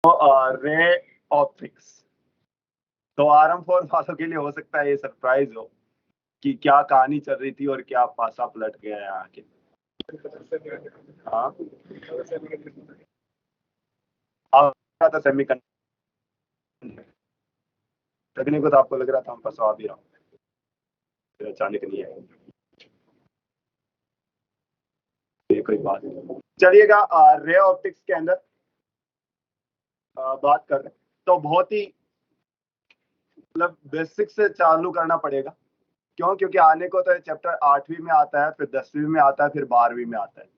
Ray optics. तो RM4 वालों के लिए हो सकता है ये सरप्राइज हो कि क्या कहानी चल रही थी और क्या पासा पलट गया है आके। हाँ, था सेमीकंडक्टर लगने को तो आपको लग रहा था हम फंसा भी रहा हूँ, फिर अचानक नहीं है। ये कोई बात नहीं। चलिएगा, रे ऑप्टिक्स के अंदर बात कर रहे हैं तो बहुत ही मतलब बेसिक से चालू करना पड़ेगा। क्यों? क्योंकि आने को तो ये चैप्टर 8वीं में आता है, फिर 10वीं में आता है, फिर 12वीं में आता है,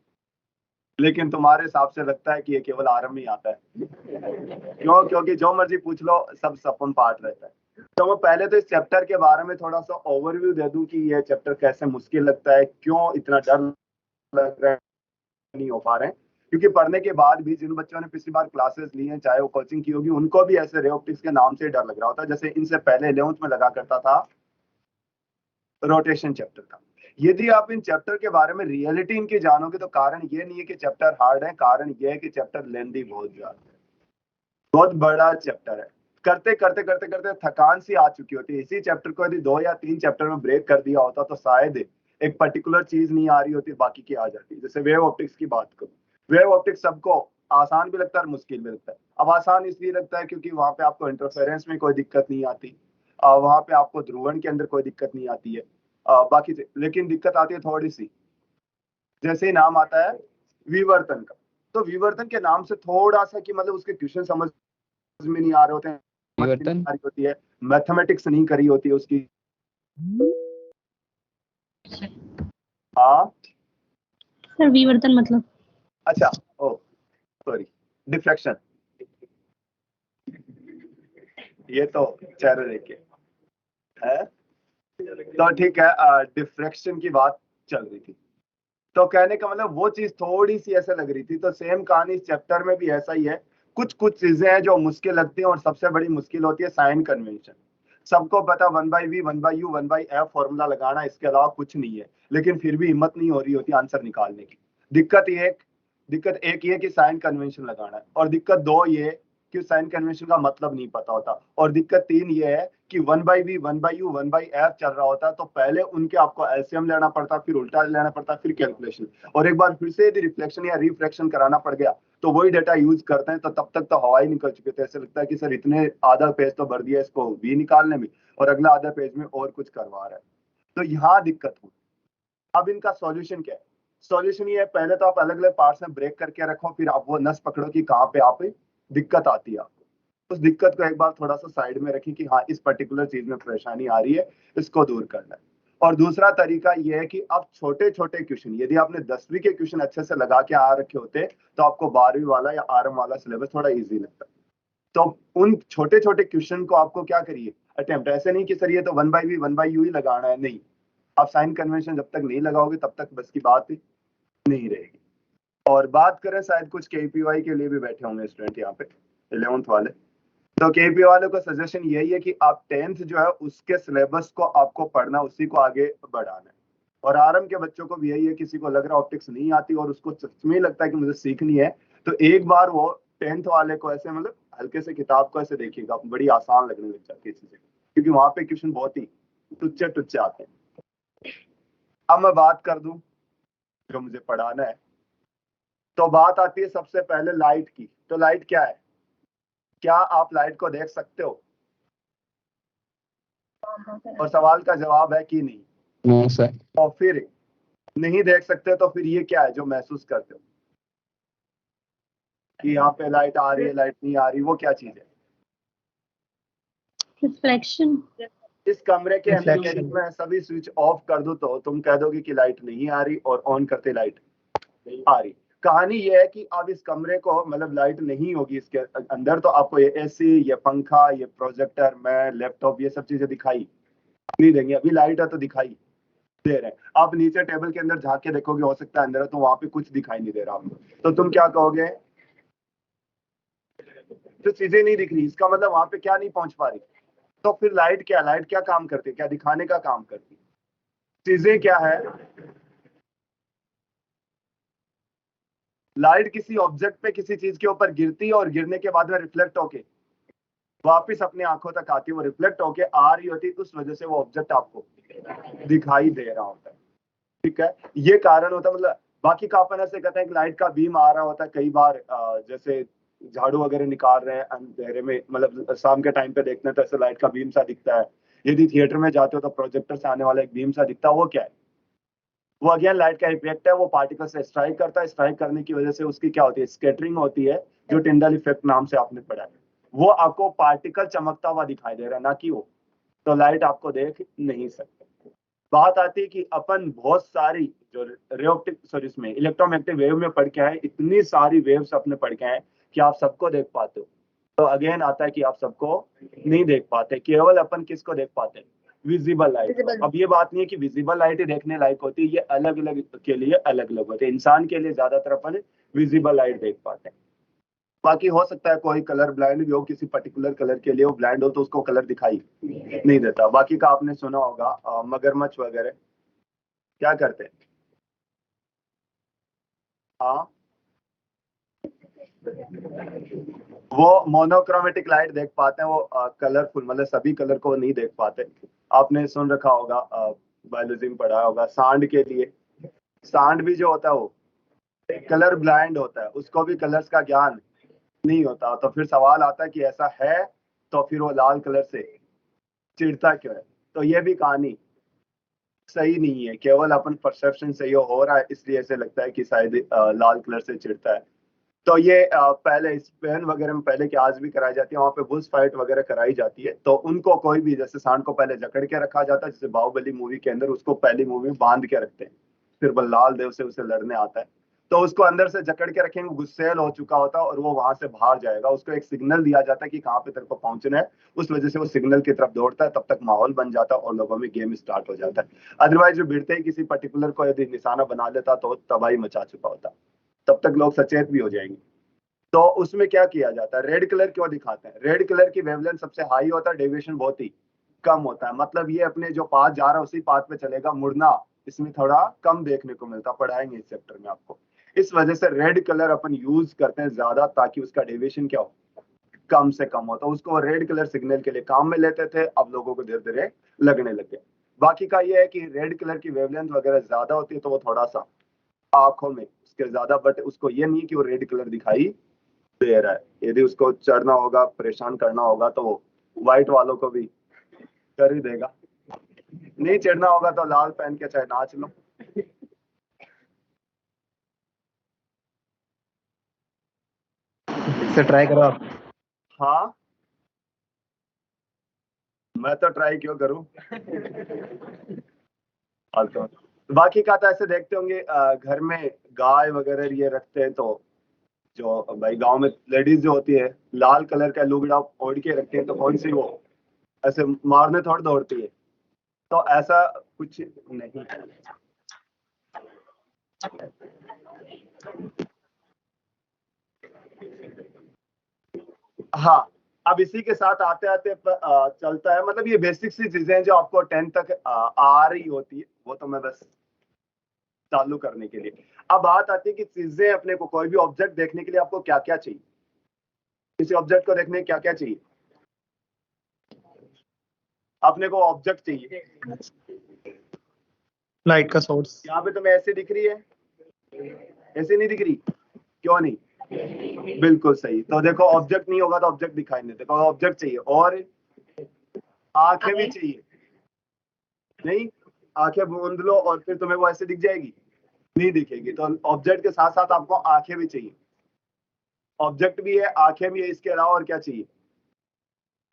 लेकिन तुम्हारे हिसाब से लगता है कि ये केवल आरंभ में आता है। क्यों? क्योंकि जो मर्जी पूछ लो सब सपन पाठ रहता है। तो मैं पहले तो इस चैप्टर के बारे में थोड़ा सा ओवरव्यू दे दूं कि ये चैप्टर कैसे मुश्किल लगता है, क्यों इतना डर लग रहा है, नहीं हो पा रहे हैं। क्योंकि पढ़ने के बाद भी जिन बच्चों ने पिछली बार क्लासेस ली हैं, चाहे वो कोचिंग की होगी, उनको भी ऐसे रे ऑप्टिक्स के नाम से डर लग रहा होता है जैसे इनसे पहले 11th में लगा करता था रोटेशन चैप्टर का। यदि आप इन चैप्टर के बारे में रियलिटी इनकी जानोगे तो कारण ये नहीं है कि चैप्टर हार्ड है, कारण ये है कि चैप्टर लेंदी बहुत ज्यादा है, बहुत बड़ा चैप्टर है। करते करते करते करते थकान सी आ चुकी होती है। इसी चैप्टर को यदि 2 या 3 चैप्टर में ब्रेक कर दिया होता तो शायद एक पर्टिकुलर चीज नहीं आ रही होती, बाकी की आ जाती। जैसे वेव ऑप्टिक्स की बात करूं, वेव ऑप्टिक्स सबको आसान भी लगता है और मुश्किल भी लगता है। अब आसान इसलिए लगता है क्योंकि वहां पे आपको इंटरफेरेंस में कोई दिक्कत नहीं आती, वहां पे आपको ध्रुवण के अंदर कोई दिक्कत नहीं आती है, बाकी लेकिन दिक्कत आती है थोड़ी सी, जैसे ही नाम आता है विवर्तन का। तो विवर्तन के नाम से थोड़ा सा कि मतलब उसके क्वेश्चन समझ में नहीं आ रहे होते हैं, विवर्तन होती है, मैथमेटिक्स नहीं करी होती है उसकी। हाँ सर विवर्तन मतलब? अच्छा, ओ सॉरी, डिफ्रैक्शन। ये तो चेहरे देखे है, तो ठीक है, डिफ्रैक्शन की बात चल रही थी। तो कहने का मतलब वो चीज थोड़ी सी ऐसे लग रही थी। तो सेम कहानी इस चैप्टर में भी ऐसा ही है। कुछ कुछ चीजें हैं जो मुश्किल लगती हैं और सबसे बड़ी मुश्किल होती है साइन कन्वेंशन। सबको पता 1/v 1/u 1/f फॉर्मूला लगाना, इसके अलावा कुछ नहीं है, लेकिन फिर भी हिम्मत नहीं हो रही होती आंसर निकालने की। दिक्कत एक ये कि साइन कन्वेंशन लगाना है, और दिक्कत दो ये कि साइन कन्वेंशन का मतलब नहीं पता होता, और दिक्कत तीन ये है कि 1/v 1/u 1/f चल रहा होता है तो पहले उनके आपको एलसीएम लेना पड़ता, फिर उल्टा लेना पड़ता, फिर कैलकुलेशन, और एक बार फिर से यदि रिफ्लेक्शन या रिफ्रैक्शन कराना पड़ गया तो वही डेटा यूज करते हैं। तो तब तक तो हवा ही निकल चुके थे। ऐसे लगता है कि सर इतने आधा पेज तो भर दिया इसको वी निकालने में, और अगला आधा पेज में और कुछ करवा रहा है। तो यहाँ दिक्कत हुई। अब इनका सॉल्यूशन क्या है? सॉल्यूशन ये है, पहले तो आप अलग अलग पार्ट्स में ब्रेक करके रखो, फिर आप वो नस पकड़ो कि कहाँ पे आप दिक्कत आती है आपको। उस दिक्कत को एक बार थोड़ा सा साइड में रखें कि हाँ इस पर्टिकुलर चीज में परेशानी आ रही है, इसको दूर करना है। और दूसरा तरीका ये है कि आप छोटे छोटे क्वेश्चन, यदि आपने 10वीं के क्वेश्चन अच्छे से लगा के आ रखे होते तो आपको 12वीं वाला या आरएम वाला सिलेबस थोड़ा इजी लगता है। तो उन छोटे छोटे क्वेश्चन को आपको क्या करिए, अटेम्प्ट। ऐसे नहीं कि सर ये तो 1/v 1/u ही लगाना है, नहीं। आप साइन कन्वेंशन जब तक नहीं लगाओगे तब तक बस की बात नहीं रहेगी। और बात करें, शायद कुछ केपीवाई के लिए भी बैठे होंगे स्टूडेंट यहाँ पे 11th वाले, तो केपी वाले को सजेशन यही है कि आप 10th जो है उसके सिलेबस को आपको पढ़ना, उसी को आगे बढ़ाना है। और आरएम के बच्चों को भी यही है, किसी को लग रहा ऑप्टिक्स नहीं आती और उसको सच में लगता है कि मुझे सीखनी है, तो एक बार वो 10th वाले को ऐसे मतलब हल्के से किताब को ऐसे देखिएगा, बड़ी आसान लगने लग जाती है चीजें, क्योंकि वहां पे क्वेश्चन बहुत ही टुच्चे टुच्चे आते हैं। अब मैं बात कर दूं जो मुझे पढ़ाना है, तो बात आती है सबसे पहले लाइट की। तो लाइट क्या है? क्या आप लाइट को देख सकते हो? और सवाल का जवाब है कि नहीं। No sir. और फिर नहीं देख सकते तो फिर ये क्या है जो महसूस करते हो कि यहाँ पे लाइट आ रही है, लाइट नहीं आ रही, वो क्या चीज है? रिफ्लेक्शन। इस कमरे के अंदर यदि मैं सभी स्विच ऑफ कर दूं तो तुम कह दोगे कि लाइट नहीं आ रही, और ऑन करते लाइट आ रही। कहानी ये है कि अब इस कमरे को मतलब लाइट नहीं होगी इसके अंदर, तो आपको ये एसी, ये पंखा, ये प्रोजेक्टर, मैं लैपटॉप, ये सब चीजें दिखाई नहीं देंगी। अभी लाइट है तो दिखाई दे रहे हैं। आप नीचे टेबल के अंदर झांक के देखोगे, हो सकता है अंदर है तो वहां पे कुछ दिखाई नहीं दे रहा आपको, तो तुम क्या कहोगे? तो चीजें नहीं दिख रही, इसका मतलब वहां पे क्या नहीं पहुंच पा रही। तो फिर लाइट क्या, लाइट क्या काम करती है? क्या दिखाने का काम करती है? चीजें क्या है? लाइट किसी ऑब्जेक्ट पे किसी चीज के ऊपर गिरती है और गिरने के बाद में रिफ्लेक्ट होके वापस अपनी आंखों तक आती है, वो रिफ्लेक्ट होके आ रही होती है, उस वजह से वो ऑब्जेक्ट आपको दिखाई दे रहा होता है। ठीक है, ये कारण होता है। मतलब बाकी का अपन ऐसे कहते हैं कि लाइट का बीम आ रहा होता है कई बार, जैसे झाड़ू वगैरह निकाल रहे हैं अंधेरे में, मतलब शाम के टाइम पे देखते हैं तो ऐसे लाइट का बीम सा दिखता है। यदि थिएटर में जाते हो तो प्रोजेक्टर से आने वाला एक बीम सा दिखता है, वो क्या है? वो अगेन लाइट का इफेक्ट है। वो पार्टिकल से स्ट्राइक करता है, स्ट्राइक करने की वजह से उसकी क्या होती है, स्कैटरिंग होती है, जो टिंडल इफेक्ट नाम से आपने पढ़ा है। वो आपको पार्टिकल चमकता हुआ दिखाई दे रहा है, ना कि वो। तो लाइट आपको देख नहीं सकते। बात आती है कि अपन बहुत सारी जो रेऑप्टिक सॉरी इसमें इलेक्ट्रोमैग्नेटिक वेव में पढ़ के आए, इतनी सारी वेव्स अपने पढ़ के आए कि आप सबको देख पाते हो। तो अगेन आता है कि आप सबको नहीं देख पाते, केवल अपन किसको देख पाते हैं, विजिबल लाइट। अब ये बात नहीं है कि विजिबल लाइट ही देखने लायक होती है, ये अलग अलग के लिए अलग अलग होते हैं। इंसान के लिए ज्यादातर अपन विजिबल लाइट देख पाते हैं। बाकी हो सकता है कोई कलर ब्लाइंड भी हो, किसी पर्टिकुलर कलर के लिए वो ब्लाइंड हो तो उसको कलर दिखाई नहीं देता। बाकी का आपने सुना होगा मगरमच्छ वगैरह क्या करते हैं, हाँ, वो मोनोक्रोमेटिक लाइट देख पाते हैं, वो कलरफुल मतलब सभी कलर को नहीं देख पाते। आपने सुन रखा होगा, बायोलॉजी में पढ़ा होगा, सांड के लिए, सांड भी जो होता है वो कलर ब्लाइंड होता है, उसको भी कलर्स का ज्ञान नहीं होता। तो फिर सवाल आता है कि ऐसा है तो फिर वो लाल कलर से चिढ़ता क्यों है? तो ये भी कहानी सही नहीं है, केवल अपन परसेप्शन से ये हो रहा है, इसलिए ऐसे लगता है कि शायद लाल कलर से चिढ़ता है। तो ये पहले स्पेन वगैरह में पहले की आज भी कराई जाती है, वहां पे बुल्स फाइट वगैरह कराई जाती है। तो उनको कोई भी, जैसे सांड को पहले जकड़ के रखा जाता है, जैसे बाहुबली मूवी के अंदर उसको पहली मूवी में बांध के रखते हैं, फिर बल्लाल देव से उसे लड़ने आता है। तो उसको अंदर से जकड़ के रखेंगे, गुस्सेल हो चुका होता है और वो वहां से बाहर जाएगा, उसको एक सिग्नल दिया जाता है कि कहाँ पे तेरे को पहुंचना है। उस वजह से वो सिग्नल की तरफ दौड़ता है, तब तक माहौल बन जाता है और लोगों में गेम स्टार्ट हो जाता है। अदरवाइज वो भिड़ते ही किसी पर्टिकुलर को यदि निशाना बना लेता तो तबाही मचा चुका होता, तब तक लोग सचेत भी हो जाएंगे। तो उसमें क्या किया जाता है, रेड कलर क्यों दिखाते हैं? रेड कलर की वेवलेंथ सबसे हाई होता है, डेविएशन बहुत ही कम होता है। मतलब ये अपने जो पाथ जा रहा है उसी पाथ पे चलेगा, मुड़ना इसमें थोड़ा कम देखने को मिलता, पढ़ाएंगे इस चैप्टर में आपको। इस वजह से रेड कलर अपन यूज करते हैं ज्यादा, ताकि उसका डेविएशन क्या हो, कम से कम हो। तो उसको रेड कलर सिग्नल के लिए काम में लेते थे, अब लोगों को धीरे धीरे लगने लगे। बाकी का ये है कि रेड कलर की वेवलेंथ वगैरह ज्यादा होती है तो वो थोड़ा सा आंखों में उसके ज्यादा, बट उसको ये नहीं कि वो रेड कलर दिखाई दे रहा है। यदि उसको चढ़ना होगा, परेशान करना होगा तो वो व्हाइट वालों को भी कर ही देगा। नहीं चढ़ना होगा तो लाल पहन के चाहे नाच लो। से ट्राई करो आप। हाँ, मैं तो ट्राई क्यों करूं। फालतू। बाकी का तो ऐसे देखते होंगे, घर में गाय वगैरह ये रखते हैं, तो जो भाई गांव में लेडीज जो होती है लाल कलर का लुगड़ा ओढ़ के रखती है, तो कौन सी वो ऐसे मारने थोड़ी दौड़ती है। तो ऐसा कुछ नहीं है। हाँ, अब इसी के साथ आते आते चलता है, मतलब ये बेसिक सी चीजें हैं जो आपको 10 तक आ रही होती है, वो तो मैं बस चालू करने के लिए। अब बात आती है कि चीजें, अपने को कोई भी ऑब्जेक्ट देखने के लिए आपको क्या क्या चाहिए, किसी ऑब्जेक्ट को देखने क्या क्या चाहिए? अपने को ऑब्जेक्ट चाहिए, लाइट का सोर्स। यहाँ पे तुम्हें ऐसे दिख रही है, ऐसे नहीं दिख रही, क्यों नहीं? बिल्कुल सही। तो देखो ऑब्जेक्ट नहीं होगा तो ऑब्जेक्ट दिखाई नहीं देगा, ऑब्जेक्ट चाहिए और आंखें भी चाहिए। नहीं, आंखें मूंद लो और फिर तुम्हें वो ऐसे दिख जाएगी, नहीं दिखेगी। तो ऑब्जेक्ट के साथ साथ आपको आंखें भी चाहिए, ऑब्जेक्ट भी है, आंखें भी है, इसके अलावा और क्या चाहिए?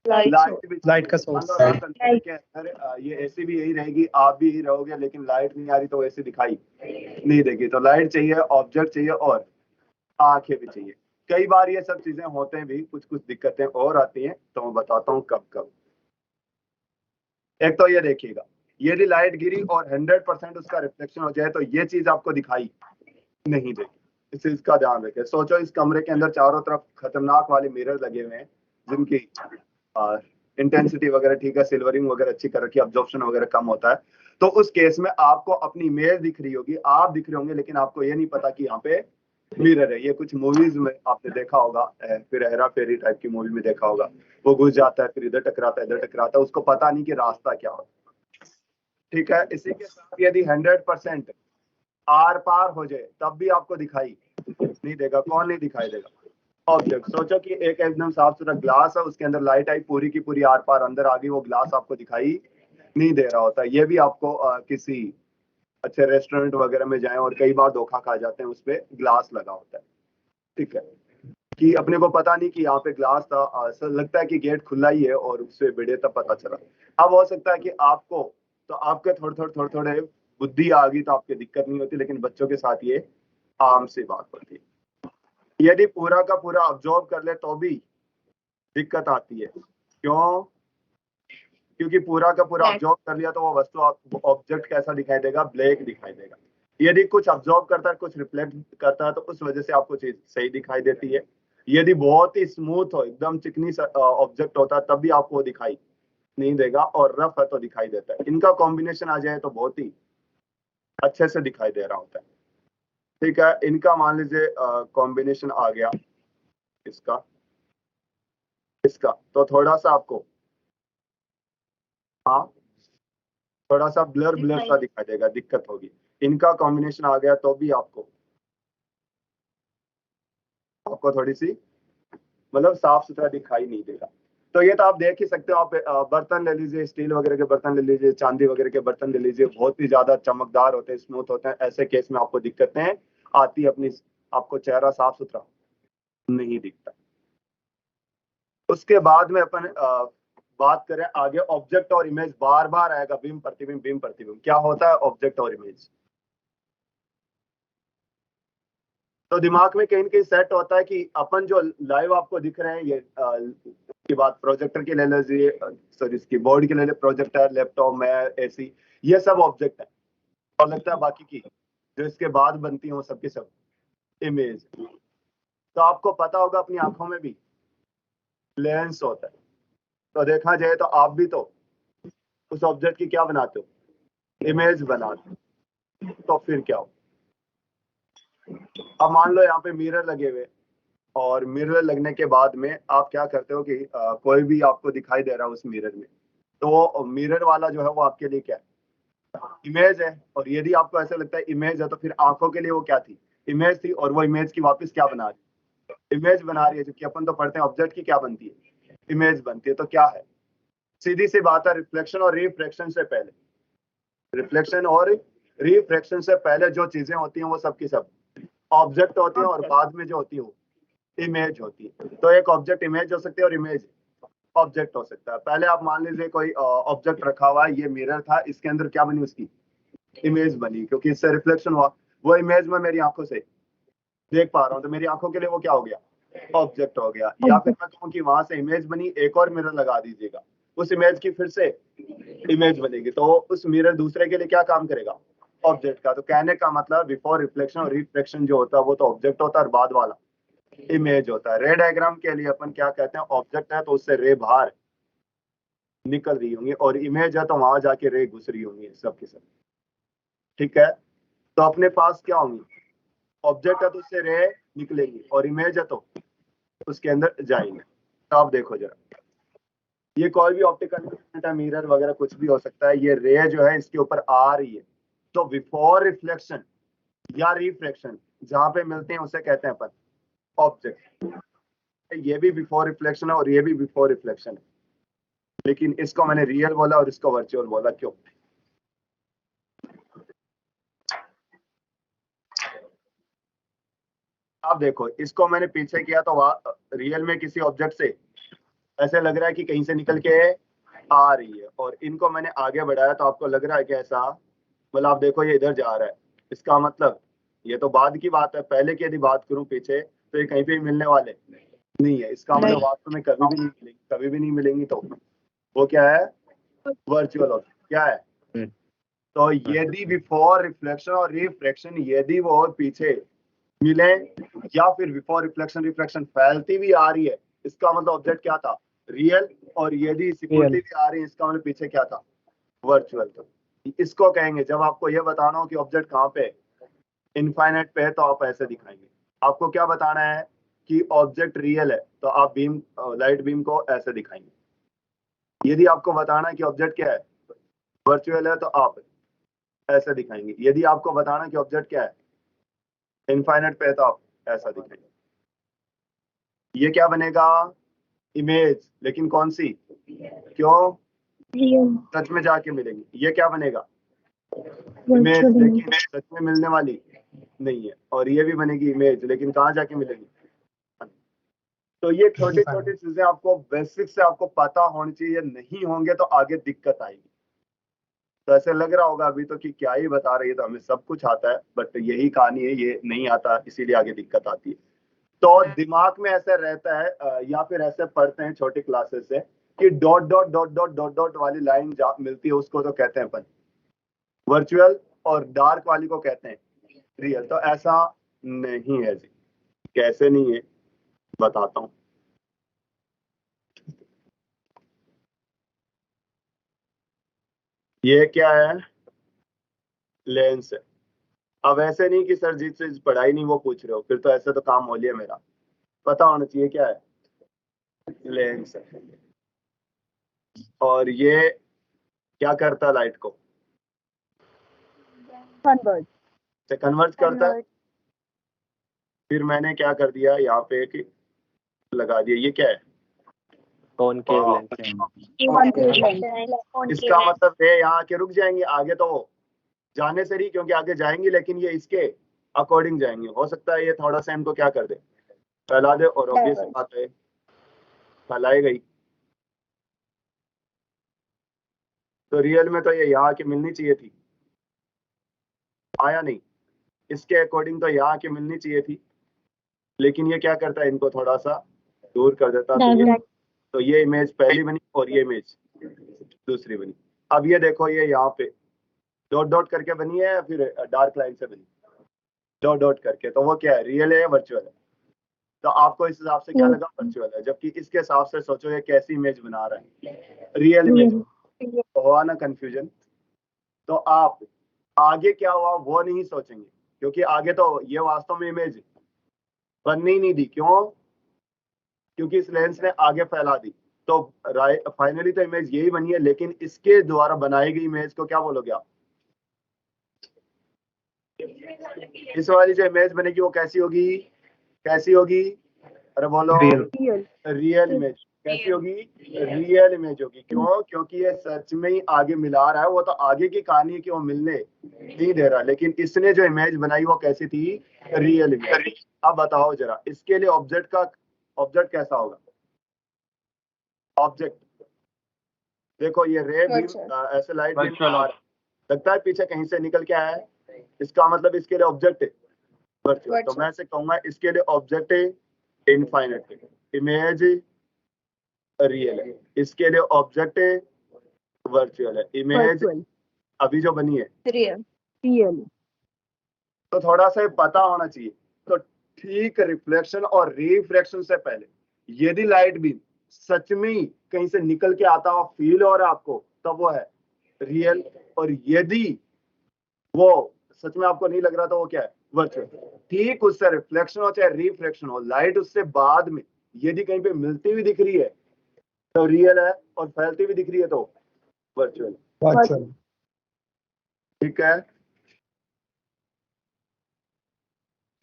लाइट भी चाहिए। लाइट का सोर्स। के अंदर ये ऐसी भी यही रहेगी, आप भी यही रहोगे, लेकिन लाइट नहीं आ रही तो ऐसे दिखाई नहीं देगी। तो लाइट चाहिए, ऑब्जेक्ट चाहिए और आंखें भी चाहिए। कई बार ये सब चीजें होते हैं भी, कुछ कुछ दिक्कतें और आती हैं, तो मैं बताता हूँ कब कब। एक तो ये देखिएगा, यदि लाइट गिरी और 100% उसका रिफ्लेक्शन हो जाए तो ये चीज आपको दिखाई नहीं देगी, इस चीज का ध्यान रखें। सोचो इस कमरे के अंदर चारों तरफ खतरनाक वाले मिरर लगे हुए हैं, जिनकी इंटेंसिटी वगैरह ठीक है, सिल्वरिंग वगैरह अच्छी कर रखी है, अब्जॉर्प्शन वगैरह कम होता है। तो उस केस में आपको अपनी इमेज दिख रही होगी, आप दिख रहे होंगे, लेकिन आपको ये नहीं पता कि यहाँ पे मिरर है। ये कुछ मूवीज में आपने देखा होगा, फिर हेरा फेरी टाइप की मूवी में देखा होगा, वो घुस जाता है फिर इधर टकराता है इधर टकराता है, उसको पता नहीं कि रास्ता क्या होता है। ठीक है, इसी के साथ यदि 100% आर पार हो जाए तब भी आपको दिखाई नहीं देगा। कौन नहीं दिखाई देगा? ऑब्जेक्ट। सोचो कि एक एकदम साफ सुथरा ग्लास है, उसके अंदर लाइट आई पूरी की पूरी आर पार अंदर आ गई, वो ग्लास आपको दिखाई नहीं दे रहा होता। ये भी आपको किसी अच्छे रेस्टोरेंट वगैरह में जाएं और कई बार धोखा खा जाते हैं, उस पे ग्लास लगा होता है। ठीक है, कि अपने को पता नहीं कि यहाँ पे ग्लास था, ऐसा लगता है कि गेट खुला ही है और उससे भिड़े तब पता चला। अब हो सकता है कि आपको तो आपके थोड़े थोड़े बुद्धि आ गई तो आपकी दिक्कत नहीं होती, लेकिन बच्चों के साथ ये आम सी बात होती है। यदि पूरा का पूरा ऑब्जॉर्व कर ले तो भी दिक्कत आती है। क्यों? क्योंकि पूरा का पूरा ऑब्जॉर्व कर लिया तो वो वस्तु ऑब्जेक्ट कैसा दिखाई देगा? ब्लैक दिखाई देगा। यदि कुछ ऑब्जॉर्व करता है कुछ रिफ्लेक्ट करता है तो उस वजह से आपको चीज सही दिखाई देती है। यदि बहुत ही स्मूथ हो, एकदम चिकनी ऑब्जेक्ट होता है तब भी आपको दिखाई नहीं देगा, और रफ है तो दिखाई देता है। इनका कॉम्बिनेशन आ जाए तो बहुत ही अच्छे से दिखाई दे रहा होता है। ठीक है, इनका मान लीजिए कॉम्बिनेशन आ गया इसका इसका, तो थोड़ा सा आपको, हाँ, थोड़ा सा ब्लर ब्लर सा दिखाई देगा, दिक्कत होगी। इनका कॉम्बिनेशन आ गया तो भी आपको आपको थोड़ी सी मतलब साफ सुथरा दिखाई नहीं देगा। तो ये तो आप देख ही सकते हो। आप बर्तन ले लीजिए, स्टील वगैरह के बर्तन ले लीजिए, चांदी वगैरह के बर्तन ले लीजिए, बहुत ही ज्यादा चमकदार होते हैं, स्मूथ होते हैं, ऐसे केस में आपको दिक्कतें आती है। अपनी आपको चेहरा साफ सुथरा नहीं दिखता। उसके बाद में अपन बात करें आगे, ऑब्जेक्ट और इमेज बार बार आएगा, बिंब प्रतिबिंब बिंब प्रतिबिंब। क्या होता है ऑब्जेक्ट और इमेज? तो दिमाग में कहीं ना कहीं सेट होता है कि अपन जो लाइव आपको दिख रहे हैं, ये की बात प्रोजेक्टर की ले लीजिए, सॉरी इसकी बोर्ड की ले लीजिए, प्रोजेक्टर, लैपटॉप में एसी, ये सब ऑब्जेक्ट है। और लगता है बाकी की जो इसके बाद बनती है वो सब की सब इमेज। तो आपको पता होगा अपनी आंखों में भी लेंस होता है। तो देखा जाए तो आप भी तो उस ऑब्जेक्ट की क्या बनाते हो? इमेज बनाते हो। तो फिर क्या हो? अब मान लो यहाँ पे मिरर लगे हुए, और मिरर लगने के बाद में आप क्या करते हो कि कोई भी आपको दिखाई दे रहा है उस मिरर में, तो वो मिरर वाला जो है वो आपके लिए क्या है? इमेज है। और यदि आपको ऐसा लगता है इमेज है तो फिर आंखों के लिए वो क्या थी? इमेज थी। और वो इमेज की वापस क्या बना रही है? इमेज बना रही है। जबकि अपन तो पढ़ते हैं ऑब्जेक्ट की क्या बनती है? इमेज बनती है। तो क्या है? सीधी सी बात है, रिफ्लेक्शन और रिफ्रैक्शन से पहले, रिफ्लेक्शन और रिफ्रैक्शन से पहले जो चीजें होती हैं वो सब की सब ऑब्जेक्ट होती हैं, और बाद में जो होती है वो इमेज होती है। तो एक ऑब्जेक्ट इमेज हो सकती है और इमेज ऑब्जेक्ट हो सकता है। पहले आप मान लीजिए कोई ऑब्जेक्ट रखा हुआ है, ये मिरर था, इसके अंदर क्या बनी? उसकी इमेज बनी, क्योंकि इससे रिफ्लेक्शन हुआ। वो इमेज में मेरी आंखों से देख पा रहा हूँ, तो मेरी आंखों के लिए वो क्या हो गया? ऑब्जेक्ट हो गया। या फिर मैं कहूँ कि वहां से इमेज बनी, एक और मिरर लगा दीजिएगा, उस इमेज की फिर से इमेज बनेगी, तो उस मिरर दूसरे के लिए क्या काम करेगा? ऑब्जेक्ट का। तो कहने का मतलब बिफोर रिफ्लेक्शन और रिफ्लेक्शन जो होता है वो तो ऑब्जेक्ट होता है, और बाद वाला इमेज होता है। रे डायग्राम के लिए अपन क्या कहते हैं? ऑब्जेक्ट है तो उससे रे बाहर निकल रही होंगी, और इमेज है तो वहां जाके रे घुस रही होंगी सब के सब। ठीक है, तो अपने पास क्या होंगी? ऑब्जेक्ट है तो उससे रे निकलेगी, और इमेज है तो उसके अंदर जाएंगे। तो आप देखो जरा, ये कोई भी ऑप्टिकल इंस्ट्रूमेंट है, मिरर वगैरह कुछ भी हो सकता है, ये रे जो है इसके ऊपर आ रही है। तो बिफोर रिफ्लेक्शन या रिफ्रैक्शन जहां पे मिलते हैं उसे कहते हैं अपन ऑब्जेक्ट। ये भी बिफोर रिफ्लेक्शन है और ये भी बिफोर रिफ्लेक्शन है, लेकिन इसको मैंने रियल बोला और इसको वर्चुअल बोला। क्यों? आप देखो, इसको मैंने पीछे किया तो रियल में किसी ऑब्जेक्ट से ऐसे लग रहा है कि कहीं से निकल के आ रही है, और इनको मैंने आगे बढ़ाया तो आपको लग रहा है कि ऐसा, मतलब आप देखो ये इधर जा रहा है। इसका मतलब ये तो बाद की बात है। पहले की यदि बात करूं पीछे, तो ये कहीं पे मिलने वाले नहीं है। इसका मतलब वास्तव में कभी भी नहीं मिलेंगी, कभी भी नहीं मिलेंगी। तो वो क्या है? Virtual object. क्या है? तो यदि बिफोर रिफ्लेक्शन और रिफ्रैक्शन यदि वो पीछे मिले, या फिर बिफोर रिफ्लेक्शन रिफ्रैक्शन फैलती भी आ रही है, इसका मतलब ऑब्जेक्ट क्या था? रियल। और यदि सिकुड़ती भी आ रही है, इसका मतलब पीछे क्या था? वर्चुअल। तो इसको कहेंगे, जब आपको यह बताना हो कि ऑब्जेक्ट कहाँ पे इनफाइनाइट पे है, तो आप ऐसे दिखाएंगे। आपको क्या बताना है कि ऑब्जेक्ट रियल है, तो आप बीम लाइट बीम को ऐसे दिखाएंगे। यदि आपको बताना है कि ऑब्जेक्ट क्या है, वर्चुअल है, तो आप ऐसे दिखाएंगे। यदि आपको बताना है कि ऑब्जेक्ट क्या है, इनफाइनाइट पे है, तो आप ऐसा दिखाएंगे। ये क्या बनेगा, इमेज, लेकिन कौन सी, क्यों, रियल सच में जाके मिलेंगे। ये क्या बनेगा, इमेज, वर्चुअल लेकिन सच में मिलने वाली नहीं है। और ये भी बनेगी इमेज, लेकिन कहाँ जाके मिलेगी। तो ये छोटी छोटी चीजें आपको बेसिक से आपको पता होनी चाहिए, नहीं होंगे तो आगे दिक्कत आएगी। तो ऐसे लग रहा होगा अभी तो कि क्या ही बता रही है, तो हमें सब कुछ आता है, बट यही कहानी है, ये नहीं आता इसीलिए आगे दिक्कत आती है। तो दिमाग में ऐसे रहता है या फिर ऐसे पढ़ते हैं छोटी क्लासेस से कि dot dot dot dot dot dot वाली लाइन मिलती है, उसको तो कहते हैं अपन वर्चुअल, और डार्क वाली को कहते हैं रियल। तो ऐसा नहीं है जी। कैसे नहीं है, बताता हूं। ये क्या है, लेंस है। अब ऐसे नहीं कि सर जिससे पढ़ाई नहीं वो पूछ रहे हो, फिर तो ऐसे तो काम हो लिया मेरा। पता होना चाहिए क्या है, लेंस है। और ये क्या करता है, लाइट को कन्वर्ट करता है। फिर मैंने क्या कर दिया, यहाँ पे एक लगा दिया। ये क्या है, कॉनकेव लेंस। इसका मतलब है यहाँ आके रुक जाएंगे, आगे तो जाने से नहीं, क्योंकि आगे जाएंगे, लेकिन ये इसके अकॉर्डिंग जाएंगे। हो सकता है ये थोड़ा सा इनको क्या कर दे, फैला दे, और ऑब्वियस बात है फैलाई गई। तो रियल में तो ये यहाँ आके मिलनी चाहिए थी, आया नहीं। इसके अकॉर्डिंग तो यहाँ आके मिलनी चाहिए थी, लेकिन ये क्या करता है, इनको थोड़ा सा दूर कर देता। तो ये इमेज पहली बनी और ये इमेज दूसरी बनी। अब ये देखो, ये यहाँ पे डॉट डॉट करके बनी है या फिर डार्क लाइन से बनी, डॉट डॉट करके। तो वो क्या है, रियल है या वर्चुअल है। तो आपको इस हिसाब से क्या लगा, वर्चुअल है। जबकि इसके हिसाब से सोचो ये कैसी इमेज बना रहा है, रियल इमेज। तो हुआ ना कंफ्यूजन। तो आप आगे क्या हुआ वो नहीं सोचेंगे, क्योंकि आगे तो ये वास्तव में इमेज बनने ही नहीं दी। क्यों, क्योंकि इस लेंस ने आगे फैला दी। तो फाइनली तो इमेज यही बनी है, लेकिन इसके द्वारा बनाई गई इमेज को क्या बोलोगे आप, इस वाली जो इमेज बनेगी वो कैसी होगी, कैसी होगी, अरे बोलो, रियल इमेज। कैसी होगी, रियल इमेज होगी। क्यों, क्योंकि ये सच में ही आगे मिला रहा है। वो तो आगे की कहानी है कि वो मिलने नहीं दे रहा, लेकिन इसने जो इमेज बनाई वो कैसी थी, रियल इमेज। अब बताओ जरा, इसके लिए ऑब्जेक्ट कैसा होगा, ऑब्जेक्ट देखो, ये रे बीम ऐसे लाइट बीम लगता है पीछे कहीं से निकल के आया है, इसका मतलब इसके लिए ऑब्जेक्ट है वर्चुअल। तो मैं ऐसे कहूंगा इसके लिए ऑब्जेक्ट है इनफाइनाइट, इमेज रियल है। इसके लिए ऑब्जेक्ट है वर्चुअल है, इमेज अभी जो बनी है रियल। तो थोड़ा सा पता होना चाहिए। तो ठीक रिफ्लेक्शन और रिफ्रैक्शन से पहले यदि लाइट बीम सच में ही कहीं से निकल के आता हुआ फील हो रहा है आपको, तब वो है रियल। और यदि वो सच में आपको नहीं लग रहा तो वो क्या है, वर्चुअल। ठीक उससे रिफ्लेक्शन हो चाहे रिफ्रैक्शन हो, लाइट उससे बाद में यदि कहीं पे मिलती हुई दिख रही है तो रियल है, और फैलती हुई दिख रही है तो वर्चुअल। ठीक है,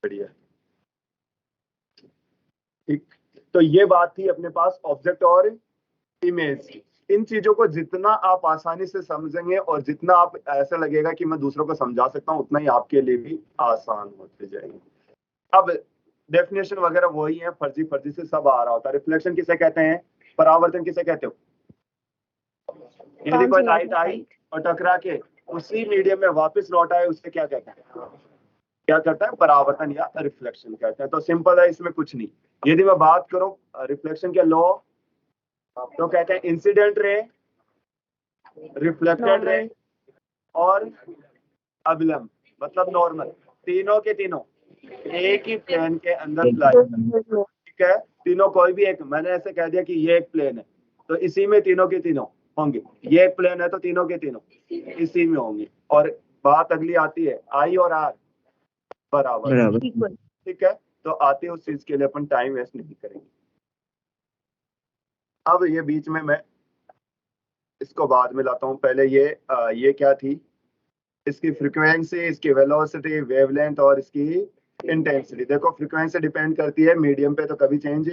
बढ़िया, ठीक। तो ये बात थी अपने पास ऑब्जेक्ट और इमेज की। इन चीजों को जितना आप आसानी से समझेंगे और जितना आप ऐसा लगेगा कि मैं दूसरों को समझा सकता हूं, उतना ही आपके लिए भी आसान होते जाएंगे। अब डेफिनेशन वगैरह वही है, फर्जी फर्जी से सब आ रहा होता है। रिफ्लेक्शन किसे कहते हैं, परावर्तन किसे कहते हो, यदि कोई लाइट आई और टकरा के उसी मीडियम में वापस लौट आए उसे क्या कहते हैं, क्या करता है, परावर्तन या रिफ्लेक्शन कहते हैं। तो सिंपल है, इसमें कुछ नहीं। यदि मैं बात करूं रिफ्लेक्शन के लॉ, तो कहते हैं इंसिडेंट रे, रिफ्लेक्टेड रे और अभिलंब, मतलब नॉर्मल, तीनों के तीनों एक ही प्लेन के अंदर लाई। ठीक है, तीनों कोई भी एक, मैंने ऐसे कह दिया कि ये एक प्लेन है तो इसी में तीनों के तीनों होंगे। ये एक प्लेन है तो तीनों के तीनों इसी में होंगे। और बात अगली आती है, आई और आर बराबर। ठीक है, तो आते उस चीज के लिए अपन टाइम वेस्ट नहीं करेंगे। अब ये बीच में मैं इसको बाद में लाता हूँ, पहले ये क्या थी, इसकी फ्रीक्वेंसी, इसकी वेलोसिटी, वेवलेंथ और इसकी इंटेंसिटी। देखो फ्रीक्वेंसी डिपेंड करती है मीडियम पे, तो कभी चेंज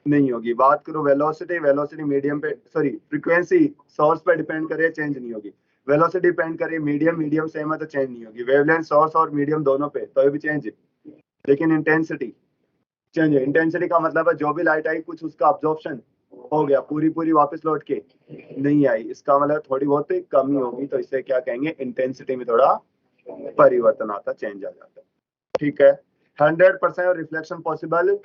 नहीं होगी। बात करो वेलोसिटी, वेलोसिटी मीडियम पे, सॉरी फ्रीक्वेंसी सोर्स पे डिपेंड करे, चेंज नहीं होगी। वेलोसिटी डिपेंड करे मीडियम, मीडियम सेम है तो चेंज नहीं होगी। वेवलेंथ सोर्स और मीडियम दोनों पे, तो ये भी चेंज है। लेकिन इंटेंसिटी चेंज है। इंटेंसिटी का मतलब है जो भी लाइट आई कुछ उसका अब्जॉर्प्शन हो गया, पूरी पूरी वापस लौट के नहीं आई, इसका मतलब थोड़ी बहुत कमी होगी, तो इसे क्या कहेंगे, इंटेंसिटी में थोड़ा परिवर्तन आता, चेंज आ जाता है। ठीक है, 100% रिफ्लेक्शन पॉसिबल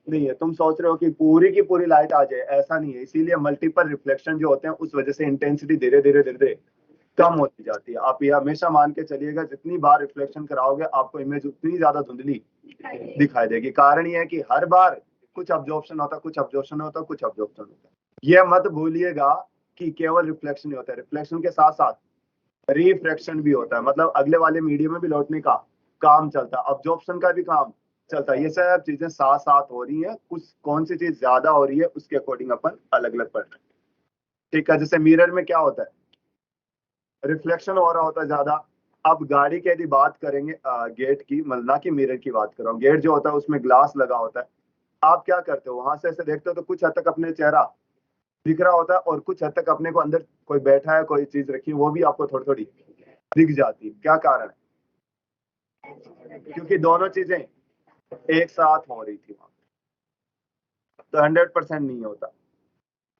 नहीं है। तुम सोच रहे हो कि पूरी की पूरी लाइट आ जाए, ऐसा नहीं है। इसीलिए मल्टीपल रिफ्लेक्शन जो होते हैं उस वजह से इंटेंसिटी धीरे धीरे धीरे धीरे कम होती जाती है। आप ये हमेशा मान के चलिएगा, जितनी बार रिफ्लेक्शन कराओगे आपको इमेज उतनी ज्यादा धुंधली दिखाई देगी। कारण ये है कि हर बार कुछ अब्जॉर्प्शन होता, कुछ अब्जॉर्प्शन होता, कुछ अब्जॉर्प्शन होता है। ये मत भूलिएगा कि केवल रिफ्लेक्शन ही होता है, रिफ्लेक्शन के साथ साथ रिफ्रैक्शन भी होता है। मतलब अगले वाले मीडियम में भी लौटने का काम चलता है, अब्जॉर्प्शन का भी काम चलता है। ये सब चीजें साथ साथ हो रही हैं, कुछ कौन सी चीज ज्यादा हो रही है उसके अकॉर्डिंग अपन अलग अलग पढ़ रहे हैं। ठीक है, जैसे मिरर में क्या होता है, रिफ्लेक्शन हो रहा होता है ज्यादा। अब गाड़ी की यदि बात करेंगे, गेट की, मतलब ना कि मिरर की बात कर रहा हूँ, गेट जो होता है उसमें ग्लास लगा होता है। आप क्या करते हो, वहां से ऐसे देखते हो तो कुछ हद तक अपने चेहरा दिख रहा होता है, और कुछ हद तक अपने को अंदर कोई बैठा है, कोई चीज रखी है, वो भी आपको थोड़ी थोड़ी दिख जाती है। क्या कारण है, क्योंकि दोनों चीजें एक साथ हो रही थी वहां, तो 100% नहीं होता।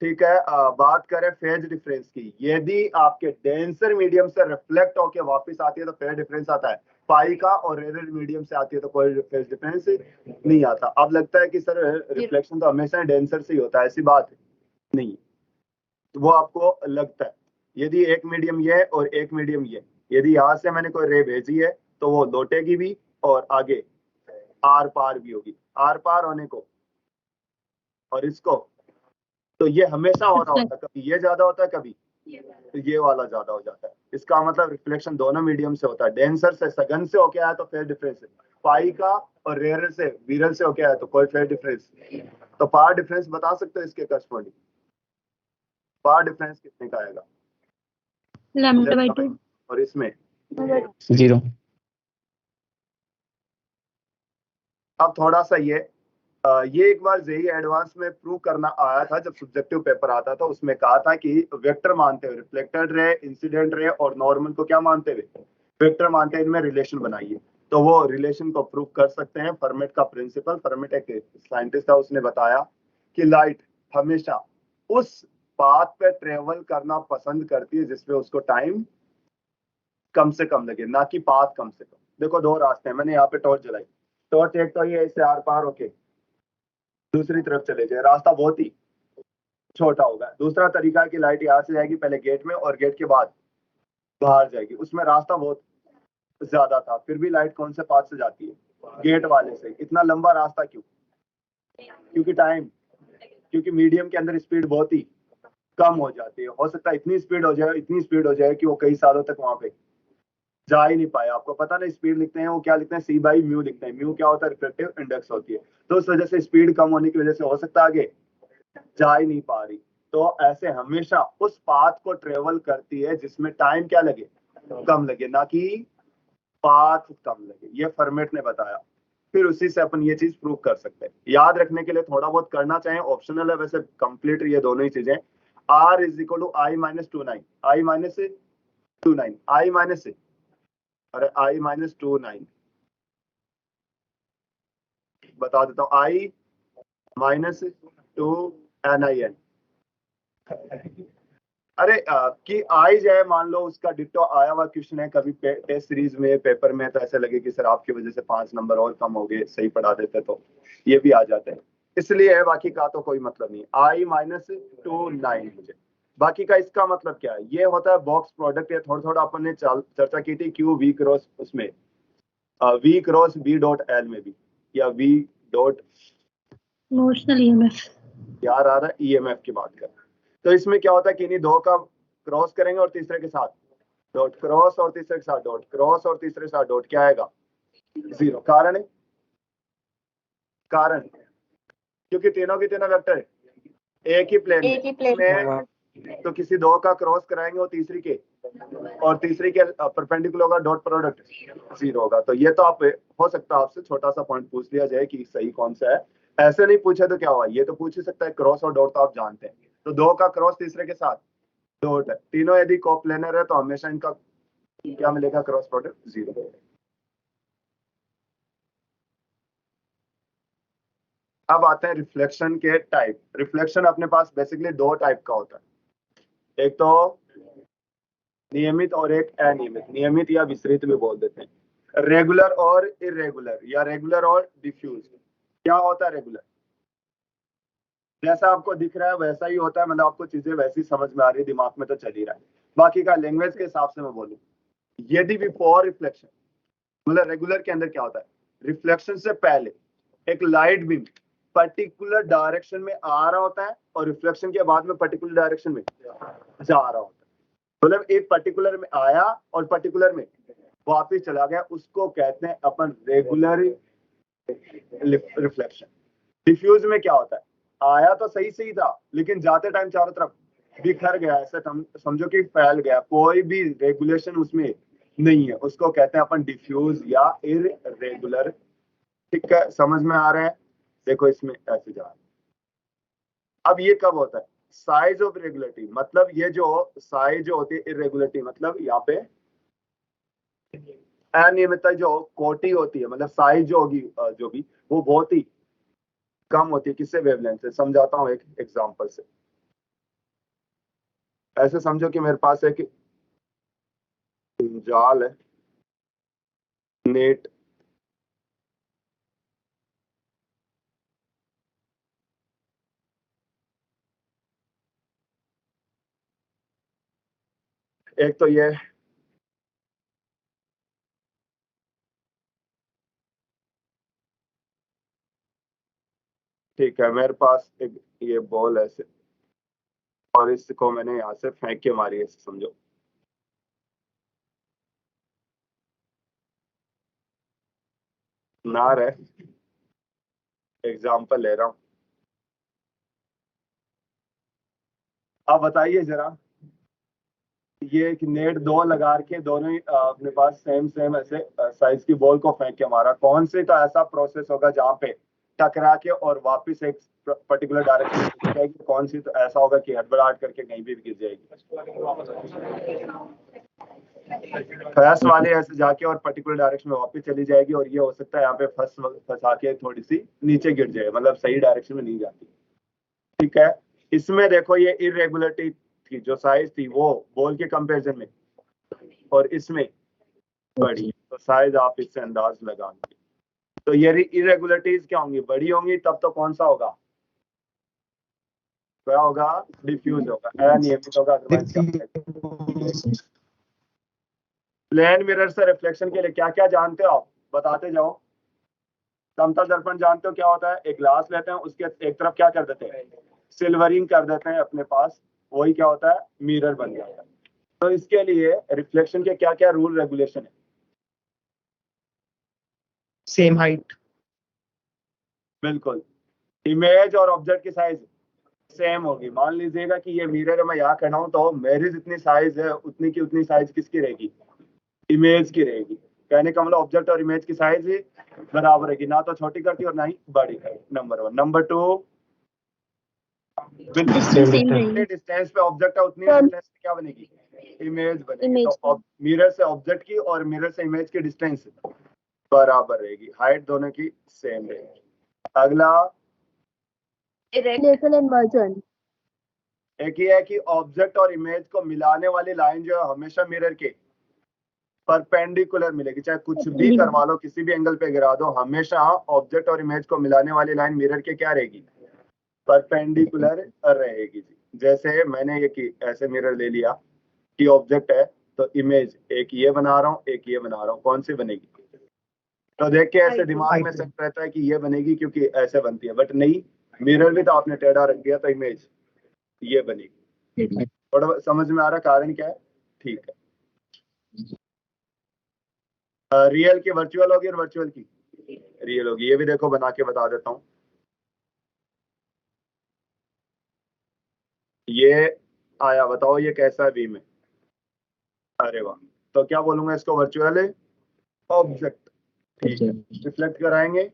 ठीक है, बात करें फेज डिफरेंस की, यदि आपके डेंसर मीडियम से रिफ्लेक्ट होके वापस आती है तो फेज डिफरेंस आता है। पाई का, और रेयर मीडियम से आती है तो कोई फेज डिफरेंस नहीं आता। अब लगता है कि सर रिफ्लेक्शन तो हमेशा डेंसर से ही होता है, ऐसी बात नहीं, तो वो आपको लगता है। यदि एक मीडियम ये है और एक मीडियम ये, यदि यहाँ से मैंने कोई रे भेजी है तो वो लौटेगी भी और आगे आर पार भी होगी। आर पार होने को और इसको, तो ये हमेशा हो रहा होता है, कभी ये ज्यादा होता है, कभी तो ये वाला ज्यादा हो जाता है। इसका मतलब रिफ्लेक्शन दोनों मीडियम से होता है। डेंसर से, सघन से होके आया तो फेज डिफरेंस है, पाई का और रेयर से, विरल से होके आया तो कोई फेज डिफरेंस। तो पार डिफरेंस बता सकते हो इसके करस्पॉन्डिंग, पार डिफरेंस कितने का आएगा, λ/2 और इसमें 0। अब थोड़ा सा ये एक बार जेई एडवांस में प्रूव करना आया था, जब सब्जेक्टिव पेपर आता था उसमें कहा था कि वेक्टर मानते हुए, रिफ्लेक्टेड रे, इंसिडेंट रे और नॉर्मल को क्या मानते हुए, वेक्टर मानते हुए इनमें रिलेशन बनाइए। तो वो रिलेशन को प्रूव कर सकते हैं। फर्मेट का प्रिंसिपल, फर्मेट एक साइंटिस्ट था, उसने बताया कि लाइट हमेशा उस पाथ पे ट्रेवल करना पसंद करती है जिसपे उसको टाइम कम से कम लगे, ना कि पाथ कम से कम। देखो दो रास्ते हैं, मैंने यहाँ पे टॉर्च जलाई, टॉर्च एक तो ये इससे आर पार होके दूसरी तरफ चले जाए, रास्ता बहुत ही छोटा होगा। दूसरा तरीका है कि लाइट यहाँ से जाएगी पहले गेट में और गेट के बाद बाहर जाएगी, उसमें रास्ता बहुत ज्यादा था, फिर भी लाइट कौन से पाथ से जाती है, गेट वाले से। इतना लंबा रास्ता क्यों, क्योंकि टाइम, क्योंकि मीडियम के अंदर स्पीड बहुत ही कम हो जाती है। हो सकता है इतनी स्पीड हो जाए, इतनी स्पीड हो जाए कि वो कई सालों तक वहां पे जा ही नहीं पाए। आपको पता ना स्पीड लिखते हैं वो क्या लिखते हैं, सी बाई म्यू लिखते हैं। म्यू क्या होता है, रिफ्लेक्टिव इंडेक्स होती है। तो उस वजह से स्पीड कम होने की वजह से हो सकता है आगे जा ही नहीं पा रही। तो ऐसे हमेशा उस पाथ को ट्रेवल करती है जिसमें टाइम क्या लगे, कम लगे, ना कि पाथ कम लगे। ये फर्मेट ने बताया, फिर उसी से अपन ये चीज प्रूव कर सकते हैं। याद रखने के लिए थोड़ा बहुत करना चाहें ऑप्शनल है, वैसे कंप्लीट ये दोनों ही चीजें। r is equal to i minus 29, i minus 29, i minus, अरे आई माइनस 29 बता देता हूँ, आई माइनस 2 NIN। अरे कि आई जाए, मान लो उसका डिट्टो आया हुआ क्वेश्चन है कभी टेस्ट सीरीज में, पेपर में, तो ऐसे लगे कि सर आपकी वजह से 5 नंबर और कम हो गए, सही पढ़ा देते तो ये भी आ जाते हैं, इसलिए है। बाकी का तो कोई मतलब नहीं। आई माइनस 29 मुझे, बाकी का इसका मतलब क्या है, ये होता है बॉक्स प्रोडक्ट। ये थोड़ा थोड़ा अपन ने चर्चा की थी, क्यू वी क्रॉस उसमें, v cross b dot l में भी, या वी डॉट मोशनल ईएमएफ। यार आ रहा है ईएमएफ की बात कर। तो इसमें क्या होता है कि इन्हीं दो का क्रॉस करेंगे और तीसरे के साथ डॉट, क्रॉस और तीसरे के साथ डॉट, क्रॉस और तीसरे के साथ डॉट, क्या आएगा, 0। कारण है कारण क्योंकि तीनों के तीनों वेक्टर एक ही प्लेन में, तो किसी दो का क्रॉस कराएंगे वो तीसरी के, और तीसरी के परपेंडिकुलर होगा, डॉट प्रोडक्ट 0 होगा। तो ये तो आप हो सकता है आपसे छोटा सा पॉइंट पूछ लिया जाए कि सही कौन सा है। ऐसे नहीं पूछे तो क्या हुआ, ये तो पूछ ही सकता है। क्रॉस और डॉट तो आप जानते हैं, तो दो का क्रॉस तीसरे के साथ डॉट है, तीनों यदि कोप्लेनर है तो हमेशा इनका क्या मिलेगा, क्रॉस प्रोडक्ट 0। अब आते हैं रिफ्लेक्शन के टाइप। रिफ्लेक्शन अपने पास बेसिकली दो टाइप का होता है, एक तो नियमित और एक अनियमित। नियमित या विस्तृत भी बोल देते हैं। रेगुलर और इरेगुलर, या रेगुलर और डिफ्यूज। क्या होता है रेगुलर, जैसा आपको दिख रहा है वैसा ही होता है, मतलब आपको चीजें वैसी समझ में आ रही है, दिमाग में तो चल ही रहा है। बाकी का लैंग्वेज के हिसाब से मैं बोलूँ, यदि बिफोर रिफ्लेक्शन, मतलब रेगुलर के अंदर क्या होता है, रिफ्लेक्शन से पहले एक लाइट बीम पर्टिकुलर डायरेक्शन में आ रहा होता है, और रिफ्लेक्शन के बाद में पर्टिकुलर डायरेक्शन में जा रहा होता है। मतलब एक पर्टिकुलर में आया और पर्टिकुलर में वापस चला गया, उसको कहते हैं अपन रेगुलर रिफ्लेक्शन। डिफ्यूज में क्या होता है, आया तो सही सही था लेकिन जाते टाइम चारों तरफ बिखर गया, ऐसे समझो कि फैल गया, कोई भी रेगुलेशन उसमें नहीं है, उसको कहते हैं अपन डिफ्यूज या इरेगुलर। ठीक है, समझ में आ रहा है। देखो इसमें ऐसे जा रहा है। अब ये कब होता है, साइज ऑफ इरेगुलरिटी, मतलब ये जो साइज जो होती है इरेगुलरिटी, मतलब यहाँ पे अनियमितता जो कोटि होती है, मतलब साइज जो होगी जो भी, वो बहुत ही कम होती है। किससे, वेवलेंथ से। समझाता हूँ एक एग्जांपल से। ऐसे समझो कि मेरे पास एक जाल है, नेट, एक तो ये ठीक है, मेरे पास एक ये बॉल ऐसे, और इसको मैंने यहाँ से फेंक के मारी, ऐसे समझो। ना रहे, एग्जाम्पल ले रहा हूँ। अब बताइए जरा, ये एक नेट दो लगा के दोनों ही अपने पास सेम सेम ऐसे साइज की बॉल को फेंक के मारा, कौन से तो ऐसा प्रोसेस होगा जहाँ पे टकरा के और वापस एक पर्टिकुलर डायरेक्शन में जाएगी, कौन सी तो ऐसा होगा कि हड़बड़ाहट करके कहीं भी गिर जाएगी। फर्स्ट वाले ऐसे जाके और पर्टिकुलर डायरेक्शन में वापस चली जाएगी, और ये हो सकता है यहाँ पे फंसा के थोड़ी सी नीचे गिर जाए, मतलब सही डायरेक्शन में नहीं जाती। ठीक है, इसमें देखो ये इरेगुलरिटी थी, जो साइज थी वो बॉल के कंपैरिजन में, और इसमें बड़ी, तो साइज आप इससे अंदाज लगाएंगे। तो ये इरेगुलरिटीज क्या होंगी, बड़ी होंगी, तब तो कौन सा होगा, क्या होगा, डिफ्यूज होगा, अनियमित होगा, अदरवाइज क्या। प्लेन मिरर से रिफ्लेक्शन के लिए क्या क्या जानते हो आप, बताते जाओ। समतल दर्पण जानते हो क्या होता है, एक ग्लास लेते हैं, उसके एक तरफ क्या कर देते हैं, सिल्वरिंग कर देते हैं अपने पास, वही क्या होता है, मिरर बन जाता है। तो इसके लिए रिफ्लेक्शन के क्या क्या रूल रेगुलेशन है, सेम हाइट, बिल्कुल। इमेज और ऑब्जेक्ट की साइज सेम होगी। मान लीजिएगा कि ये मिरर है, मैं यहाँ खड़ा हूं, तो मेरी जितनी साइज है उतनी की उतनी साइज किसकी रहेगी, इमेज की रहेगी। कहने का मतलब ऑब्जेक्ट और इमेज की साइज बराबर रहेगी, ना तो छोटी करती और ना ही बड़ी करती। नंबर 1। नंबर 2, डिस्टेंस पे ऑब्जेक्ट है उतनी डिस्टेंस पे क्या बनेगी, इमेज बनेगी। तो मिरर से ऑब्जेक्ट की और मिरर से इमेज की डिस्टेंस बराबर रहेगी, हाइट दोनों की सेम रहेगी। अगला इन्वर्जन। एक ये है कि ऑब्जेक्ट और इमेज को मिलाने वाली लाइन जो है हमेशा मिरर के परपेंडिकुलर मिलेगी, चाहे कुछ भी करवा लो, किसी भी एंगल पे गिरा दो, हमेशा ऑब्जेक्ट और इमेज को मिलाने वाली लाइन मिरर के क्या रहेगी, परपेंडिकुलर रहेगी। जैसे मैंने ये की ऐसे मिरर ले लिया कि ऑब्जेक्ट है, तो इमेज एक ये बना रहा हूँ, एक ये बना रहा हूँ, कौन सी बनेगी, तो देख के ऐसे दिमाग में सेट रहता है कि ये बनेगी क्योंकि ऐसे बनती है, बट नहीं, मिरर भी तो आपने टेढ़ा रख दिया, तो इमेज ये बनेगी। थोड़ा समझ में आ रहा कारण क्या है, ठीक है। रियल की वर्चुअल होगी और वर्चुअल की रियल होगी। ये भी देखो बना के बता देता हूँ। ये आया, बताओ ये कैसा है वी में? अरे वाह, तो क्या बोलूंगा इसको? Virtual object. ठीक है, रिफ्लेक्ट कराएंगे,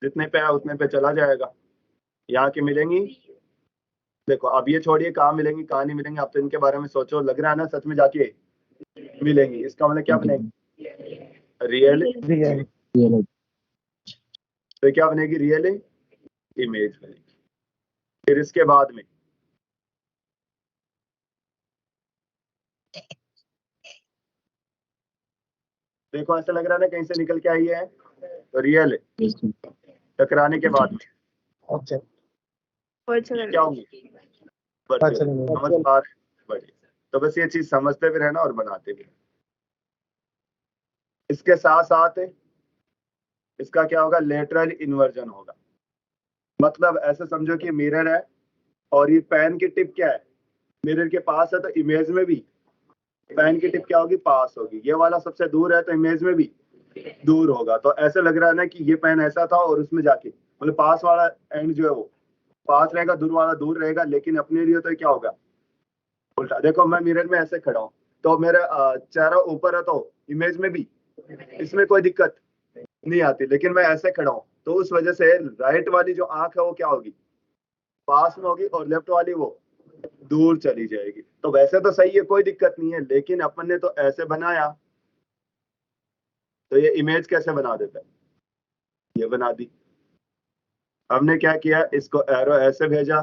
जितने पे है उतने पे चला जाएगा। यहाँ की मिलेंगी, देखो अब ये छोड़िए कहाँ मिलेंगी कहाँ नहीं मिलेंगी, आप तो इनके बारे में सोचो। लग रहा है ना सच में जाके मिलेंगी। इसका मतलब क्या बनेगी? रियल। तो क्या बनेगी? रियल इमेज बनेगी। फिर इसके बाद में देखो ऐसा लग रहा है ना कहीं से निकल के आई है, तो रियल टकराने के बाद में क्या होंगी? समझ पा रहे? बढ़िया। तो बस ये चीज समझते भी रहना और बनाते भी रहना। इसके साथ साथ इसका क्या होगा? लेटरल इन्वर्जन होगा। मतलब ऐसे समझो कि मिरर है और ये पेन की टिप क्या है? मिरर के पास है, तो इमेज में भी पेन की टिप क्या होगी? पास होगी। ये वाला सबसे दूर है तो इमेज में भी दूर होगा। तो ऐसे लग रहा है ना कि ये पेन ऐसा था और उसमें जाके मतलब पास वाला एंड जो है वो पास रहेगा, दूर वाला दूर रहेगा। लेकिन अपने लिए तो क्या होगा? उल्टा। देखो मैं मिरर में ऐसे खड़ा हूं तो मेरा चेहरा ऊपर है, तो इमेज में भी इसमें कोई दिक्कत नहीं आती। लेकिन मैं ऐसे खड़ा हूं तो उस वजह से राइट वाली जो आंख है वो क्या होगी? पास में होगी और लेफ्ट वाली वो दूर चली जाएगी। तो वैसे तो सही है, कोई दिक्कत नहीं है, लेकिन अपन ने तो ऐसे बनाया, तो ये इमेज कैसे बना देता है? ये बना दी। हमने क्या किया? इसको एरो ऐसे भेजा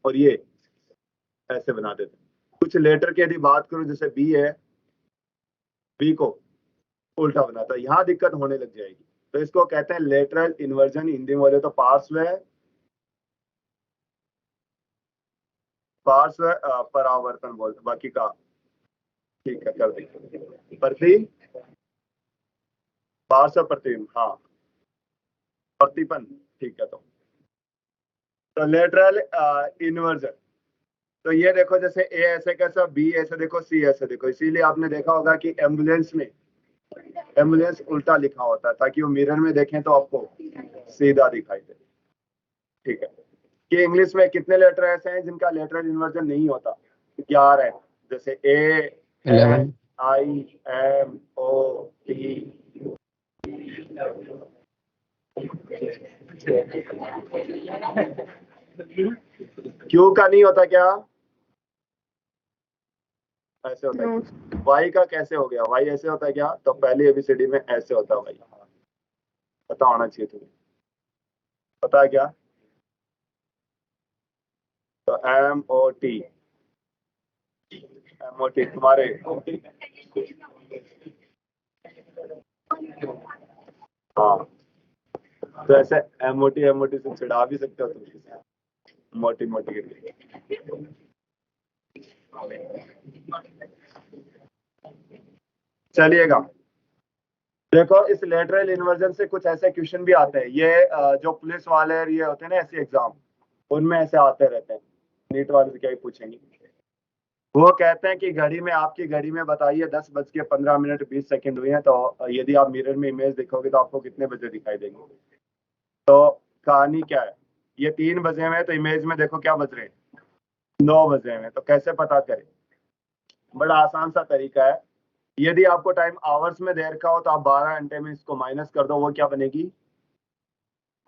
और ये ऐसे बना देते। कुछ लेटर की यदि बात करूं, जैसे बी है, बी को उल्टा बनाता है, यहाँ दिक्कत होने लग जाएगी। तो इसको कहते हैं लेटरल इन्वर्जन। हिंदी में बोले तो पार्श्व परावर्तन बोलते, बाकी का ठीक है कर देंगे। पार्श्व प्रतिबिंब, हाँ, प्रतिपन, ठीक है। तो लेटरल इन्वर्जन, तो ये देखो जैसे ए ऐसे कैसा, बी ऐसे देखो, सी ऐसे देखो। इसीलिए आपने देखा होगा कि एम्बुलेंस में एम्बुलेंस उल्टा लिखा होता है, ताकि वो मिरर में देखें तो आपको सीधा दिखाई दे। ठीक है। कि इंग्लिश में कितने लेटर ऐसे हैं जिनका लेटरल इन्वर्जन नहीं होता? 11 है। जैसे ए, एन, आई, एम, ओ, टी। क्यू का नहीं होता क्या? ऐसे होता है। वाई का कैसे हो गया? वाई ऐसे होता है क्या? तो पहली एबीसीडी में ऐसे होता है वाई। पता होना चाहिए तुम्हें। पता है क्या? तो M O T, M O T तुम्हारे। हाँ, तो ऐसे एमओटी से चिढ़ा भी सकते हो तुम किसी, मोटी मोटी करके। चलिएगा, देखो इस लेटरल इन्वर्जन से कुछ ऐसे क्वेश्चन भी आते हैं। ये जो पुलिस वाले ये होते हैं ना ऐसे एग्जाम, उनमें ऐसे आते रहते हैं। नीट वाले से क्या ही पूछेंगे। वो कहते हैं कि घड़ी में, आपकी घड़ी में बताइए 10:15 20 सेकंड हुए हैं, तो यदि आप मिरर में इमेज देखोगे तो आपको कितने बजे दिखाई देंगे? तो कहानी क्या है? ये 3 बजे हुए हैं, तो इमेज में देखो क्या बज रहे हैं? 9 बजे हुए हैं। तो कैसे पता करें? बड़ा आसान सा तरीका है। यदि आपको टाइम आवर्स में दे रखा हो तो आप 12 घंटे में इसको माइनस कर दो, वो क्या बनेगी?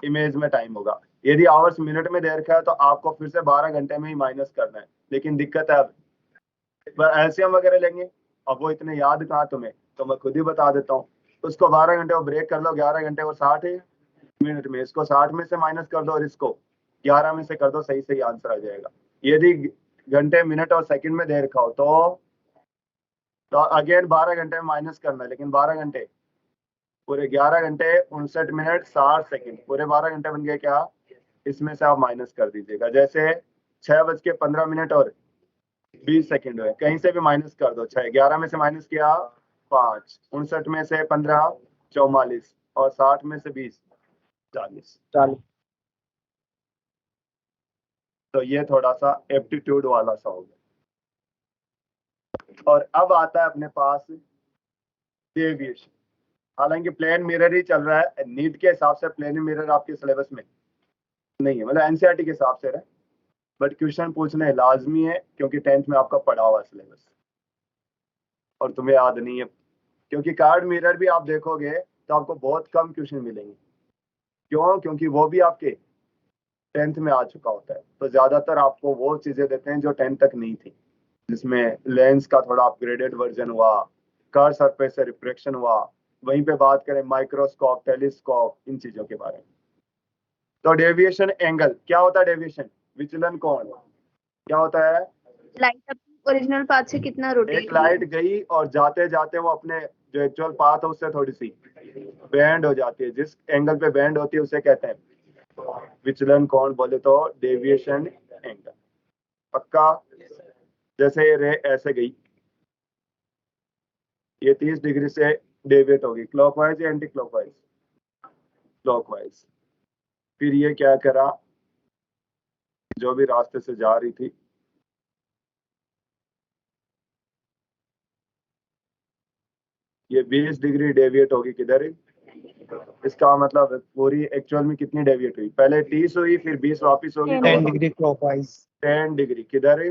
इमेज में टाइम होगा। यदि आवर्स मिनट में दे रखा है तो आपको फिर से 12 घंटे में ही माइनस करना है। लेकिन दिक्कत है, अब एलसीएम वगैरह लेंगे, अब वो इतने याद कहाँ तुम्हें, तो मैं खुद ही बता देता हूँ। उसको 12 घंटे को ब्रेक कर लो, 11 घंटे को 60 मिनट में, इसको 60 में से माइनस कर दो और इसको 11 में से कर दो, सही सही आंसर आ जाएगा। यदि घंटे मिनट और सेकंड में दे रखा हो तो अगेन 12 घंटे में माइनस करना है। लेकिन 12 घंटे पूरे 11 घंटे 59 मिनट 60 सेकंड, पूरे 12 घंटे बन गए क्या? इसमें से आप माइनस कर दीजिएगा। जैसे 6:15 और 20 सेकंड हुए, कहीं से भी माइनस कर दो। 11 में से माइनस किया 5, 59 में से 15 44, और 60 में से 20 40। तो ये थोड़ा सा एप्टीट्यूड वाला सा हो गया। और अब आता है अपने पास डेविएशन। हालांकि प्लेन मिरर ही चल रहा है, नीट के हिसाब से प्लेन मिरर आपके सिलेबस में नहीं है, मतलब एनसीईआरटी के हिसाब से है, बट क्वेश्चन पूछने लाजमी है क्योंकि 10th में आपका पढ़ा हुआ सिलेबस और तुम्हें याद नहीं है। क्योंकि कार्ड मिरर भी आप देखोगे तो आपको बहुत कम क्वेश्चन मिलेंगे। क्यों? क्योंकि वो भी आपके 10th में आ चुका होता है, तो ज्यादातर आपको वो चीजें देते हैं जो 10th तक नहीं थी, जिसमें लेंस का थोड़ा अपग्रेडेड वर्जन हुआ, कर्व सरफेस से रिफ्रैक्शन हुआ, वहीं पे बात करें माइक्रोस्कोप, टेलीस्कोप, इन चीजों के बारे में। तो डेविएशन एंगल क्या होता है? डेविएशन विचलन कोण क्या होता है? लाइट अपनी ओरिजिनल पाथ से कितना रोटेट एक लाइट गई और जाते जाते वो अपने जो एक्चुअल पाथ है उससे थोड़ी सी बैंड हो जाती है, जिस एंगल पे बैंड होती है उसे कहते हैं विचलन कोण, बोले तो डेविएशन एंगल। पक्का? जैसे ये रे ऐसे गई, ये 30 डिग्री से डेविएट होगी, क्लॉकवाइज या एंटी क्लॉकवाइज? क्लॉकवाइज। फिर ये क्या करा, जो भी रास्ते से जा रही थी ये 20 डिग्री डेविएट होगी किधर? इसका मतलब पूरी एक्चुअल में कितनी डेविएट हुई? पहले 30 हुई, फिर 20 वापस होगी, 10 डिग्री क्लॉकवाइज। 10 डिग्री किधर?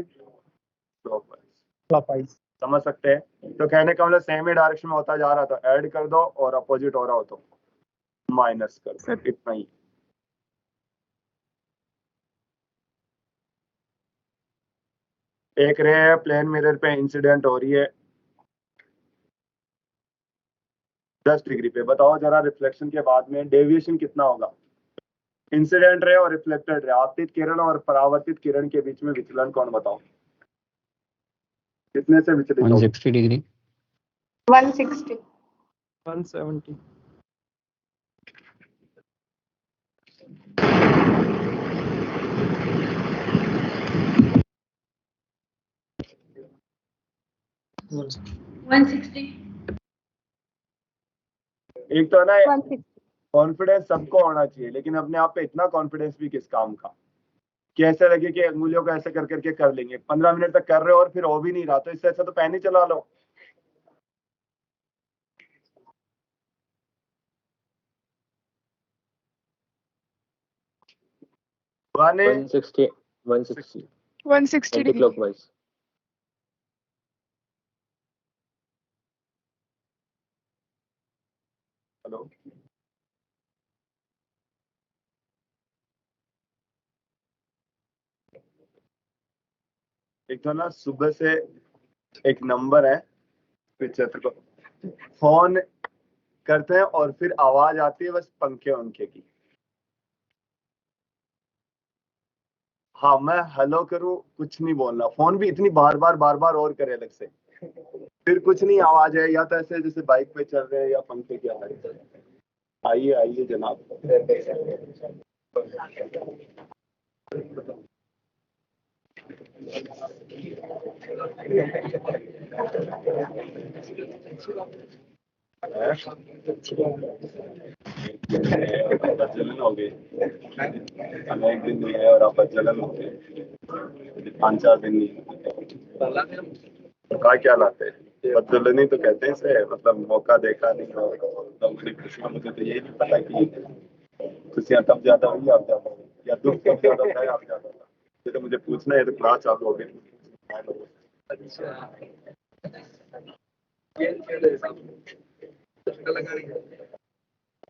क्लॉकवाइज। समझ सकते हैं? तो कहने का मतलब सेम ही डायरेक्शन में होता जा रहा था, ऐड कर दो, और अपोजिट हो रहा हो तो माइनस कर दो, इतना ही। एक रे है प्लेन मिरर पे इंसिडेंट हो रही है 10 डिग्री पे, बताओ जरा रिफ्लेक्शन के बाद में डेविएशन कितना होगा? इंसिडेंट रे और रिफ्लेक्टेड रे, आपतित किरण और परावर्तित किरण के बीच में विचलन कौन बताओ? कितने से विचलित होगा? 160 डिग्री। 160 170। एक तो है ना 160 कॉन्फिडेंस सबको होना चाहिए, लेकिन अपने आप पे इतना कॉन्फिडेंस भी किस काम का कि ऐसे लगे कि अंगुलियों को ऐसे कर करके कर लेंगे, 15 मिनट तक कर रहे हो और फिर हो भी नहीं रहा, तो इससे अच्छा तो पेन ही चला लो। One 160 anti clockwise. हेलो, एक तो ना सुबह से एक नंबर है पिछहत्तर को फोन करते हैं और फिर आवाज आती है बस पंखे उनके की। हाँ, मैं हेलो करूँ कुछ नहीं बोलना, फोन भी इतनी बार बार और करे अलग से, फिर कुछ नहीं आवाज है, या तो ऐसे जैसे बाइक पे चल रहे हैं या पंखे की आवाज। आइए आइए जनाब। जलन हो गई, हमें एक दिन नहीं है और आप जलन हो गए, 5-4 दिन नहीं। तो क्या लाते हैं बदजलनी तो कहते हैं इसे, मतलब मौका देखा नहीं और तो बड़ी खुशियां। मुझे तो यही नहीं पता कि खुशियां तब ज्यादा हुई आप ज्यादा हुई, या दुख तब ज्यादा था आप ज्यादा था। ये तो मुझे पूछना है, तो क्लास चालू हो गई।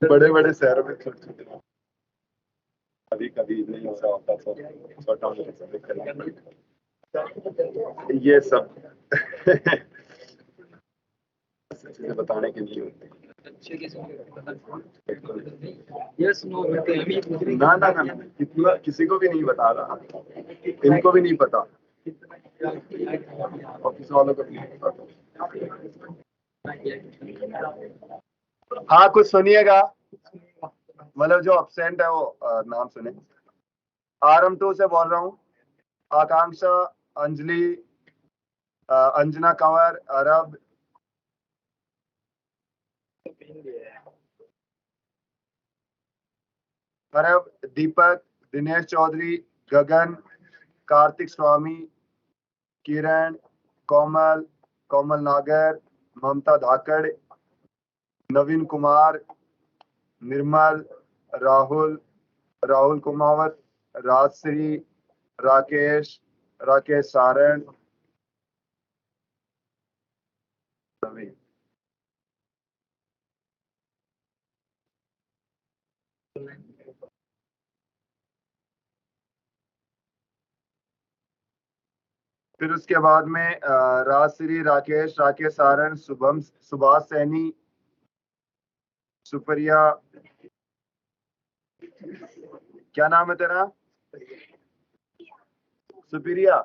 बड़े बड़े शहरों में छोटे छोटे, कभी कभी नहीं हो रहा होता तो छोटा ये सब चीजें बताने के लिए होती है। ना ना ना, कितना किसी को भी नहीं बता रहा, इनको भी नहीं पता, ऑफिस वालों को भी नहीं पता। हाँ, कुछ सुनिएगा, मतलब जो अब्सेंट है वो नाम सुने। RM2 से बोल रहा हूँ, आकांक्षा, अंजलि, अंजना कंवर, अरब, दीपक, दिनेश चौधरी, गगन, कार्तिक स्वामी, किरण, कोमल, कोमल नागर, ममता धाकड़, नवीन कुमार, निर्मल, राहुल, राहुल कुमावत, राजश्री, राकेश, राकेश सारण, नवीन। फिर उसके बाद में राजश्री, राकेश, राकेश सारण, शुभम, सुभाष सैनी, सुप्रिया, क्या नाम है तेरा? सुप्रिया,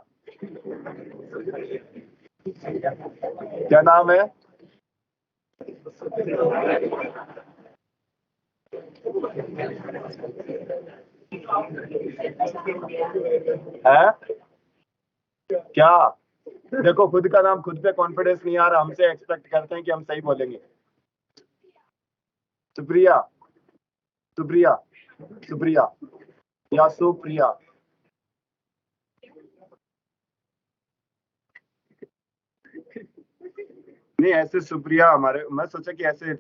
क्या नाम है? है क्या? देखो खुद का नाम, खुद पे कॉन्फिडेंस नहीं आ रहा, हमसे एक्सपेक्ट करते हैं कि हम सही बोलेंगे। सुप्रिया, सुप्रिया, सुप्रिया या सुप्रिया? नहीं ऐसे सुप्रिया हमारे, मैं सोचा कि ऐसे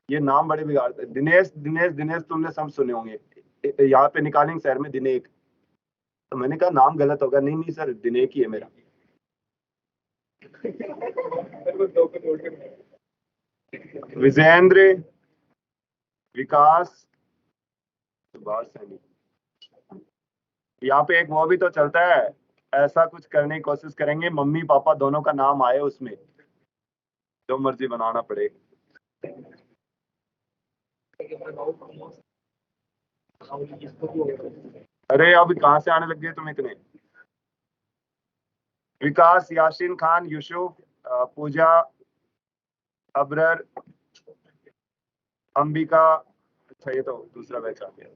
ये नाम बड़े बिगाड़ते। दिनेश, दिनेश, दिनेश तुमने सब सुने होंगे, यहाँ पे निकालेंगे शहर में दिनेश, तो मैंने कहा नाम गलत होगा। नहीं नहीं सर, दिनेश ही है मेरा। विजेंद्र, विकास, सुभाष सैनी। यहाँ पे एक वो भी तो चलता है, ऐसा कुछ करने की कोशिश करेंगे, मम्मी पापा दोनों का नाम आए उसमें, जो मर्जी बनाना पड़े। अरे अब कहाँ से आने लग गए तुम इतने? विकास, यासीन खान, यूसुफ, पूजा, अबरर, अंबिका। अच्छा ये तो दूसरा बैच आ गया।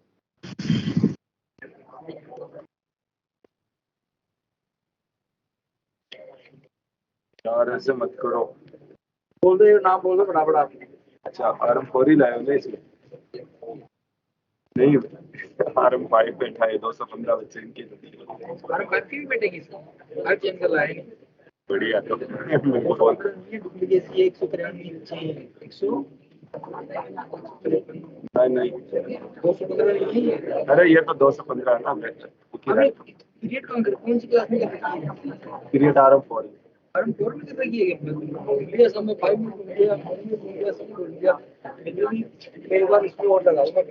यार ऐसे मत करो, बोल दो नाम, बोल दो फटाफट। अच्छा RM4 ही लाए हो ना इसमें? नहीं RM5 बैठा है, 215 बच्चे इनके। भी बैठेगी हर चेंज कर लाएंगे। बढ़िया। तो डुप्लीकेसी 193 नहीं नहीं, 215 नहीं है। अरे ये तो 215 है ना। क्रिएट कौन सी क्लास में कर रखी है? क्रिएट RM4 RM4 में कर रखी है इंडिया सब में 5 मिनट इंडिया सब में इंडिया भी एक बार इसको और लगाऊंगा, एक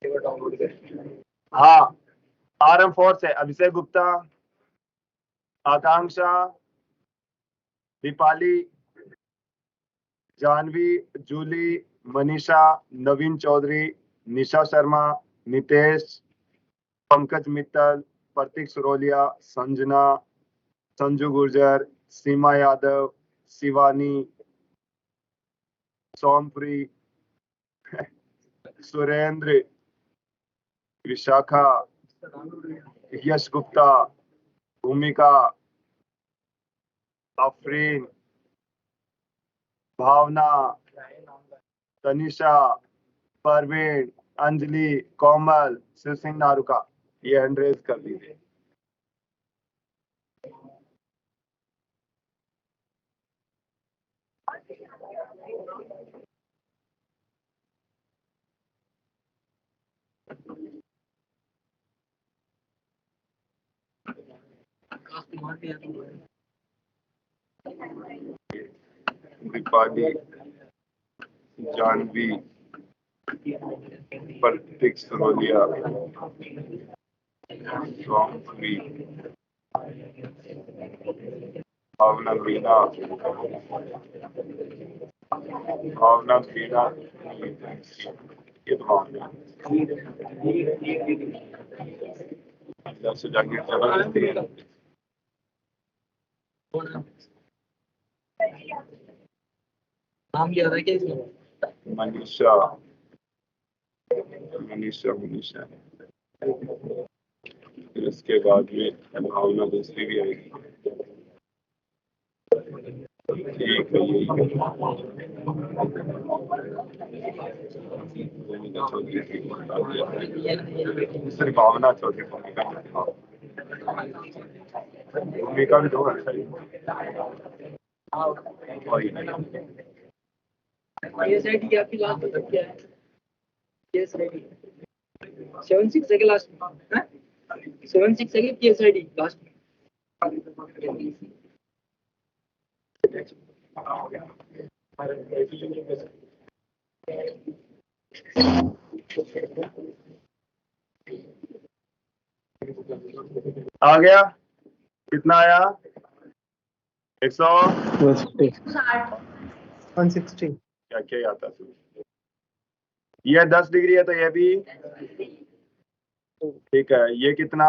बार डाउनलोड कर। हाँ RM4 से अभिषेक गुप्ता, आकांक्षा, दीपाली, जानवी, जूली, मनीषा, नवीन चौधरी, निशा शर्मा, नितेश, पंकज मित्तल, प्रतीक सुरोलिया, संजना, संजू गुर्जर, सीमा यादव, शिवानी, सोमप्री, सुरेंद्र, विशाखा, यश गुप्ता, भूमिका, अफरीन, भावना, तनिषा, परवीन, अंजलि, कोमल, शिव सिंह नारुका। ये हैंड रेज कर दीजिए। दीपाली, जानवी, प्रतीक सुरोलिया, सोमप्री, भावना मीना, भावना मीना, ये तो भावना जबरदस्ती है। नाम क्या था क्या इसमें? मनीषा, मनीषा, मनीषा। फिर उसके बाद में भावना दूसरी भी आएगी। ठीक है, यही सिर्फ भावना चौधरी, भूमिका भी दो। अच्छा KSID की आपकी लास्ट मतलब क्या है? KSID 76 है के लास्ट में? 76 है कि KSID लास्ट में? आ गया? कितना आया? 100 160 क्या क्या आता है? ये 10 डिग्री है तो ये भी ठीक है। ये कितना?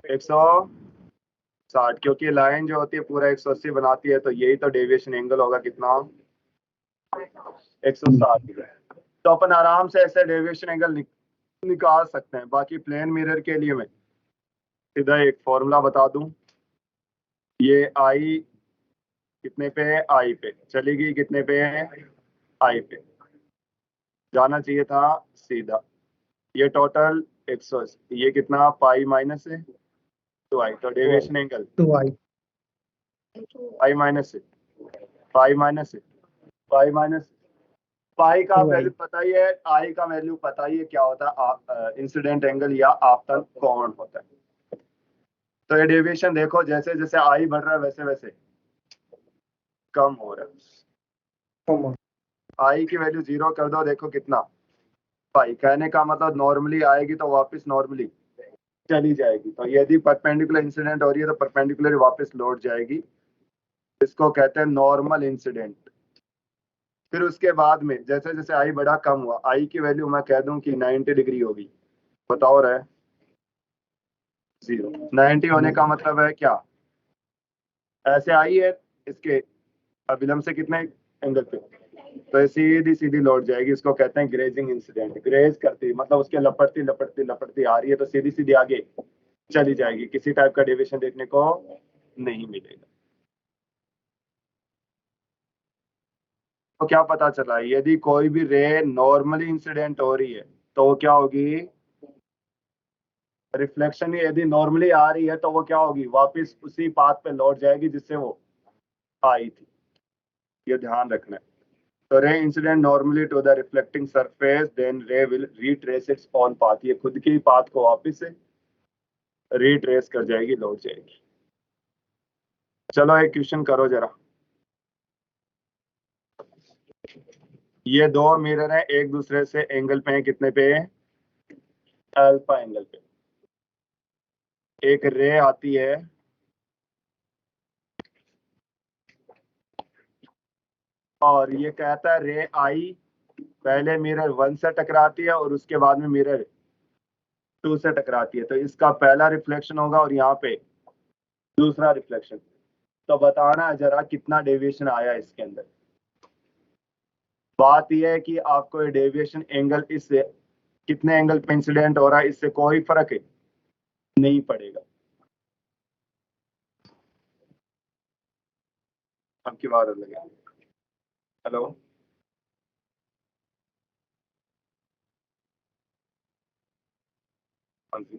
160, क्योंकि लाइन जो होती है पूरा 180 बनाती है, तो यही तो डेविएशन एंगल होगा। कितना? 160 डिग्री। तो अपन आराम से ऐसे डेविएशन एंगल निकाल सकते हैं। बाकी प्लेन मिरर के लिए मैं सीधा एक फॉर्मूला बता दूं। ये आई कितने पे है? आई पे चली गई। कितने पे है? आई पे। जाना चाहिए था सीधा। ये टोटल 180। ये कितना? पाई माइनस है 2i। तो deviation angle 2i pi minus है, पाई माइनस है, पाई माइनस। पाई का 2i वैल्यू पता ही है, आई का वैल्यू पता ही है क्या होता है? इंसिडेंट एंगल या आपतन कोण होता है। तो ये डेविएशन देखो, जैसे जैसे आई बढ़ रहा है वैसे वैसे कम हो रहा है। आई की वैल्यू 0 कर दो, देखो कितना पाई। कहने का मतलब नॉर्मली आएगी तो वापस नॉर्मली चली जाएगी। तो यदि परपेंडिकुलर इंसिडेंट हो रही है तो परपेंडिकुलर वापस लौट जाएगी। इसको कहते हैं नॉर्मल इंसिडेंट। फिर उसके बाद में जैसे जैसे आई बढ़ा कम हुआ। आई की वैल्यू मैं कह दूं कि 90 डिग्री होगी। बताओ रहे 0। 90 होने का मतलब है क्या? ऐसे आई है इसके अभिलंब से कितने एंगल पे, तो ये सीधी सीधी लौट जाएगी। इसको कहते हैं ग्रेजिंग इंसिडेंट। ग्रेज करती मतलब उसके लपटती लपटती लपटती आ रही है, तो सीधी सीधी आगे चली जाएगी। किसी टाइप का डेविएशन देखने को नहीं मिलेगा। तो क्या पता चला? यदि कोई भी रे नॉर्मली इंसिडेंट हो रही है तो वो क्या होगी? रिफ्लेक्शन। यदि नॉर्मली आ रही है तो वो क्या होगी? वापस उसी पाथ पे लौट जाएगी जिससे वो आई थी। ये ध्यान रखना है। तो ray incident normally to the reflecting surface, then ray will retrace its own path. ये खुद की पाथ को वापस से रीट्रेस कर जाएगी, लौट जाएगी। चलो एक क्वेश्चन करो जरा। ये दो मिरर है, एक दूसरे से एंगल पे है। कितने पे है? अल्फा एंगल पे। एक रे आती है और ये कहता है रे आई पहले मिरर 1 से टकराती है और उसके बाद में मिरर 2 से टकराती है। तो इसका पहला रिफ्लेक्शन होगा और यहाँ पे दूसरा रिफ्लेक्शन। तो बताना है जरा कितना डेविएशन आया इसके अंदर। बात यह है कि आपको ये डेविएशन एंगल इससे कितने एंगल पे इंसिडेंट हो रहा है इससे कोई फर्क नहीं पड़ेगा। आपकी बात अलग है। हेलो, हाँ जी।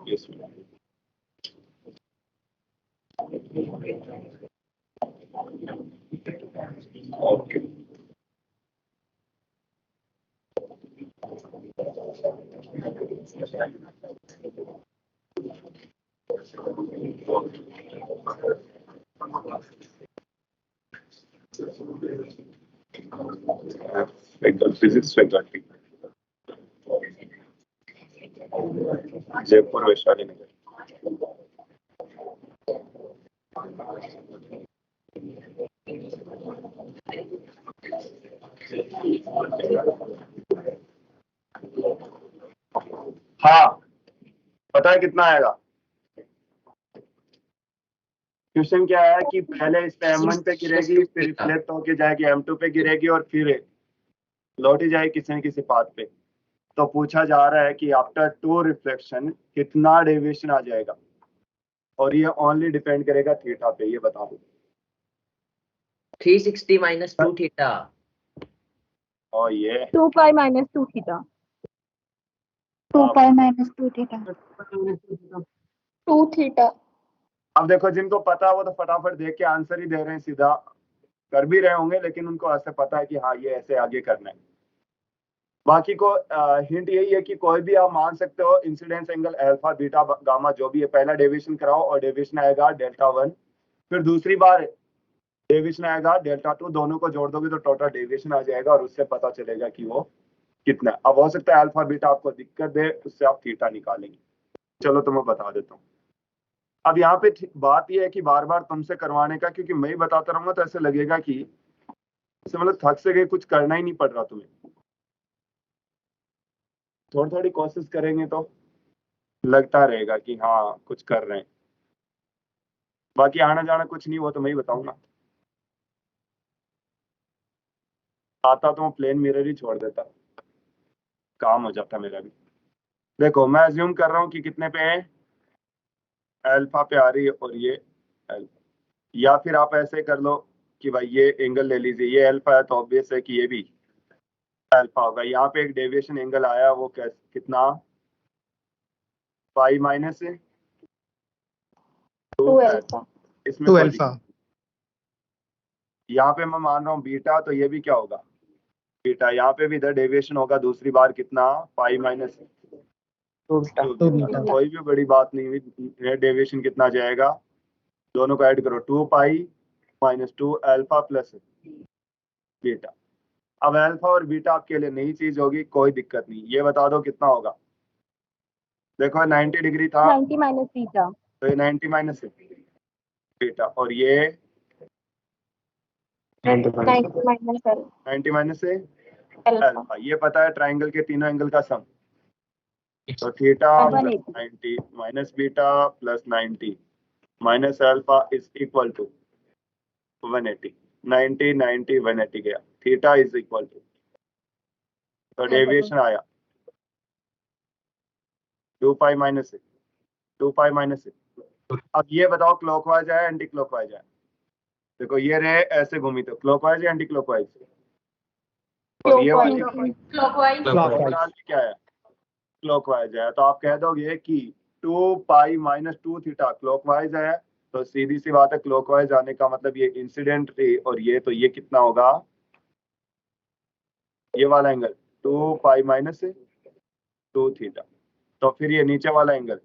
Yes, okay. Physics faculty Jaipur Vaishali Nagar. हाँ, पता है कितना आएगा? क्वेश्चन क्या है कि पहले इस पे M1 पे गिरेगी, फिर रिफ्लेक्ट होके जाएगी M2 पे गिरेगी और फिर लौटी जाएगी किसी न किसी पाथ पे। तो पूछा जा रहा है कि आफ्टर 2 रिफ्लेक्शन कितना डेविएशन आ जाएगा, और ये ओनली डिपेंड करेगा थीटा पे, ये बता दो। 360 minus 2 theta. और ये 2 pi minus 2 theta. 2 pi minus 2 theta. 2 theta. अब देखो जिनको पता है वो तो फटाफट देख के आंसर ही दे रहे हैं, सीधा कर भी रहे होंगे, लेकिन उनको ऐसे पता है कि हाँ ये ऐसे आगे करना है। बाकी को हिंट यही है कि कोई भी आप मान सकते हो incidence angle alpha beta gamma जो भी है, पहला डेविएशन कराओ और डेविएशन आएगा डेल्टा 1, फिर दूसरी बार डेविएशन आएगा डेल्टा 2, दोनों को जोड़ दोगे तो टोटल डेविएशन आ जाएगा और उससे पता चलेगा कि वो कितना। अब हो सकता है अल्फा बीटा आपको दिक्कत दे, उससे आप थीटा निकालेंगे। चलो तो मैं बता देता हूँ। अब यहाँ पे बात यह है कि बार बार तुमसे करवाने का, क्योंकि मैं ही बताता रहूंगा तो ऐसे लगेगा कि ऐसे मतलब थक से गए, कुछ करना ही नहीं पड़ रहा तुम्हें। थोड़ी थोड़ी कोशिश करेंगे तो लगता रहेगा कि हाँ कुछ कर रहे हैं। बाकी आना जाना कुछ नहीं, वो तो मैं ही बताऊंगा। आता तो मैं प्लेन मिरर ही छोड़ देता, काम हो जाता मेरा भी। देखो मैं अज्यूम कर रहा हूँ कि कितने पे है, अल्फा पे आ रही है और ये अल्फा, या फिर आप ऐसे कर लो कि भाई ये एंगल ले लीजिए, ये अल्फा है तो ऑब्वियस है कि ये भी अल्फा होगा। यहाँ पे एक डेविएशन एंगल आया, वो कितना, पाई माइनस 2 अल्फा, इसमें 2 कोई अल्फा। दिक्कत। यहाँ पे मैं मान रहा हूँ बीटा, तो ये भी क्या होगा बीटा, यहाँ पे भी इधर डेविएशन होगा दूसरी बार, कितना, पाई माइनस 2 बीटा। कोई भी बड़ी बात नहीं हुई, डेविएशन कितना जाएगा, दोनों को ऐड करो, 2 pi minus 2 alpha plus beta. अब अल्फा और बीटा आपके लिए नई चीज होगी, कोई दिक्कत नहीं। ये बता दो कितना होगा। देखो 90 डिग्री था 90 minus theta. तो ये 90 माइनस बीटा, और ये 90 minus L. 90 माइनस से Alpha. अल्फा। ये पता है ट्राइंगल के तीनों एंगल का सम, तो theta Alpha plus 90 minus beta plus 90 minus alpha is equal to 180। 90 90 180 गया, थीटा इज इक्वल टू, तो डेविएशन आया 2 पाई माइनस 2 पाई माइनस। अब ये बताओ क्लॉकवाइज है एंटी क्लॉकवाइज है। देखो ये रे ऐसे घूमी तो क्लॉकवाइज या एंटी क्लॉकवाइज, और ये वाली ओवरऑल क्या है, क्लॉकवाइज है। तो आप कह दोगे कि 2 पाई माइनस 2 थीटा क्लॉकवाइज है, तो सीधी सी बात है क्लॉकवाइज आने का मतलब ये इंसिडेंट थी, और ये तो ये कितना होगा, ये वाला एंगल 2 पाई माइनस 2 थीटा। तो फिर ये नीचे वाला एंगल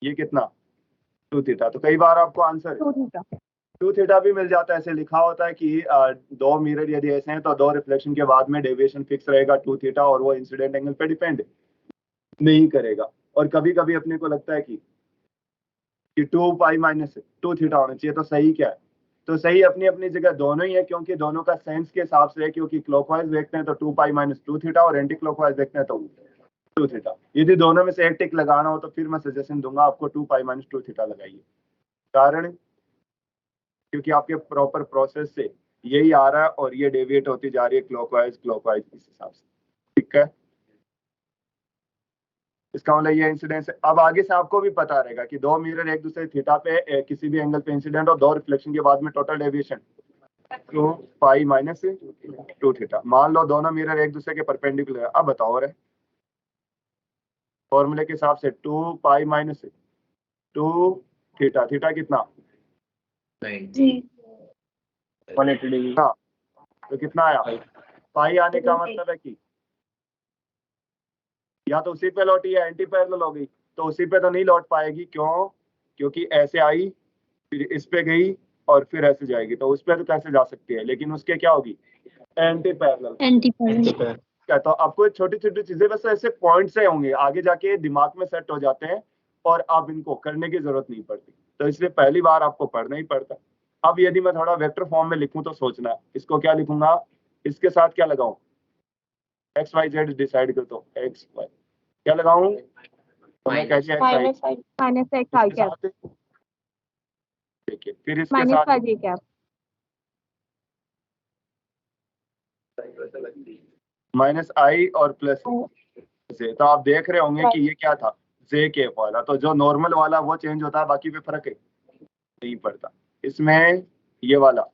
ये कितना, 2 थीटा। तो कई बार आपको आंसर 2 theta. 2 थीटा भी मिल जाता है। ऐसे लिखा होता है कि 2 मिरर यदि ऐसे हैं तो 2 रिफ्लेक्शन के बाद में डेविएशन फिक्स रहेगा 2 थीटा, और वो इंसिडेंट एंगल पे डिपेंड नहीं करेगा। और कभी कभी अपने को लगता है कि 2 पाई माइनस 2 थीटा होना चाहिए, तो सही क्या है, तो सही अपनी अपनी जगह दोनों ही है, क्योंकि दोनों का सेंस के हिसाब से है। क्योंकि क्लॉकवाइज देखते हैं तो 2 पाई माइनस 2 थीटा, और एंटी क्लॉकवाइज देखते हैं तो 2 थीटा। यदि दोनों में से एक टिक लगाना हो तो फिर मैं सजेशन दूंगा आपको 2 पाई माइनस 2 थीटा लगाइए। कारण क्योंकि आपके प्रॉपर प्रोसेस से यही आ रहा है और ये डेविएट होती जा रही है क्लॉकवाइज क्लॉकवाइज इस हिसाब से, ठीक है। इसका मतलब ये इंसिडेंस है। अब आगे से आपको भी पता रहेगा कि 2 मिरर एक दूसरे थीटा पे किसी भी एंगल पे इंसिडेंट और 2 रिफ्लेक्शन के बाद में total deviation 2 pi minus 2 theta. मान लो दोनों मिरर एक दूसरे के परपेंडिकुलर है। अब बताओ रे, फॉर्मूले के हिसाब से 2 पाई माइनस 2 थीटा, थीटा कितना 180 डिग्री। हाँ, तो कितना आया, पाई आने का मतलब है कि या तो उसी पे लौटी या एंटी पैरेलल हो गई। तो उसी पे तो नहीं लौट पाएगी, क्यों, क्योंकि ऐसे आई फिर इस पे गई और फिर ऐसे जाएगी, तो उस पे तो कैसे जा सकती है, लेकिन उसके क्या होगी, एंटी पैरेलल। Anti parallel. क्या, तो आपको छोटी छोटी चीजें बस ऐसे पॉइंट से होंगे, आगे जाके दिमाग में सेट हो जाते हैं और अब इनको करने की जरूरत नहीं पड़ती। तो इसलिए पहली बार आपको पढ़ना ही पड़ता। अब यदि मैं थोड़ा वेक्टर फॉर्म में लिखूं तो सोचना है, इसको क्या लिखूंगा, इसके साथ क्या लगाऊं, एक्स वाई जेड डिसाइड कर दो, एक्स वाई क्या लगाऊं, तो मैं कैसे x I Minus X I cap. देखिए, फिर इसके Minus साथ 5 J cap. माइनस आई और प्लस जे। तो आप देख रहे होंगे कि ये क्या था, जे के वाला। तो जो नॉर्मल वाला वो चेंज होता है, बाकी पे फर्क है नहीं पड़ता। इसमें ये वाला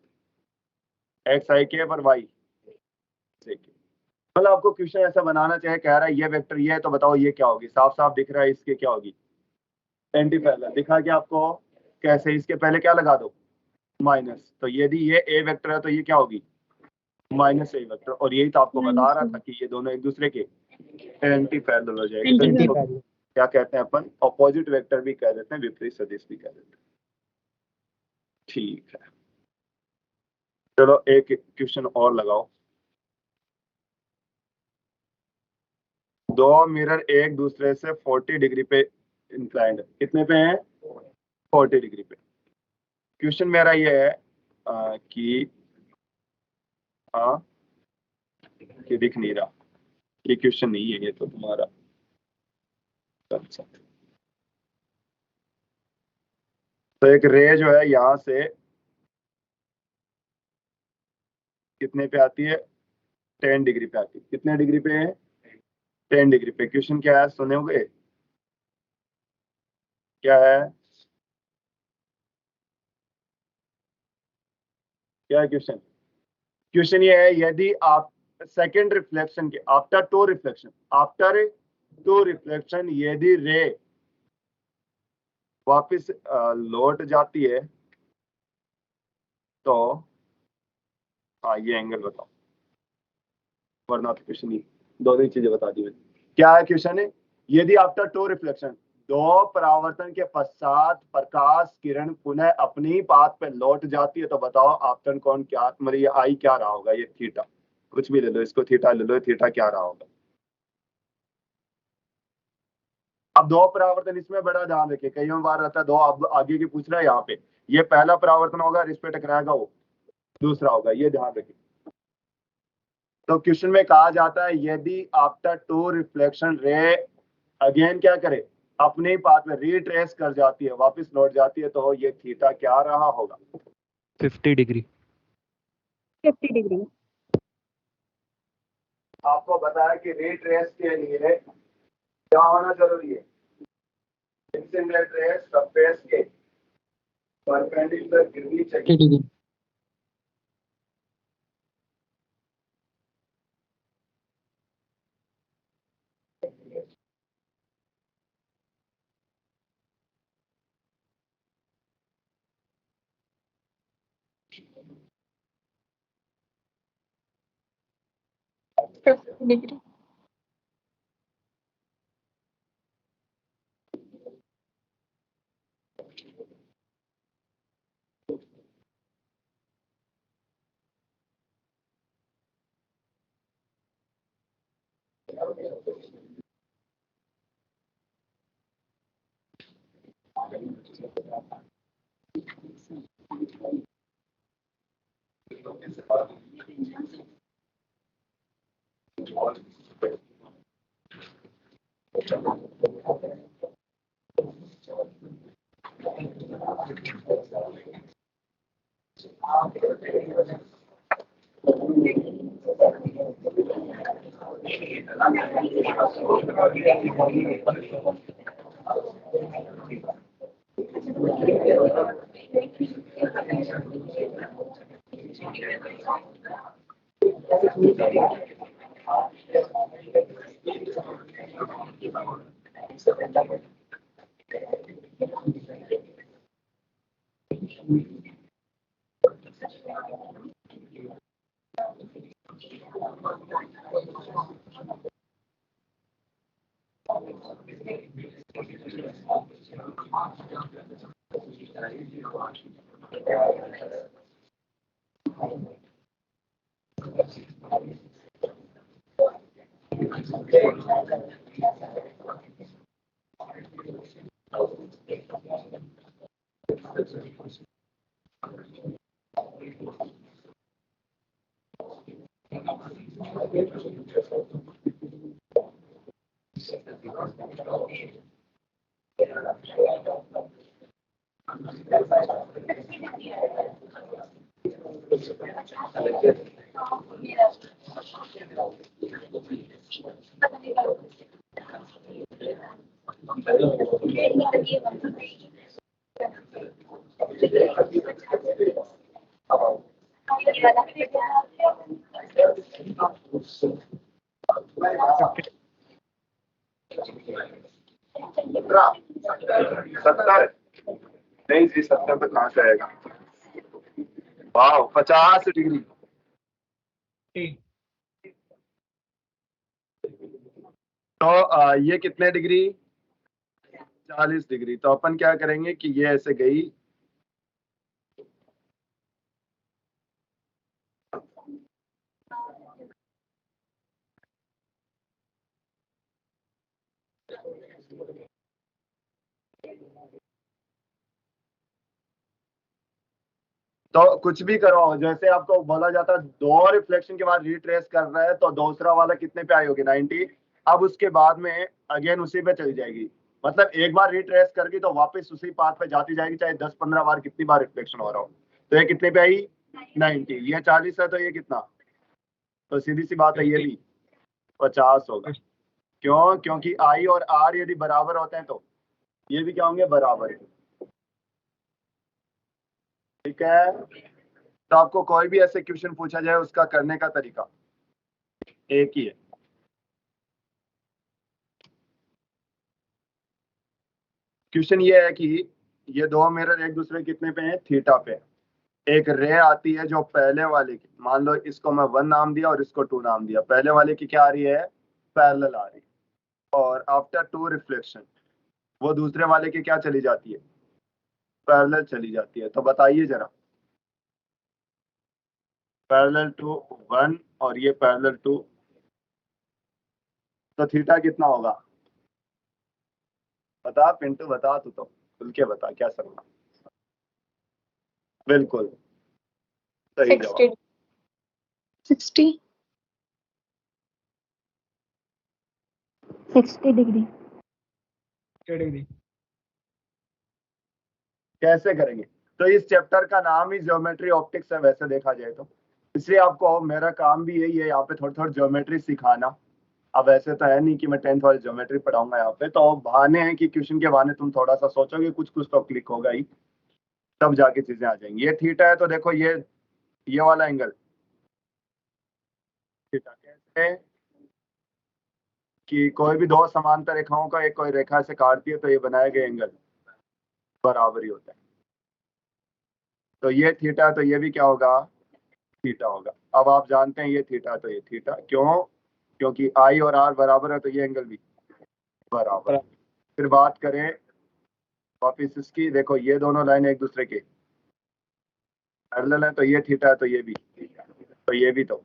एक्स आई के पर वाई जे के। मतलब आपको क्वेश्चन ऐसा बनाना चाहिए, कह रहा है ये वेक्टर ये है, तो बताओ ये क्या होगी। साफ साफ दिख रहा है इसके क्या होगी, एंटी पैरेलल। दिखा कि आपको कैसे, इसके पहले क्या लगा दो, माइनस। तो यदि ये ए वेक्टर है तो ये क्या होगी, माइनस ए वेक्टर। और यही तो आपको बता रहा था कि ये दोनों एक दूसरे के एंटी पैरेलल हो जाएगी। तो Anti-parallel। इनको क्या कहते हैं अपन, अपोजिट वेक्टर भी कह देते हैं, विपरीत सदिश भी कह देते हैं। ठीक है, चलो एक क्वेश्चन और लगाओ। दो मिरर एक दूसरे से 40 डिग्री पे इंक्लाइंड है। कितने पे हैं, 40 डिग्री पे। क्वेश्चन मेरा ये है कि हाँ, कि दिख नहीं रहा, ये क्वेश्चन नहीं है, ये तो तुम्हारा। अच्छा, तो एक रे जो है यहाँ से कितने पे आती है, 10 डिग्री पे आती है। कितने डिग्री पे है, 10 डिग्री पे। क्वेश्चन क्या है, सुने होंगे क्या है, क्या है क्वेश्चन। क्वेश्चन ये है, यदि आप सेकेंड रिफ्लेक्शन के आफ्टर टू रिफ्लेक्शन यदि रे वापस लौट जाती है तो, हाँ ये एंगल बताओ, वरना तो क्वेश्चन ही दोनों ही चीजें बता दी मैंने। क्या है क्वेश्चन है, यदि आफ्टर टू रिफ्लेक्शन, दो परावर्तन के पश्चात प्रकाश किरण पुनः अपनी पाथ पे लौट जाती है, तो बताओ आपतन कोण क्या, मतलब ये आई क्या रहा होगा, ये थीटा, कुछ भी ले लो, इसको थीटा ले लो, थीटा क्या रहा होगा। अब दो परावर्तन, इसमें बड़ा ध्यान रखिए, कई बार रहता है दो, अब आगे की पूछ रहा है यहाँ पे, ये पहला परावर्तन होगा, इस पे टकराएगा वो दूसरा होगा, ये ध्यान रखिए। तो क्वेश्चन में कहा जाता है यदि आफ्टर टू रिफ्लेक्शन रे अगेन क्या करे, अपने पाथ में रिट्रेस कर जाती है, वापस लौट जाती है, तो ये थीटा क्या रहा होगा, 50 डिग्री। 50 डिग्री। आपको बताया कि रिट्रेस के लिए क्या होना जरूरी है, इंसिडेंट रेस सरफेस के परपेंडिकुलर गिरनी चाहिए। डिग्री। सत्तर नहीं जी, 70 तो कहाँ से आएगा? वाह, 50 डिग्री। तो ये कितने डिग्री? 40 डिग्री। तो अपन क्या करेंगे कि ये ऐसे गई, तो कुछ भी करो, जैसे आपको बोला जाता है दो रिफ्लेक्शन के बाद रिट्रेस कर रहा है, तो दूसरा वाला कितने पे आई होगी? 90। अब उसके बाद में अगेन उसी पे चली जाएगी, मतलब एक बार रिट्रेस करगी तो वापस उसी पाथ पे जाती जाएगी, चाहे 10-15 बार कितनी बार रिफ्लेक्शन हो रहा हो। तो ये कितने पे आई? 90। ये 40 है, तो ये कितना? तो सीधी सी बात है, ये भी 50 होगा। क्यों? क्योंकि आई और आर यदि बराबर होते हैं तो ये भी क्या होंगे? बराबर। ठीक है। तो आपको कोई भी ऐसे क्वेश्चन पूछा जाए, उसका करने का तरीका एक ही है। क्वेश्चन ये है कि ये दो मिरर एक दूसरे कितने पे हैं? थीटा पे। एक रे आती है जो पहले वाले की, मान लो इसको मैं 1 नाम दिया और इसको 2 नाम दिया, पहले वाले की क्या आ रही है? पैरेलल आ रही है। और आफ्टर 2 रिफ्लेक्शन वो दूसरे वाले की क्या चली जाती है? पैरेलल चली जाती है। तो बताइए जरा, पैरेलल टू 1 और ये पैरेलल टू, तो थीटा कितना होगा? बता पिंटू, बता तू, तो खुल के बता, क्या समझा? बिल्कुल सही जवाब। 60 60 डिग्री। कैसे करेंगे? तो इस चैप्टर का नाम ही ज्योमेट्री ऑप्टिक्स है वैसे देखा जाए तो, इसलिए आपको मेरा काम भी यही है यहाँ पे थोड़ी थोड़ी ज्योमेट्री सिखाना। अब ऐसे तो है नहीं कि मैं 10th वाली ज्योमेट्री पढ़ाऊंगा यहाँ पे, तो बहाने हैं कि क्वेश्चन के बहाने तुम थोड़ा सा सोचोगे, कुछ कुछ तो क्लिक होगा ही, तब जाके चीजें आ जाएंगी। ये थीटा है, तो देखो ये वाला एंगल थीटा कैसे, कि कोई भी दो समांतर रेखाओं का एक कोई रेखा से काटती है तो ये बनाए गए एंगल बराबर ही होता है। तो ये थीटा, तो ये भी क्या होगा? थीटा होगा। अब आप जानते हैं ये थीटा, तो ये थीटा। क्यों? क्योंकि आई और आर बराबर है, तो ये एंगल भी बराबर है। फिर बात करें वापिस इसकी, देखो ये दोनों लाइन एक दूसरे के पैरेलल है, तो ये थीटा है, तो ये भी, तो ये भी, तो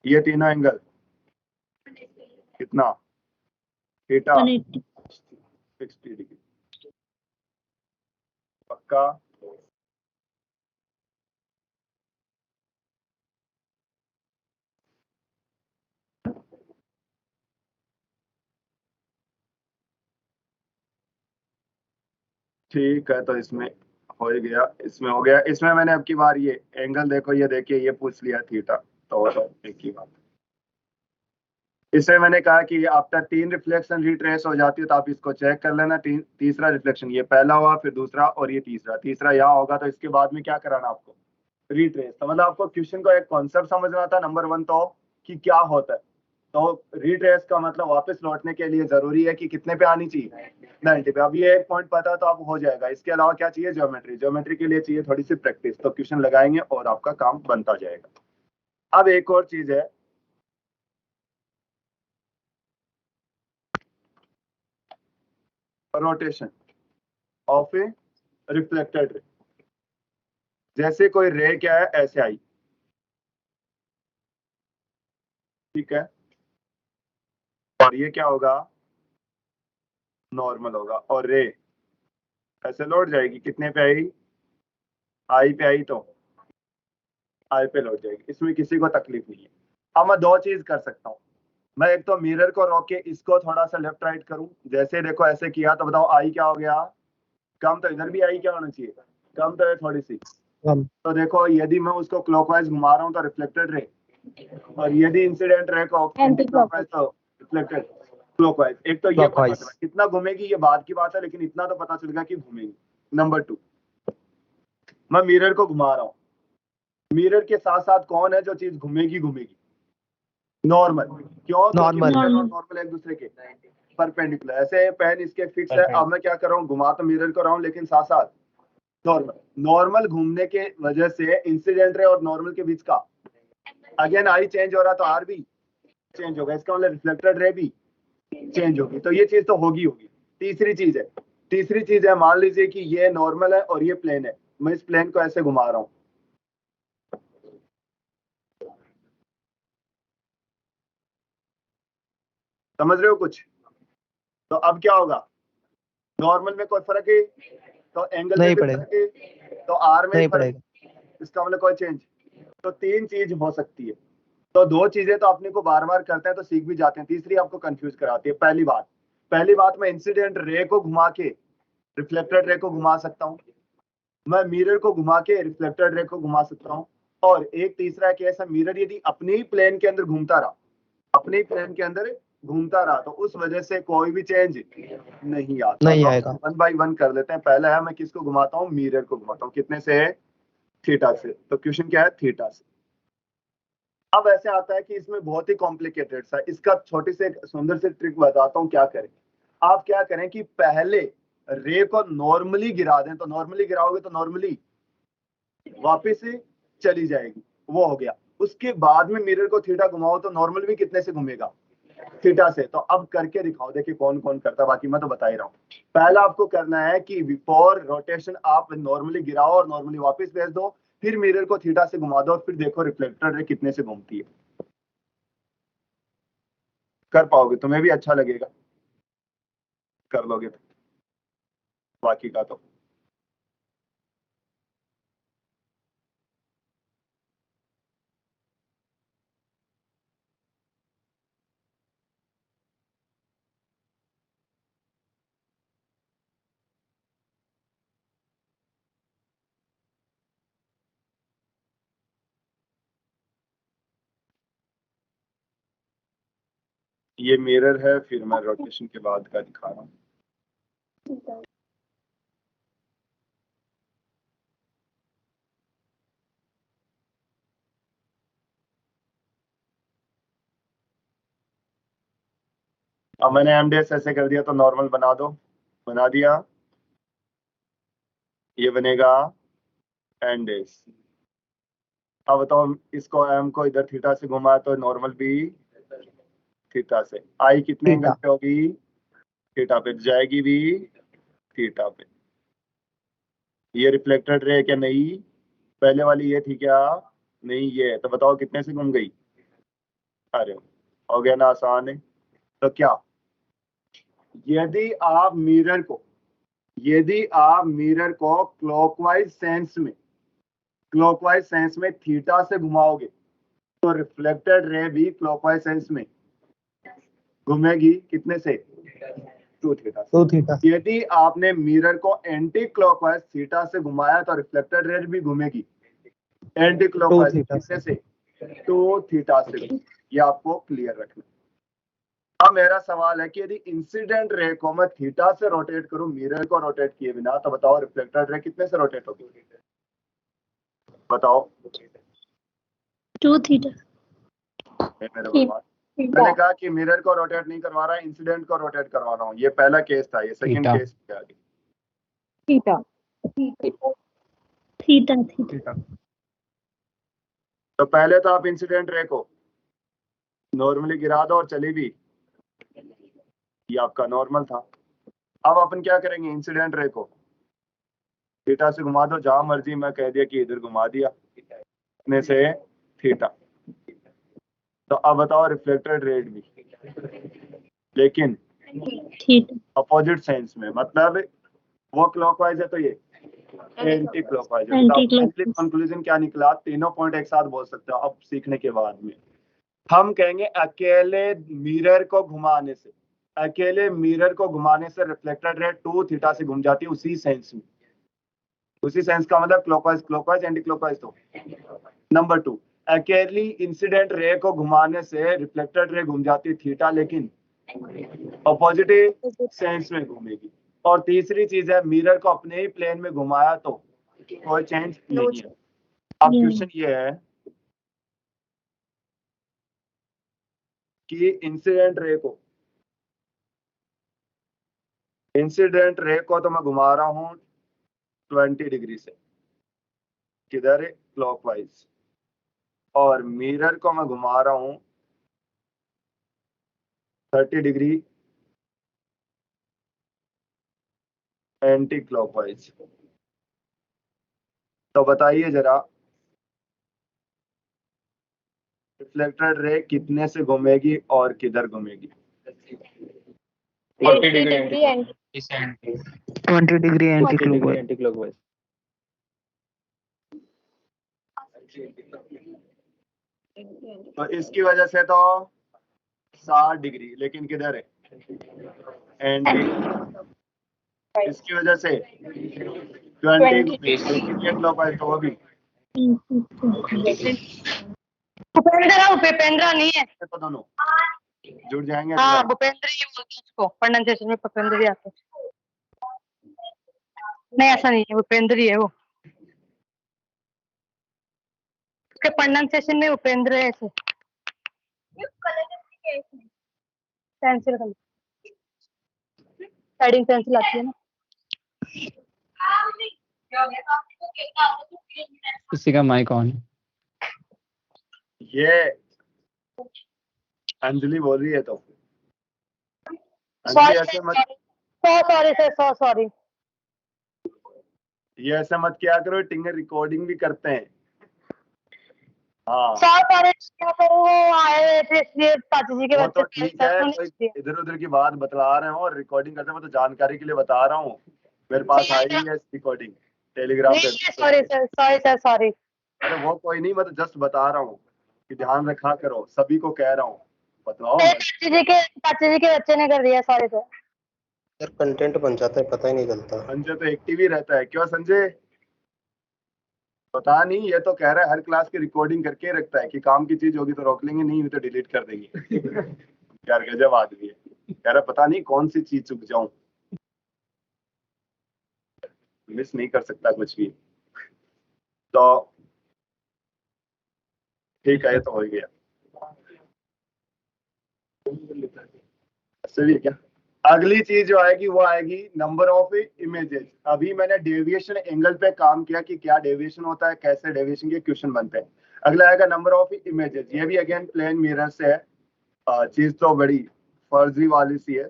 ये तीनों एंगल कितना? Theta 180 60 degree. पक्का? ठीक है, तो इसमें हो ही गया, इसमें हो गया। इसमें मैंने अब की बार ये एंगल देखो, ये देखिए, ये पूछ लिया थीटा, तो एक ही बात। इसमें मैंने कहा कि आफ्टर 3 रिफ्लेक्शन रिट्रेस हो जाती है, तो आप इसको चेक कर लेना। तीसरा रिफ्लेक्शन, ये पहला हुआ, फिर दूसरा, और ये तीसरा यहाँ होगा, तो इसके बाद में क्या कराना आपको? रिट्रेस। तो मतलब आपको क्वेश्चन को एक कॉन्सेप्ट समझना था नंबर 1 तो, कि क्या होता है। तो रिट्रेस का मतलब वापस लौटने के लिए जरूरी है कि कितने पे आनी चाहिए? 90 पे। अब ये एक पॉइंट पता है तो आप हो जाएगा। इसके अलावा क्या चाहिए? ज्योमेट्री के लिए चाहिए थोड़ी सी प्रैक्टिस, तो क्वेश्चन लगाएंगे और आपका काम बनता जाएगा। अब एक और चीज है, rotation of A reflected ray. जैसे कोई रे क्या है, ऐसे आई, ठीक है, और ये क्या होगा? नॉर्मल होगा, और रे ऐसे लौट जाएगी, कितने पे आई? आई पे आई, तो आई पे लौट जाएगी, इसमें किसी को तकलीफ नहीं है। अब मैं दो चीज कर सकता हूँ, मैं एक तो मिरर को रोक के इसको थोड़ा सा लेफ्ट राइट करूं, जैसे देखो ऐसे किया, तो बताओ आई क्या हो गया? कम। तो इधर भी आई क्या होना चाहिए? कम तो है थोड़ी सी। तो देखो यदि मैं उसको क्लॉकवाइज घुमा रहा हूँ तो रिफ्लेक्टेड रे, और यदि इंसिडेंट रे को एंटी क्लॉकवाइज तो रिफ्लेक्टेड क्लॉकवाइज। एक तो ये पता चला, कितना घूमेगी ये बात की बात है, लेकिन इतना तो पता चल गया कि घूमेगी। नंबर 2, मैं मिरर को घुमा रहा हूँ, मिरर के साथ साथ कौन है जो चीज घूमेगी घूमेगी? नॉर्मल। क्यों? Normal. नॉर्मल एक दूसरे के परपेंडिकुलर। ऐसे पेन इसके फिक्स है, अब मैं क्या कर रहा हूँ, घुमा तो मिरर को रहा हूँ लेकिन साथ साथ नॉर्मल घूमने के वजह से इंसिडेंट रे और नॉर्मल के बीच का अगेन आई चेंज हो रहा तो आर भी चेंज होगा, इसका मतलब रिफ्लेक्टेड रे भी चेंज होगी। तो ये चीज तो होगी। तीसरी चीज है मान लीजिए कि ये नॉर्मल है और ये प्लेन है, मैं इस प्लेन को ऐसे घुमा रहा हूं, समझ रहे हो कुछ? तो अब क्या होगा, नॉर्मल में कोई फर्क है तो एंगल में नहीं भी पड़ेगा। फर्क है तो आर में नहीं भी फर्क पड़ेगा। है, इसका मतलब कोई चेंज। तो तीन चीज हो सकती है। तो दो चीजें तो अपने को बार बार करते हैं तो सीख भी जाते हैं, तीसरी आपको कंफ्यूज कराती है। पहली बात मैं इंसिडेंट रे को घुमा के रिफ्लेक्टेड रे को घुमा सकता हूँ, मैं मिरर को घुमा के रिफ्लेक्टेड रे को घुमा सकता हूँ, और एक तीसरा केस है मिरर यदि अपने ही प्लेन के अंदर घूमता रहा तो उस वजह से कोई भी चेंज नहीं आता। नहीं तो आएगा। वन बाय वन कर लेते हैं। पहला है मैं किसको घुमाता हूँ, मिरर को घुमाता हूँ, कितने से? थीटा से। तो क्वेश्चन क्या है, थीटा से। अब ऐसे आता है कि इसमें बहुत ही कॉम्प्लिकेटेड सा, इसका छोटी से सुंदर से ट्रिक बताता हूँ क्या करें। आप क्या करें कि पहले रे को नॉर्मली गिरा दें, तो नॉर्मली गिराओगे तो नॉर्मली वापस से चली जाएगी, वो हो गया। उसके बाद में मिरर को थीटा घुमाओ तो नॉर्मल भी कितने से घूमेगा, थीटा से। तो अब करके दिखाओ, देखिए कौन कौन करता, बाकी मैं तो बता ही रहा हूँ। पहला आपको करना है कि बिफोर रोटेशन आप नॉर्मली गिराओ और नॉर्मली वापस भेज दो, फिर मिरर को थीटा से घुमा दो और फिर देखो रिफ्लेक्टर रे कितने से घूमती है। कर पाओगे, तुम्हें भी अच्छा लगेगा, कर लोगे तो। बाकी का तो ये मिरर है, फिर मैं रोटेशन के बाद का दिखा रहा हूँ। अब मैंने एमडीएस ऐसे कर दिया तो नॉर्मल बना दो, बना दिया, ये बनेगा एमडीएस। अब बताओ इसको एम को इधर थीटा से घुमाया तो नॉर्मल भी थीटा से, आई कितने एंगल पे होगी, थीटा पे जाएगी भी थीटा पे। ये रिफ्लेक्टेड रे क्या नहीं, पहले वाली ये थी क्या, नहीं ये है, तो बताओ कितने से घूम गई, अरे हो गया ना आसान है। तो क्या, यदि आप मिरर को क्लॉकवाइज सेंस में थीटा से घुमाओगे तो रिफ्लेक्टेड रे भी क्लॉकवाइज सेंस में घूमेगी, कितने से, 2 थीटा से। 2 थीटा। यदि आपने मिरर को एंटी क्लॉकवाइज थीटा से घुमाया तो रिफ्लेक्टेड रे भी घूमेगी एंटी क्लॉकवाइज, कितने से, 2 थीटा से। ये आपको क्लियर रखना। अब मेरा सवाल है कि यदि इंसिडेंट रे को मैं थीटा से रोटेट करूं मिरर को रोटेट किए बिना, तो बताओ रिफ्लेक्टेड रे कितने से रोटेट होगी, बताओ। 2 थीटा। मैंने कहा कि मिरर को रोटेट नहीं करवा रहा है, इंसिडेंट को रोटेट करवा रहा हूँ। ये पहला केस था, ये सेकंड थीटा। केस क्या है? थीटा। थीटा। तो पहले तो आप इंसिडेंट रे को नॉर्मली गिरा दो और चली भी, ये आपका नॉर्मल था। अब अपन क्या करेंगे, इंसिडेंट रे को थीटा से घुमा दो, जहां मर्जी, मैं कह दिया कि इधर घुमा दिया, इतने से थीटा। तो अब बताओ रिफ्लेक्टेड रेट भी, लेकिन अपोजिट सेंस में, मतलब वो क्लॉकवाइज है तो ये एंटी क्लॉकवाइज है। तो कंक्लूजन क्या निकला, तीनों पॉइंट एक साथ बोल सकते हो अब सीखने के बाद में। हम कहेंगे अकेले मिरर को घुमाने से रिफ्लेक्टेड रे 2 थीटा से घूम जाती है, उसी सेंस में। उसी सेंस का मतलब क्लॉकवाइज एंटी क्लॉकवाइज। तो नंबर 2, अकेली इंसिडेंट रे को घुमाने से रिफ्लेक्टेड रे घूम जाती है थीटा, लेकिन अपोजिटिव सेंस में घूमेगी। और तीसरी चीज है मिरर को अपने ही प्लेन में घुमाया तो कोई चेंज नहीं है। अब क्वेश्चन ये है कि इंसिडेंट रे को तो मैं घुमा रहा हूं 20 डिग्री से, किधर है, क्लॉकवाइज, और मिरर को मैं घुमा रहा हूं 30 डिग्री एंटी क्लॉकवाइज। तो बताइए जरा, रिफ्लेक्टेड रे कितने से घूमेगी और किधर घूमेगी? 40 degree anti 20 degree anti degree anti clockwise. तो इसकी वजह से तो 60 डिग्री, लेकिन किधर है, एंटी। इसकी वजह से 20 क्लॉकवाइज, तो वो भी भूपेंद्र नहीं है। तो दोनों जुड़ जाएंगे। हाँ भूपेंद्र ही बोलते हैं उसको, प्रोनाउंसिएशन में भूपेंद्र ही आता है। नहीं ऐसा नहीं है, भूपेंद्र ही है वो, उसके प्रोनाउंसिएशन में भूपेंद्र है ऐसे। पेंसिल कलर, शेडिंग पेंसिल आती है ना। किसी का माइक ऑन है। ये अंजलि बोल रही है, तो सॉरी अंजलि ऐसे मत, सॉरी सर, सॉरी। ये ऐसा मत किया करो, टिंगर रिकॉर्डिंग भी करते हैं। हाँ सॉरी वो आए थे इसलिए चाची जी के वो तो बच्चे ठीक है, कोई इधर उधर की बात बतला रहे हो और रिकॉर्डिंग करते हैं, मैं तो जानकारी के लिए बता रहा हूँ। मेरे पास आई है रिकॉर्डिंग टेलीग्राम पे। Sorry sir sorry. अरे वो कोई नहीं, मैं तो जस्ट बता रहा हूँ कि ध्यान रखा करो, सभी को कह रहा हूँ, बताओ। चाची जी के बच्चे ने कर दिया, सॉरी सर। सर कंटेंट बन जाता है, पता ही नहीं चलता। संजय तो एक्टिव ही रहता है, क्यों संजय? पता नहीं, ये तो कह रहा है हर क्लास की रिकॉर्डिंग करके रखता है कि काम की चीज होगी तो रोक लेंगे, नहीं हुई तो डिलीट कर देंगे। यार गजब आदमी है, कह रहा पता नहीं कौन सी चीज चुक जाऊं, मिस नहीं कर सकता कुछ भी। तो ठीक है, ये तो हो गया। ऐसे भी है क्या? अगली चीज जो आएगी वो आएगी नंबर ऑफ इमेजेस। अभी मैंने डेविएशन एंगल पे काम किया कि क्या डेविएशन होता है, कैसे डेविएशन के क्वेश्चन बनते हैं। अगला आएगा नंबर ऑफ इमेजेस। ये भी अगेन प्लेन मिरर से है। चीज तो बड़ी फर्जी वाली सी है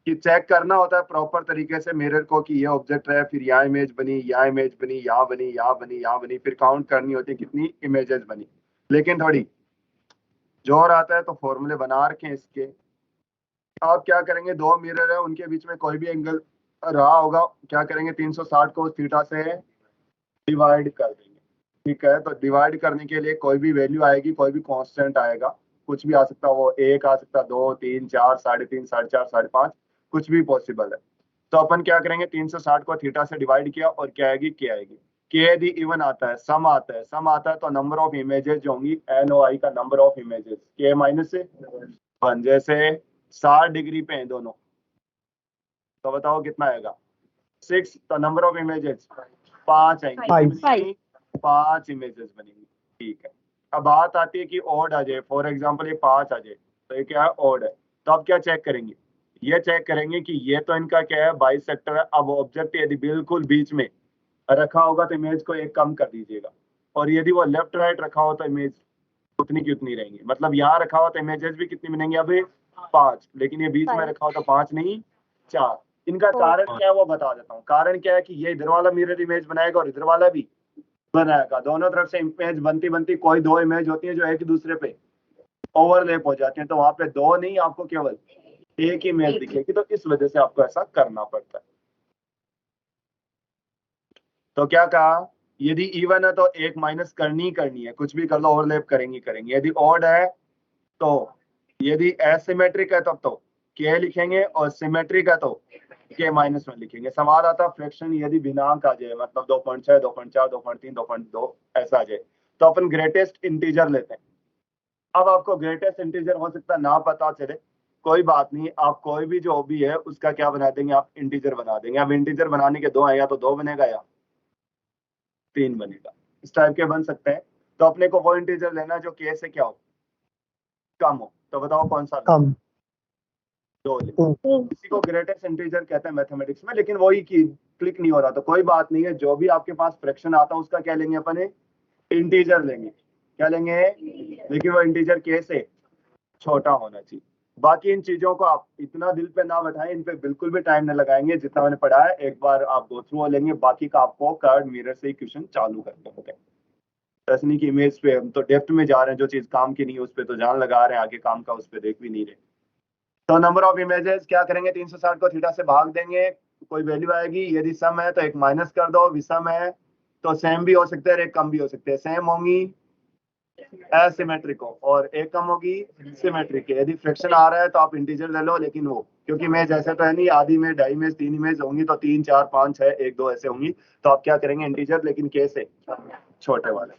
कि चेक करना होता है प्रॉपर तरीके से मिरर को कि ये ऑब्जेक्ट है, फिर यहाँ इमेज बनी, यहाँ इमेज बनी, यहाँ बनी, यहाँ बनी, यहाँ बनी, फिर काउंट करनी होती है कितनी इमेजेस बनी। लेकिन थोड़ी जोर आता है तो फॉर्मूले बना रखे हैं इसके। आप क्या करेंगे, दो मिरर है, उनके बीच में कोई भी एंगल रहा होगा, क्या करेंगे, 360 को थीटा से डिवाइड कर देंगे। ठीक है, तो डिवाइड करने के लिए कोई भी वैल्यू आएगी, कोई भी कांस्टेंट आएगा, कुछ भी आ सकता है, वो 1 आ सकता है, 2, 3, 4, 3.5, 4.5, 5.5, कुछ भी पॉसिबल है। तो अपन क्या करेंगे, 360 को थीटा से डिवाइड किया और क्या आएगी, के आएगी। के यदि इवन आता है, सम आता है, तो नंबर ऑफ इमेजेस जो होंगी NOI का नंबर ऑफ इमेजेस के माइनस 1, जैसे 60 डिग्री पे हैं दोनों, तो बताओ कितना आएगा, 6। तो नंबर ऑफ इमेजेस 5 आएंगे, 5 इमेजेस बनेंगी। ठीक है, अब बात आती है कि ऑड आ जाए, फॉर एग्जांपल ये 5 आ जाए, तो ये क्या है, ऑड है। तो अब क्या चेक करेंगे, ये चेक करेंगे कि ये तो इनका क्या है, बाइसेक्टर है। अब ऑब्जेक्ट यदि बिल्कुल बीच में रखा होगा तो इमेज को एक कम कर दीजिएगा, और यदि वो लेफ्ट राइट रखा हो तो इमेज उतनी की उतनी रहेंगी। मतलब यहाँ रखा हो तो इमेजेस भी कितनी बनेंगी, अभी 5, लेकिन ये बीच में रखा हो तो 5 नहीं 4। इनका कारण क्या है वो बता देता हूँ। कारण क्या है कि ये इधर वाला मिरर इमेज बनाएगा और इधर वाला भी बनाएगा, दोनों तरफ से इमेज बनती बनती कोई 2 इमेज होती है जो एक दूसरे पे ओवरलैप हो जाते हैं, तो वहां पे 2 नहीं, आपको केवल एक इमेज दिखेगी। तो इस वजह से आपको ऐसा करना पड़ता है। तो क्या कहा, यदि इवन है तो एक माइनस करनी है, कुछ भी कर लो, ओवरलैप करेंगे। यदि ऑड है तो, यदि एसिमेट्रिक है तब तो के लिखेंगे, और सिमेट्रिक है तो के -1 लिखेंगे। सवाल आता फ्रैक्शन यदि भिन्नांक आ जाए, मतलब 2.6, 2.4, 2.3, 2.2 ऐसा आ जाए, तो अपन ग्रेटेस्ट इंटीजर लेते हैं। अब आपको ग्रेटेस्ट इंटीजर हो सकता है ना पता चले, कोई बात नहीं, आप कोई भी जो भी है उसका क्या बना देंगे, आप इंटीजर बना देंगे। अब इंटीजर बनाने के 2 है, या तो 2 बनेगा या 3 बनेगा। इस टाइप के बन सकते हैं। तो अपने को वो इंटीजर लेना जो के से क्या हो, कम हो। तो बताओ कौन सा कम। दो ले। इसी को ग्रेटेस्ट इंटीजर कहते हैं मैथमेटिक्स में, लेकिन वही की क्लिक नहीं हो रहा तो कोई बात नहीं है, जो भी आपके पास फ्रैक्शन आता है उसका क्या लेंगे अपन, इंटीजर लेंगे। क्या लेंगे, लेकिन वो इंटीजर के से छोटा होना चाहिए। बाकी इन चीजों को आप इतना दिल पे ना बैठाएं, इन पे बिल्कुल भी टाइम न लगाएंगे, जितना मैंने पढ़ा है एक बार आप गो थ्रू लेंगे, बाकी का आपको कर्व मिरर से ही क्वेश्चन चालू करते होते हैं। ऐसा नहीं कि इमेज पे हम तो डेप्थ में जा रहे हैं, जो चीज काम की नहीं है उस पर तो जान लगा रहे हैं, आगे काम का उस पर देख भी नहीं रहे। तो नंबर ऑफ इमेजेस क्या करेंगे, 360 को थीटा से भाग देंगे, कोई वैल्यू आएगी। यदि सम है तो एक माइनस कर दो, विषम है तो सेम भी हो सकते हैं, एक कम भी हो सकते हैं। सेम होंगी एसिमेट्रिक हो और एक कम होगी सिमेट्रिक। यदि फ्रैक्शन आ रहा है तो आप इंटीजर ले लो, लेकिन वो क्योंकि इमेज ऐसे तो है नहीं, आधी में, ढाई में, 3 इमेज होंगी तो 3 4 5 6 1 2 ऐसे होंगी, तो आप क्या करेंगे, इंटीजर लेकिन के से छोटे वाले।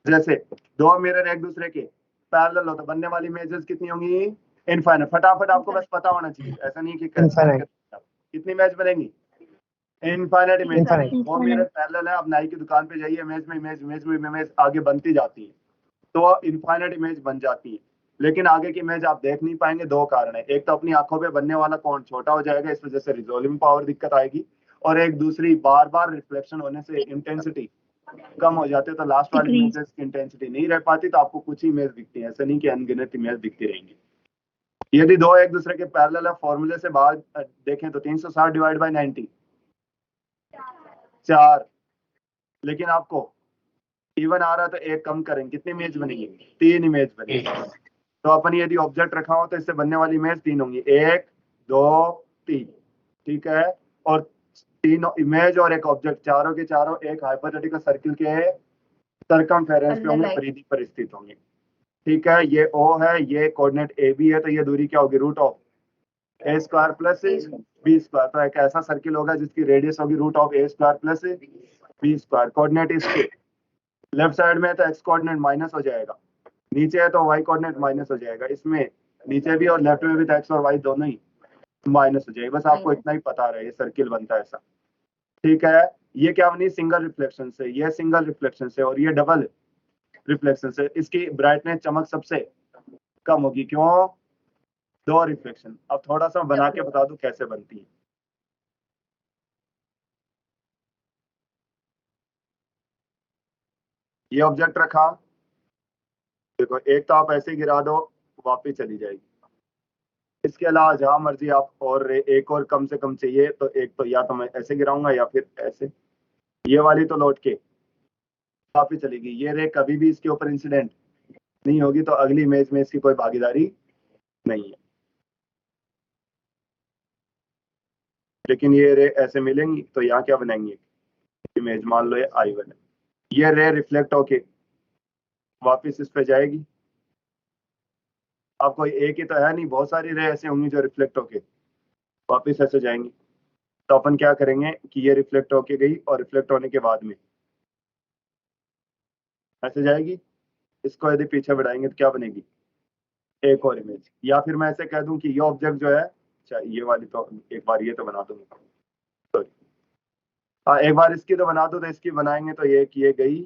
जैसे दो मिरर एक दूसरे के पैरेलल हो तो बनने वाली इमेजेस कितनी होंगी, इनफाइनाइट। फटाफट आपको बस पता होना चाहिए, ऐसा नहीं कि कितनी इमेज बनेंगी, इनफाइनाइट इमेज। वो मिरर पैरेलल है, अब नाई की दुकान पे जाइए, इमेज में इमेज इमेज में इमेज आगे बनती जाती है तो इनफाइनाइट इमेज बन जाती है, लेकिन आगे की इमेज आप देख नहीं पाएंगे। दो कारण है, एक तो अपनी आंखों पे बनने वाला कोण छोटा हो जाएगा, इस वजह से रिजोल्विंग पावर दिक्कत आएगी, और एक दूसरी बार बार रिफ्लेक्शन होने से इंटेंसिटी कम हो जाती है, तो लास्ट वाली इमेजेस की इंटेंसिटी नहीं रह पाती, तो आपको कुछ ही इमेज दिखती है, ऐसा नहीं कि अनगिनत इमेज दिखती रहेंगी। यदि दो एक दूसरे के पैरेलल है, फॉर्मूले से बाहर देखें तो 360 डिवाइड बाय 90 4, लेकिन आपको इवन आ रहा है तो एक कम करेंगे, कितनी इमेज बनेगी, 3 इमेज बनेगी। तो अपन यदि ऑब्जेक्ट रखा हो तो इससे बनने वाली इमेज 3 होंगी, 1 2 3, ठीक है। और 3 इमेज और एक ऑब्जेक्ट, चारों के चारों एक हाइपोथेटिकल सर्किल के सर्कमफेरेंस पे होंगे, परिधि पर स्थित होंगे, ठीक है। ये O है, ये कोऑर्डिनेट AB है, तो ये दूरी क्या होगी, root of A² plus B²। तो एक ऐसा सर्किल होगा जिसकी रेडियस होगी root of A² plus B²। Coordinate इसके लेफ्ट साइड में है तो x कोऑर्डिनेट माइनस हो जाएगा, नीचे है तो y कोऑर्डिनेट माइनस हो जाएगा, इसमें नीचे भी और लेफ्ट में भी तो x और y दोनों ही माइनस हो जाएगा। बस आपको इतना ही पता रहे, ये सर्किल बनता है ऐसा, ठीक है। ये क्या बनी, सिंगल रिफ्लेक्शन से, ये सिंगल रिफ्लेक्शन से, और ये डबल रिफ्लेक्शन से। इसकी ब्राइटनेस चमक सबसे कम होगी, क्यों, दो रिफ्लेक्शन। अब थोड़ा सा बना के बता दूं कैसे बनती है। ये ऑब्जेक्ट रखा, देखो एक तो आप ऐसे गिरा दो वापस चली जाएगी, इसके अलावा जहां मर्जी आप और एक और कम से कम चाहिए तो एक तो या तो मैं ऐसे गिराऊंगा या फिर ऐसे, ये वाली तो लौट के वापस चलेगी। ये रे कभी भी इसके ऊपर इंसिडेंट नहीं होगी, तो अगली इमेज में इसकी कोई भागीदारी नहीं है। लेकिन ये रे ऐसे मिलेंगी तो यहाँ क्या बनाएंगे, इमेज मान लो ये I1 है, ये रे रिफ्लेक्ट होके वापस इस पे जाएगी। अब कोई एक ही तो है नहीं, बहुत सारी रे ऐसे होंगी जो रिफ्लेक्ट होके वापस ऐसे जाएंगी। तो अपन क्या करेंगे कि ये रिफ्लेक्ट होके गई और रिफ्लेक्ट होने के बाद में ऐसे जाएगी, इसको यदि पीछे बढ़ाएंगे तो क्या बनेगी, एक और इमेज। या फिर मैं ऐसे कह दूं कि ये ऑब्जेक्ट जो है, अच्छा ये वाली तो एक बार ये तो बना दूंगा, सॉरी हाँ एक बार इसकी तो बना दो, तो इसकी बनाएंगे तो ये गई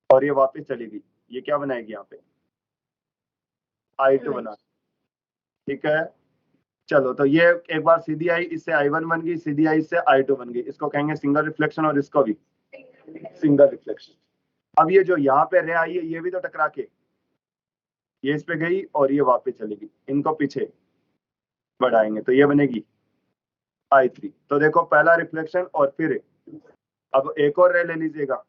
और ये वापस चली गई, ये क्या बनाएगी यहाँ पे, I2 बना, ठीक है। चलो तो ये एक बार सीधी आई, इससे I1 बन गई, सीधी आई इससे I2 बन गई, इसको कहेंगे सिंगल रिफ्लेक्शन, और इसको भी सिंगल रिफ्लेक्शन। अब ये जो यहाँ पे रे आई है, ये भी तो टकरा के ये इस पे गई और ये वापस चली गई, इनको पीछे बढ़ाएंगे तो ये बनेगी I3। तो देखो पहला रिफ्लेक्शन, और फिर अब एक और रे ले लीजिएगा,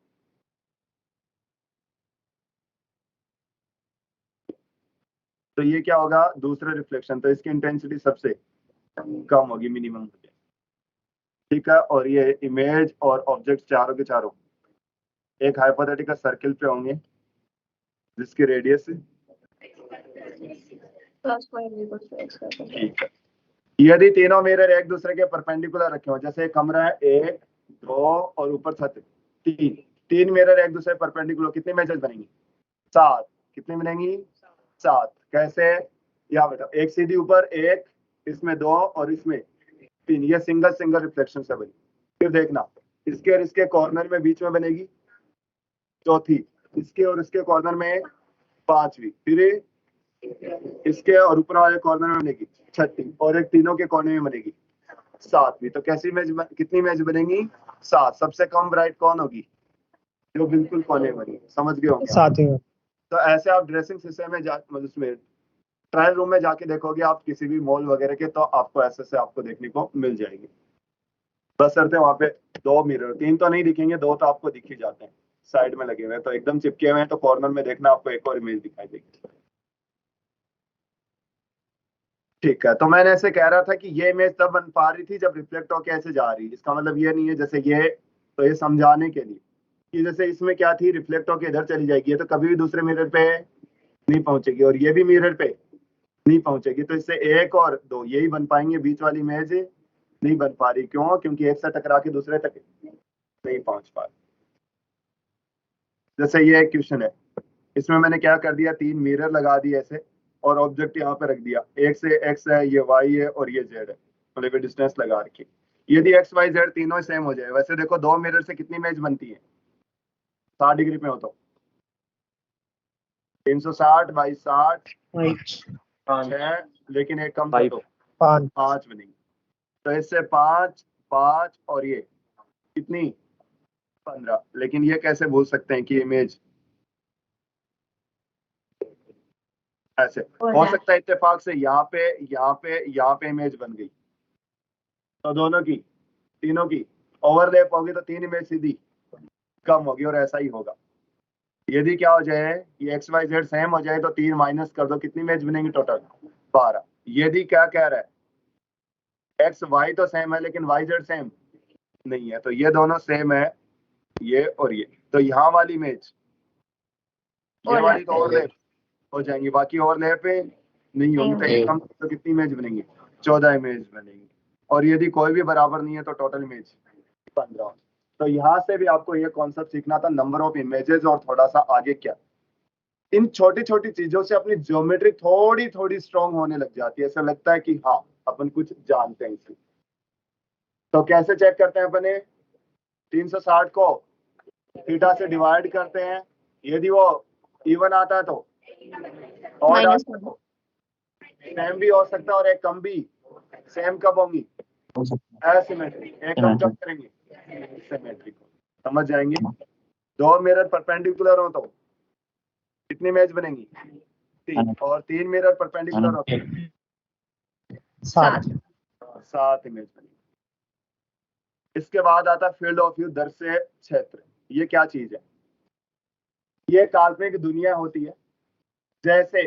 तो ये क्या होगा, दूसरा रिफ्लेक्शन, तो इसकी इंटेंसिटी सबसे कम होगी, मिनिमम होगी, ठीक है। और ये इमेज और ऑब्जेक्ट चारों के चारों एक हाइपोथेटिकल सर्किल पे होंगे जिसकी रेडियस ठीक है। यदि तीनों मिरर एक दूसरे के परपेंडिकुलर रखे हो, जैसे कमरा है 1 2 और ऊपर छत 3 मिरर एक दूसरे परपेंडिकुलर, कितनी इमेजेस बनेंगी, 7। कितनी बनेंगी, 7। कैसे, या बेटा एक सीधी ऊपर, एक इसमें 2 और इसमें 3, ये सिंगल रिफ्लेक्शन से बनी। फिर देखना इसके और इसके कॉर्नर में बीच में बनेगी चौथी, इसके और इसके कॉर्नर में पांचवी, फिर इसके और ऊपर वाले कॉर्नर में बनेगी छठी, और एक तीनों के कोने में बनेगी सातवीं। तो कैसी इमेज कितनी इमेज बनेगी? 7। सबसे कम ब्राइट कौन होगी? जो बिल्कुल कोने बनी। समझ गए होंगे? 7 ही। तो ऐसे आप ड्रेसिंग सिस्टम में मतलब उसमें ट्रायल रूम में जाके देखोगे आप किसी भी मॉल वगैरह के, तो आपको ऐसे से आपको देखने को मिल जाएगी। बस करते वहां पे 2 मिरर, 3 तो नहीं दिखेंगे, 2 तो आपको दिख ही जाते हैं, साइड में लगे हुए हैं, तो एकदम चिपके हुए हैं, तो कॉर्नर में देखना आपको एक और इमेज दिखाई देगी। ठीक है, तो मैंने ऐसे कह रहा था कि ये इमेज तब बन पा रही थी जब रिफ्लेक्ट होके ऐसे जा रही। इसका मतलब ये नहीं है जैसे ये, तो ये समझाने के लिए कि जैसे इसमें क्या थी, रिफ्लेक्ट होके इधर चली जाएगी, ये तो कभी भी दूसरे मिरर पे नहीं पहुंचेगी, और ये भी मिरर पे नहीं पहुंचेगी, तो इससे 1 और 2 यही बन पाएंगे, बीच वाली इमेज नहीं बन पा रही। क्यों? क्योंकि एक से टकरा के दूसरे तक नहीं पहुंच पा रही। जैसे ये एक क्वेश्चन है, इसमें मैंने क्या कर दिया, 3 मिरर लगा दिए ऐसे, और ऑब्जेक्ट यहाँ पे रख दिया, एक से x है, ये y है और ये z है, मतलब डिस्टेंस लगा रखी। यदि x y z तीनों सेम हो जाए, वैसे देखो 2 मिरर से कितनी इमेज बनती है? 60 डिग्री पे हो तो 360 बाई 60 6, लेकिन एक कम तो 5 बनेगी, तो इससे 5 5 और ये कितनी 15। लेकिन ये कैसे भूल सकते हैं कि इमेज ऐसे हो सकता है, इत्तेफाक से यहाँ पे इमेज बन गई, तो दोनों की तीनों की ओवरलैप होगी, तो 3 इमेज सीधी कम होगी, और ऐसा ही होगा। यदि क्या हो जाए, ये एक्स वाई जेड सेम हो जाए, तो 3 माइनस कर दो, कितनी इमेज बनेंगी टोटल? 12। यदि क्या कह रहा है, एक्स वाई तो सेम है लेकिन वाई जेड सेम नहीं है, तो ये दोनों सेम है, ये और ये, तो यहाँ वाली इमेज ये वाली तो ओवरलैप हो जाएंगी, बाकी ओवरलैप नहीं होगी, तो एक कम तो कितनी इमेज बनेंगी? 14 इमेज बनेंगी, और यदि कोई भी बराबर नहीं है तो टोटल इमेज 15। तो यहाँ से भी आपको ये कॉन्सेप्ट सीखना था, नंबर ऑफ इमेजेस, और थोड़ा सा आगे क्या, इन छोटी छोटी चीजों से अपनी ज्योमेट्री थोड़ी थोड़ी स्ट्रांग होने लग जाती है, ऐसा लगता है कि हाँ अपन कुछ जानते हैं इससे। तो कैसे चेक करते हैं अपने? 360 को थीटा से डिवाइड करते हैं, यदि वो इवन आता है तो और सेम भी हो सकता है, और एक कम भी। सेम कब होंगी? एसिमेट्री। एक कम कब करेंगे? सिमेट्री को। समझ जाएंगे? 2 मिरर परपेंडिकुलर हो तो कितनी इमेज बनेंगी? 3, और 3 मिरर परपेंडिकुलर हो तो 7 इमेज बनेगी। इसके बाद आता है फील्ड ऑफ व्यू, दर्शय क्षेत्र। ये क्या चीज है? ये काल्पनिक दुनिया होती है। जैसे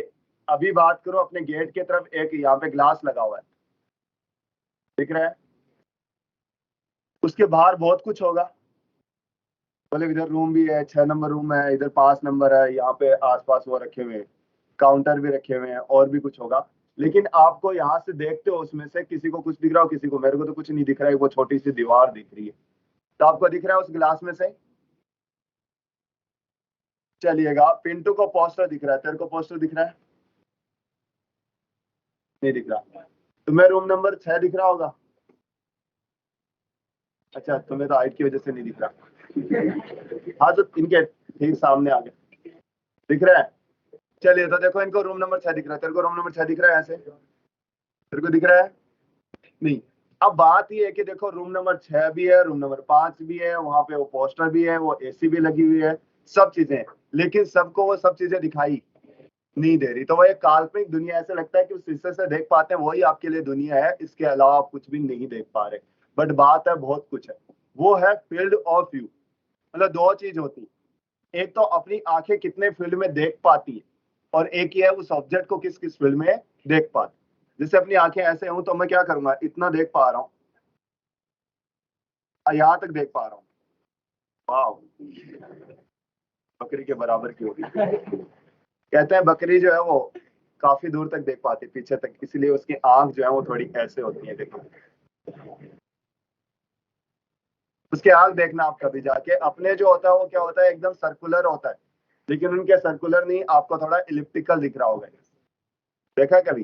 अभी बात करो, अपने गेट की तरफ एक यहाँ पे ग्लास लगा हुआ है, दिख रहा है? उसके बाहर बहुत कुछ होगा, बोले इधर रूम भी है, 6 नंबर रूम है, इधर 5 नंबर है, यहाँ पे आसपास वो रखे हुए हैं, काउंटर भी रखे हुए हैं, और भी कुछ होगा। लेकिन आपको यहाँ से देखते हो, उसमें से किसी को कुछ दिख रहा हो, किसी को, मेरे को तो कुछ नहीं दिख रहा है, वो छोटी सी दीवार दिख रही है। तो आपको दिख रहा है उस गिलास में से? चलिएगा, पिंटू को पोस्टर दिख रहा है, तेरे को पोस्टर दिख रहा है? नहीं दिख रहा। तुम्हें रूम नंबर 6 दिख रहा होगा? अच्छा, तुम्हें तो हाइट की वजह से नहीं दिख रहा। हाँ, तो इनके ठीक सामने आ गए, दिख रहा है? चलिए, तो देखो, इनको रूम नंबर 6 दिख रहा है, तेरे को रूम नंबर 6 दिख रहा है? ऐसे तेरे को दिख रहा है? नहीं। अब बात ये है कि देखो, रूम नंबर 6 भी है, रूम नंबर 5 भी है, वहां पे वो पोस्टर भी है, वो एसी भी लगी हुई है, सब चीजें हैं, लेकिन सबको वो सब चीजें दिखाई नहीं दे रही। तो वो एक काल्पनिक दुनिया, ऐसे लगता है कि उस शीशे से देख पाते हैं, वही आपके लिए दुनिया है, इसके अलावा आप कुछ भी नहीं देख पा रहे। बट बात है, बहुत कुछ है, वो है फील्ड ऑफ व्यू। मतलब 2 चीज होती, एक तो अपनी आंखें कितने फील्ड में देख पाती है, और एक ही है उस ऑब्जेक्ट को किस किस फील्ड में देख पाती। जैसे अपनी आंखें ऐसे हूं तो मैं क्या करूंगा, इतना देख पा रहा हूं, यहां तक देख पा रहा हूं, वाह, बकरी के बराबर की होगी। कहते हैं बकरी जो है वो काफी दूर तक देख पाती, पीछे तक, इसलिए उसकी आंख जो है वो थोड़ी ऐसे होती है। देखो, उसके आंख देखना आप कभी जाके, अपने जो होता है वो क्या होता है, एकदम सर्कुलर होता है, लेकिन उनके सर्कुलर नहीं, आपको थोड़ा इलिप्टिकल दिख रहा होगा, देखा कभी?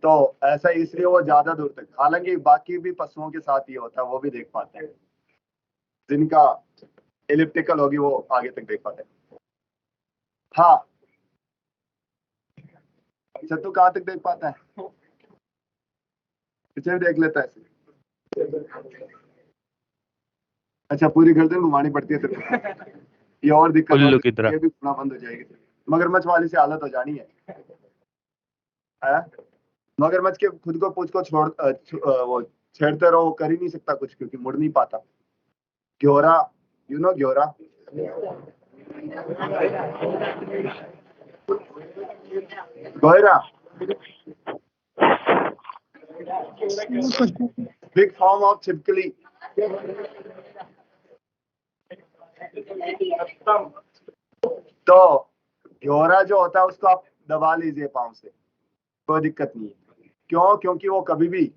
तो ऐसा इसलिए वो ज्यादा दूर तक, हालांकि बाकी भी पशुओं के साथ ये होता है, वो भी देख पाते हैं, जिनका इलिप्टिकल होगी वो आगे तक देख पाते हैं। हाँ अच्छा तू कहाँ तक देख पाता है? पीछे भी देख लेता है ऐसे। अच्छा पूरी गर्दन घुमानी पड़ती है तेरे ये और दिक्कत उल्लू और की तरह। ये भी सुना बंद हो जाएगी। मगरमच्छ वाली से हालत हो जानी है? मगरमच्छ के खुद को पूछ को वो छेड़ते रहो, वो कर ही नहीं सकता कुछ क्योंकि मुड़ नहीं पाता। घ्योरा, यू नो घ्योरा? घोयरा बिग फॉर्म ऑफ छिपकली। तो घ्योरा जो होता है उसको आप दबा लीजिए पाँव से, कोई दिक्कत नहीं है। क्यों? क्योंकि वो कभी भी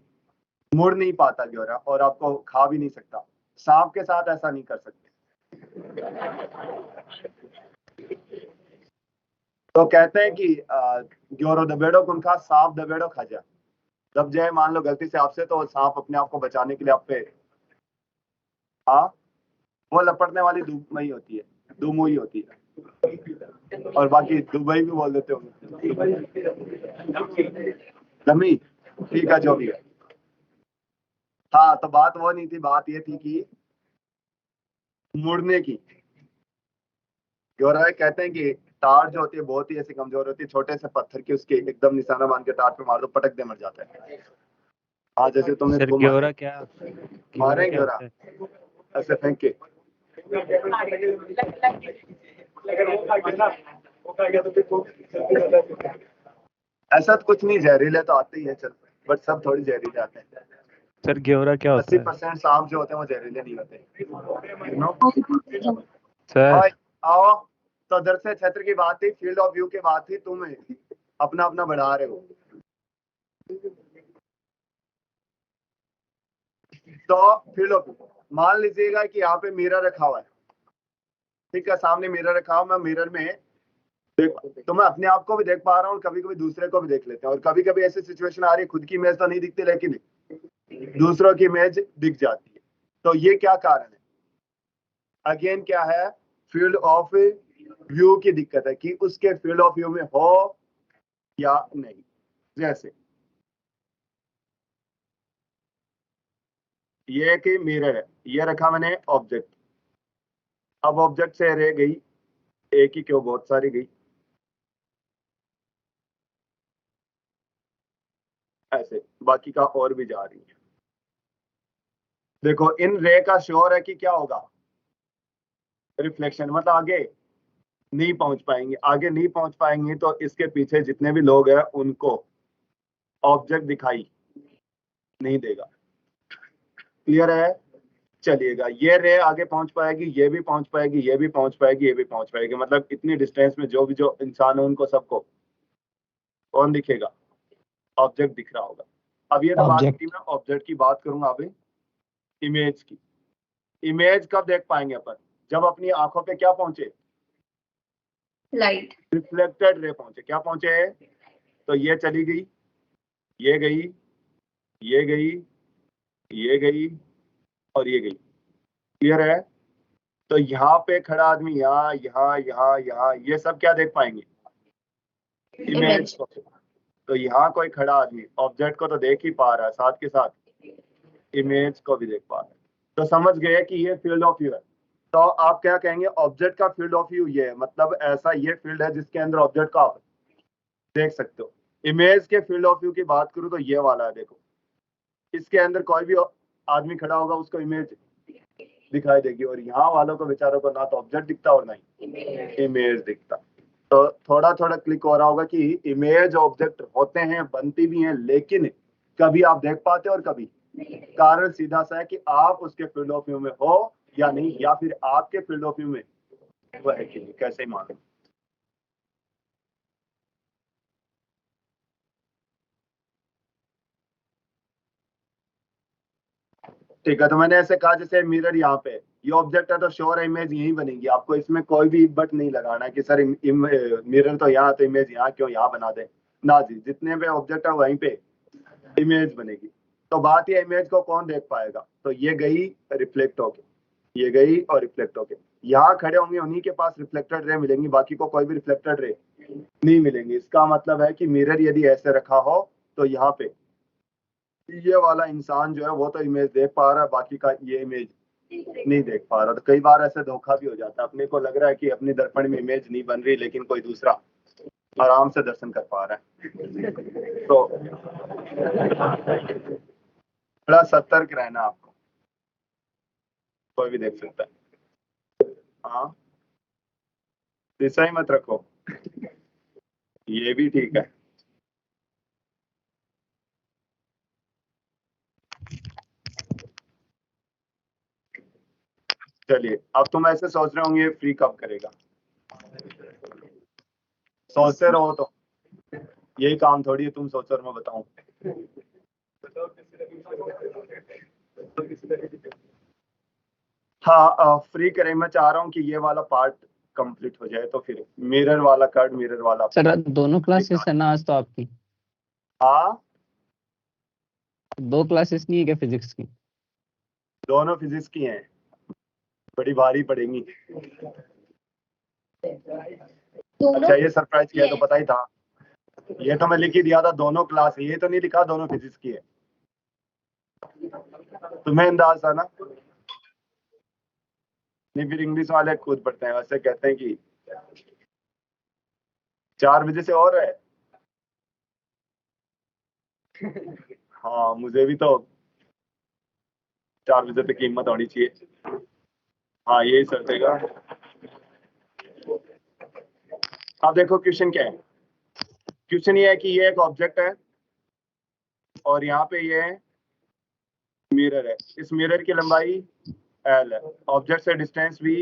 मुड़ नहीं पाता घ्योरा और आपको खा भी नहीं सकता। सांप के साथ ऐसा नहीं कर सकते। तो कहते हैं कि घ्योरो दबेड़ो कुनखा, सांप दबेड़ो खा जा। जब जाए मान लो गलती से आपसे, तो सांप अपने आप को बचाने के लिए आप पे, हाँ वो लपटने वाली दुमई होती है, दुमुई होती है, और बाकी दुबई भी बोल देते होंगे, दमी, ठीक है जो भी है। हाँ तो बात वो नहीं थी, बात ये थी कि मुड़ने की। घ्योरा कहते हैं कि तार जो होती है बहुत ही ऐसी कमजोर होती है, छोटे से पत्थर की उसके एकदम निशाना बांध के तार पे मार दो, पटक दे मर जाता है। हाँ जैसे तुमने सर इसको घ्योरा क्या मारे क्या घ्योरा होता है? ऐसे फेंक के। ऐसा तो कुछ नहीं, जहरीले तो आते ही है चल, बट सब थोड़ी जहरीले आते हैं। सर घ्योरा क्या होता है? 80% सांप जो होते हैं वो जहरीले नहीं होते, you know? सर भाई आओ, तो दर से क्षेत्र की बात थी, फील्ड ऑफ व्यू की बात थी, तुम अपना अपना बढ़ा रहे हो। तो फील्ड ऑफ व्यू, मान लीजिएगा कि यहाँ पे मिरर रखा हुआ है, ठीक है, सामने मिरर रखा हुआ, मैं मिरर में देख, तो मैं अपने आप को भी देख पा रहा हूँ, कभी कभी दूसरे को भी देख लेते हैं, और कभी कभी ऐसी सिचुएशन आ रही है खुद की इमेज तो नहीं दिखती लेकिन दूसरों की इमेज दिख जाती है। तो ये क्या कारण है? अगेन क्या है? फील्ड ऑफ व्यू की दिक्कत है कि उसके फील्ड ऑफ व्यू में हो या नहीं। जैसे ये कि मिरर है, ये रखा मैंने ऑब्जेक्ट, अब ऑब्जेक्ट से रह गई एक ही क्यों, बहुत सारी गई ऐसे, बाकी का और भी जा रही है। देखो इन रे का श्योर है कि क्या होगा, रिफ्लेक्शन, मतलब आगे नहीं पहुंच पाएंगे, आगे नहीं पहुंच पाएंगे तो इसके पीछे जितने भी लोग हैं उनको ऑब्जेक्ट दिखाई नहीं देगा। क्लियर है? चलिएगा, ये रे आगे पहुंच पाएगी, ये भी पहुंच पाएगी, ये भी पहुंच पाएगी, ये भी पहुंच पाएगी, मतलब इतनी डिस्टेंस में जो भी जो इंसान है उनको सबको कौन दिखेगा? ऑब्जेक्ट दिख रहा होगा। अब ये तो बात की, मैं ऑब्जेक्ट की बात करूंगा अभी इमेज की। इमेज कब देख पाएंगे अपन? जब अपनी आंखों पे क्या पहुंचे? लाइट। रिफ्लेक्टेड रे पहुंचे। क्या पहुंचे? तो ये चली गई, ये गई, ये गई, ये गई और ये गई। क्लियर है? तो यहाँ पे खड़ा आदमी यहाँ यहाँ यहाँ यहाँ, ये सब क्या देख पाएंगे? इमेज को। तो यहाँ कोई खड़ा आदमी ऑब्जेक्ट को तो देख ही पा रहा है, साथ के साथ इमेज को भी देख पा रहा है। तो समझ गए कि ये फील्ड ऑफ व्यू है। तो आप क्या कहेंगे? ऑब्जेक्ट का फील्ड ऑफ व्यू ये है, मतलब ऐसा ये फील्ड है जिसके अंदर ऑब्जेक्ट को आप देख सकते हो। इमेज के फील्ड ऑफ व्यू की बात करूं तो ये वाला है, देखो इसके अंदर कोई भी आदमी खड़ा होगा उसको इमेज दिखाई देगी, और यहाँ वालों को बेचारों को ना तो ऑब्जेक्ट दिखता और ना ही इमेज दिखता। तो थोड़ा थोड़ा क्लिक हो रहा होगा कि इमेज ऑब्जेक्ट होते हैं, बनती भी हैं, लेकिन कभी आप देख पाते और कभी। कारण सीधा सा है कि आप उसके फील्ड ऑफ व्यू में हो या नहीं, या फिर आपके फील्ड ऑफ व्यू में वो है कि नहीं, कैसे ही मालूम। ठीक है, तो मैंने ऐसे कहा जैसे मिरर यहाँ पे ये ऑब्जेक्ट है तो श्योर है इमेज यहीं बनेगी, आपको इसमें कोई भी बट नहीं लगाना है कि सर मिरर तो यहाँ तो इमेज यहाँ क्यों, यहाँ बना दे ना जी, जितने पे ऑब्जेक्ट है वहीं पे इमेज बनेगी। तो बात ये इमेज को कौन देख पाएगा? तो ये गई रिफ्लेक्ट होके, ये गई और रिफ्लेक्ट हो गई। यहाँ खड़े होंगे उन्हीं के पास रिफ्लेक्टेड रे मिलेंगी, बाकी को कोई भी रिफ्लेक्टेड रे नहीं मिलेंगी। इसका मतलब है कि मिरर यदि ऐसे रखा हो तो यहाँ पे ये वाला इंसान जो है वो तो इमेज देख पा रहा है, बाकी का ये इमेज नहीं देख पा रहा। तो कई बार ऐसे धोखा भी हो जाता है, अपने को लग रहा है कि अपनी दर्पण में इमेज नहीं बन रही, लेकिन कोई दूसरा आराम से दर्शन कर पा रहा है। तो बड़ा सतर्क रहना आपको, कोई भी देख सकता है। हाँ, दिशा ही मत रखो, ये भी ठीक है। चलिए, अब तुम ऐसे सोच रहे होंगे फ्री कब करेगा, सोचते रहो तो यही काम थोड़ी है तुम सोचो और मैं बताऊं। हाँ, फ्री करें। मैं चाह रहा हूँ कि ये वाला पार्ट कंप्लीट हो जाए, तो फिर मिरर वाला कार्ड, मिरर वाला। सर दोनों क्लासेस है ना आज तो आपकी? हाँ, 2 क्लासेस नहीं है क्या फिजिक्स की? दोनों फिजिक्स की हैं, बड़ी भारी पड़ेंगी। अच्छा, ये सरप्राइज किया तो पता ही था, ये तो मैं लिख ही दिया था दोनों क्लास है, ये तो नहीं लिखा दोनों फिजिक्स की है। तुम्हें अंदाज था ना? नहीं, फिर इंग्लिश वाले खुद पढ़ते हैं, वैसे कहते हैं कि 4 बजे से और है। हाँ, मुझे भी तो 4 बजे तक की हिम्मत होनी चाहिए। हाँ, यही सर देगा। अब देखो क्वेश्चन क्या है। क्वेश्चन ये है कि ये एक ऑब्जेक्ट है और यहाँ पे ये मिरर है। इस मिरर की लंबाई एल है, ऑब्जेक्ट से डिस्टेंस भी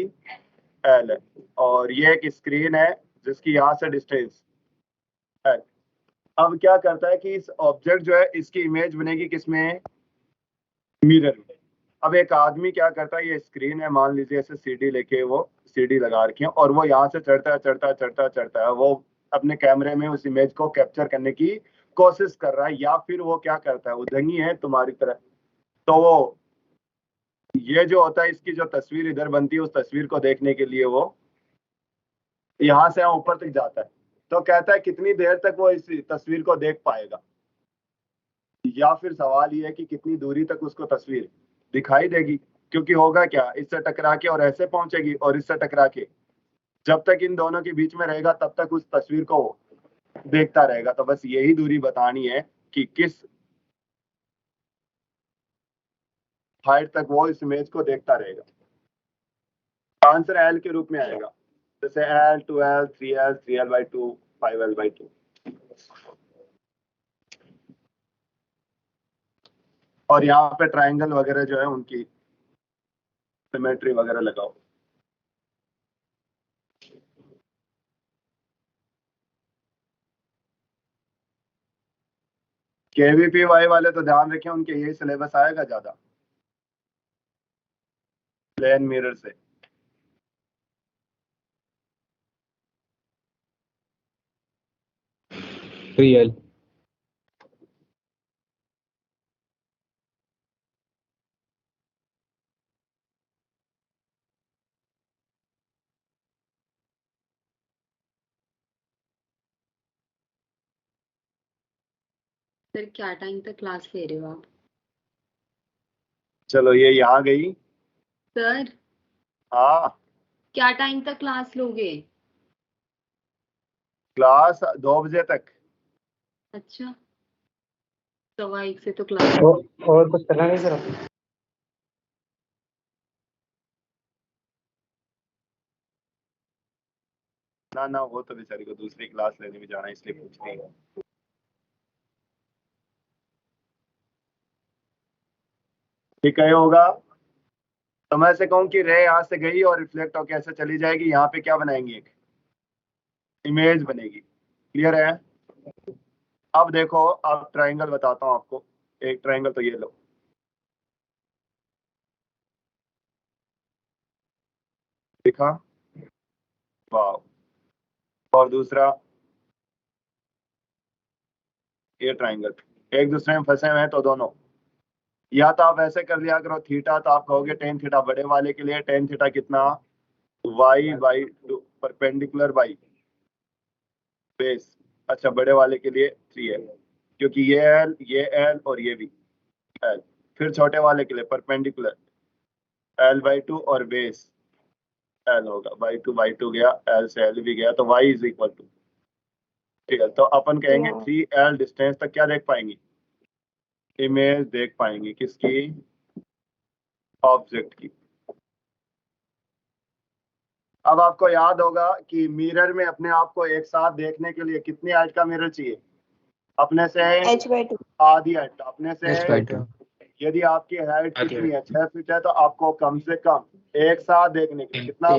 एल है, और ये एक स्क्रीन है जिसकी यहाँ से डिस्टेंस एल। अब क्या करता है कि इस ऑब्जेक्ट जो है इसकी इमेज बनेगी किसमें, मिरर में। अब एक आदमी क्या करता है, ये स्क्रीन है, मान लीजिए ऐसे सीडी लेके वो सीडी लगा रखी है और वो यहाँ से चढ़ता है चढ़ता है चढ़ता है चढ़ता है, वो अपने कैमरे में उस इमेज को कैप्चर करने की कोशिश कर रहा है। या फिर वो क्या करता है, उधंगी है तुम्हारी तरह, तो वो ये जो होता है इसकी जो तस्वीर इधर बनती है उस तस्वीर को देखने के लिए वो यहाँ से ऊपर तक जाता है। तो कहता है कितनी देर तक वो इस तस्वीर को देख पाएगा, या फिर सवाल ये है कि कितनी दूरी तक उसको तस्वीर दिखाई देगी, क्योंकि होगा क्या, इससे टकरा के और ऐसे पहुंचेगी और इससे टकरा के जब तक इन दोनों के बीच में रहेगा तब तक उस तस्वीर को देखता रहेगा। तो बस यही दूरी बतानी है कि किस हाइट तक वो इस इमेज को देखता रहेगा। आंसर एल के रूप में आएगा, जैसे L 2L 3L 3L/2 5L/2। और यहाँ पे ट्राइंगल वगैरह जो है उनकी सिमेट्री वगैरह लगाओ। KVPY वाले तो ध्यान रखें, उनके यही सिलेबस आएगा ज्यादा, प्लेन मिरर से। रियल सर क्या टाइम तक क्लास ले रहे हो आप? चलो, ये यहाँ गई। सर हाँ, क्या टाइम तक क्लास लोगे? क्लास 2 बजे तक। अच्छा, 1:15 से तो क्लास। और कुछ करना नहीं सर? ना ना, वो तो बेचारी को दूसरी क्लास लेने में जाना है, इसलिए पूछती है। ठीक है, होगा तो मैं ऐसे कहूँ कि रे यहाँ से गई और रिफ्लेक्ट होकर ऐसे चली जाएगी, यहाँ पे क्या बनाएंगे, एक इमेज बनेगी। क्लियर है? अब देखो, अब ट्राइंगल बताता हूँ आपको। एक ट्राइंगल तो ये लो, दिखा, वाह। और दूसरा ये ट्राइंगल, एक दूसरे में फंसे हुए हैं तो दोनों या तो आप ऐसे कर लिया करो थीटा, तो आप कहोगे टेन थीटा बड़े वाले के लिए टेन थीटा कितना y/2 परपेंडिकुलर y बेस। अच्छा बड़े वाले के लिए 3l, क्योंकि ये l और ये भी l। फिर छोटे वाले के लिए परपेंडिकुलर l/2 और बेस l होगा, y2 गया, l से l भी गया, तो y इज इक्वल टू, ठीक है। तो अपन कहेंगे 3l डिस्टेंस तक क्या देख पाएंगे, इमेज देख पाएंगे, किसकी, ऑब्जेक्ट की। अब आपको याद होगा कि मिरर में अपने आप को एक साथ देखने के लिए कितनी हाइट का मिरर चाहिए, अपने से h/2 आधी हाइट, अपने से h/2 यदि आपकी हाइट कितनी है 6 फीट है, तो आपको कम से कम एक साथ देखने के लिए कितना,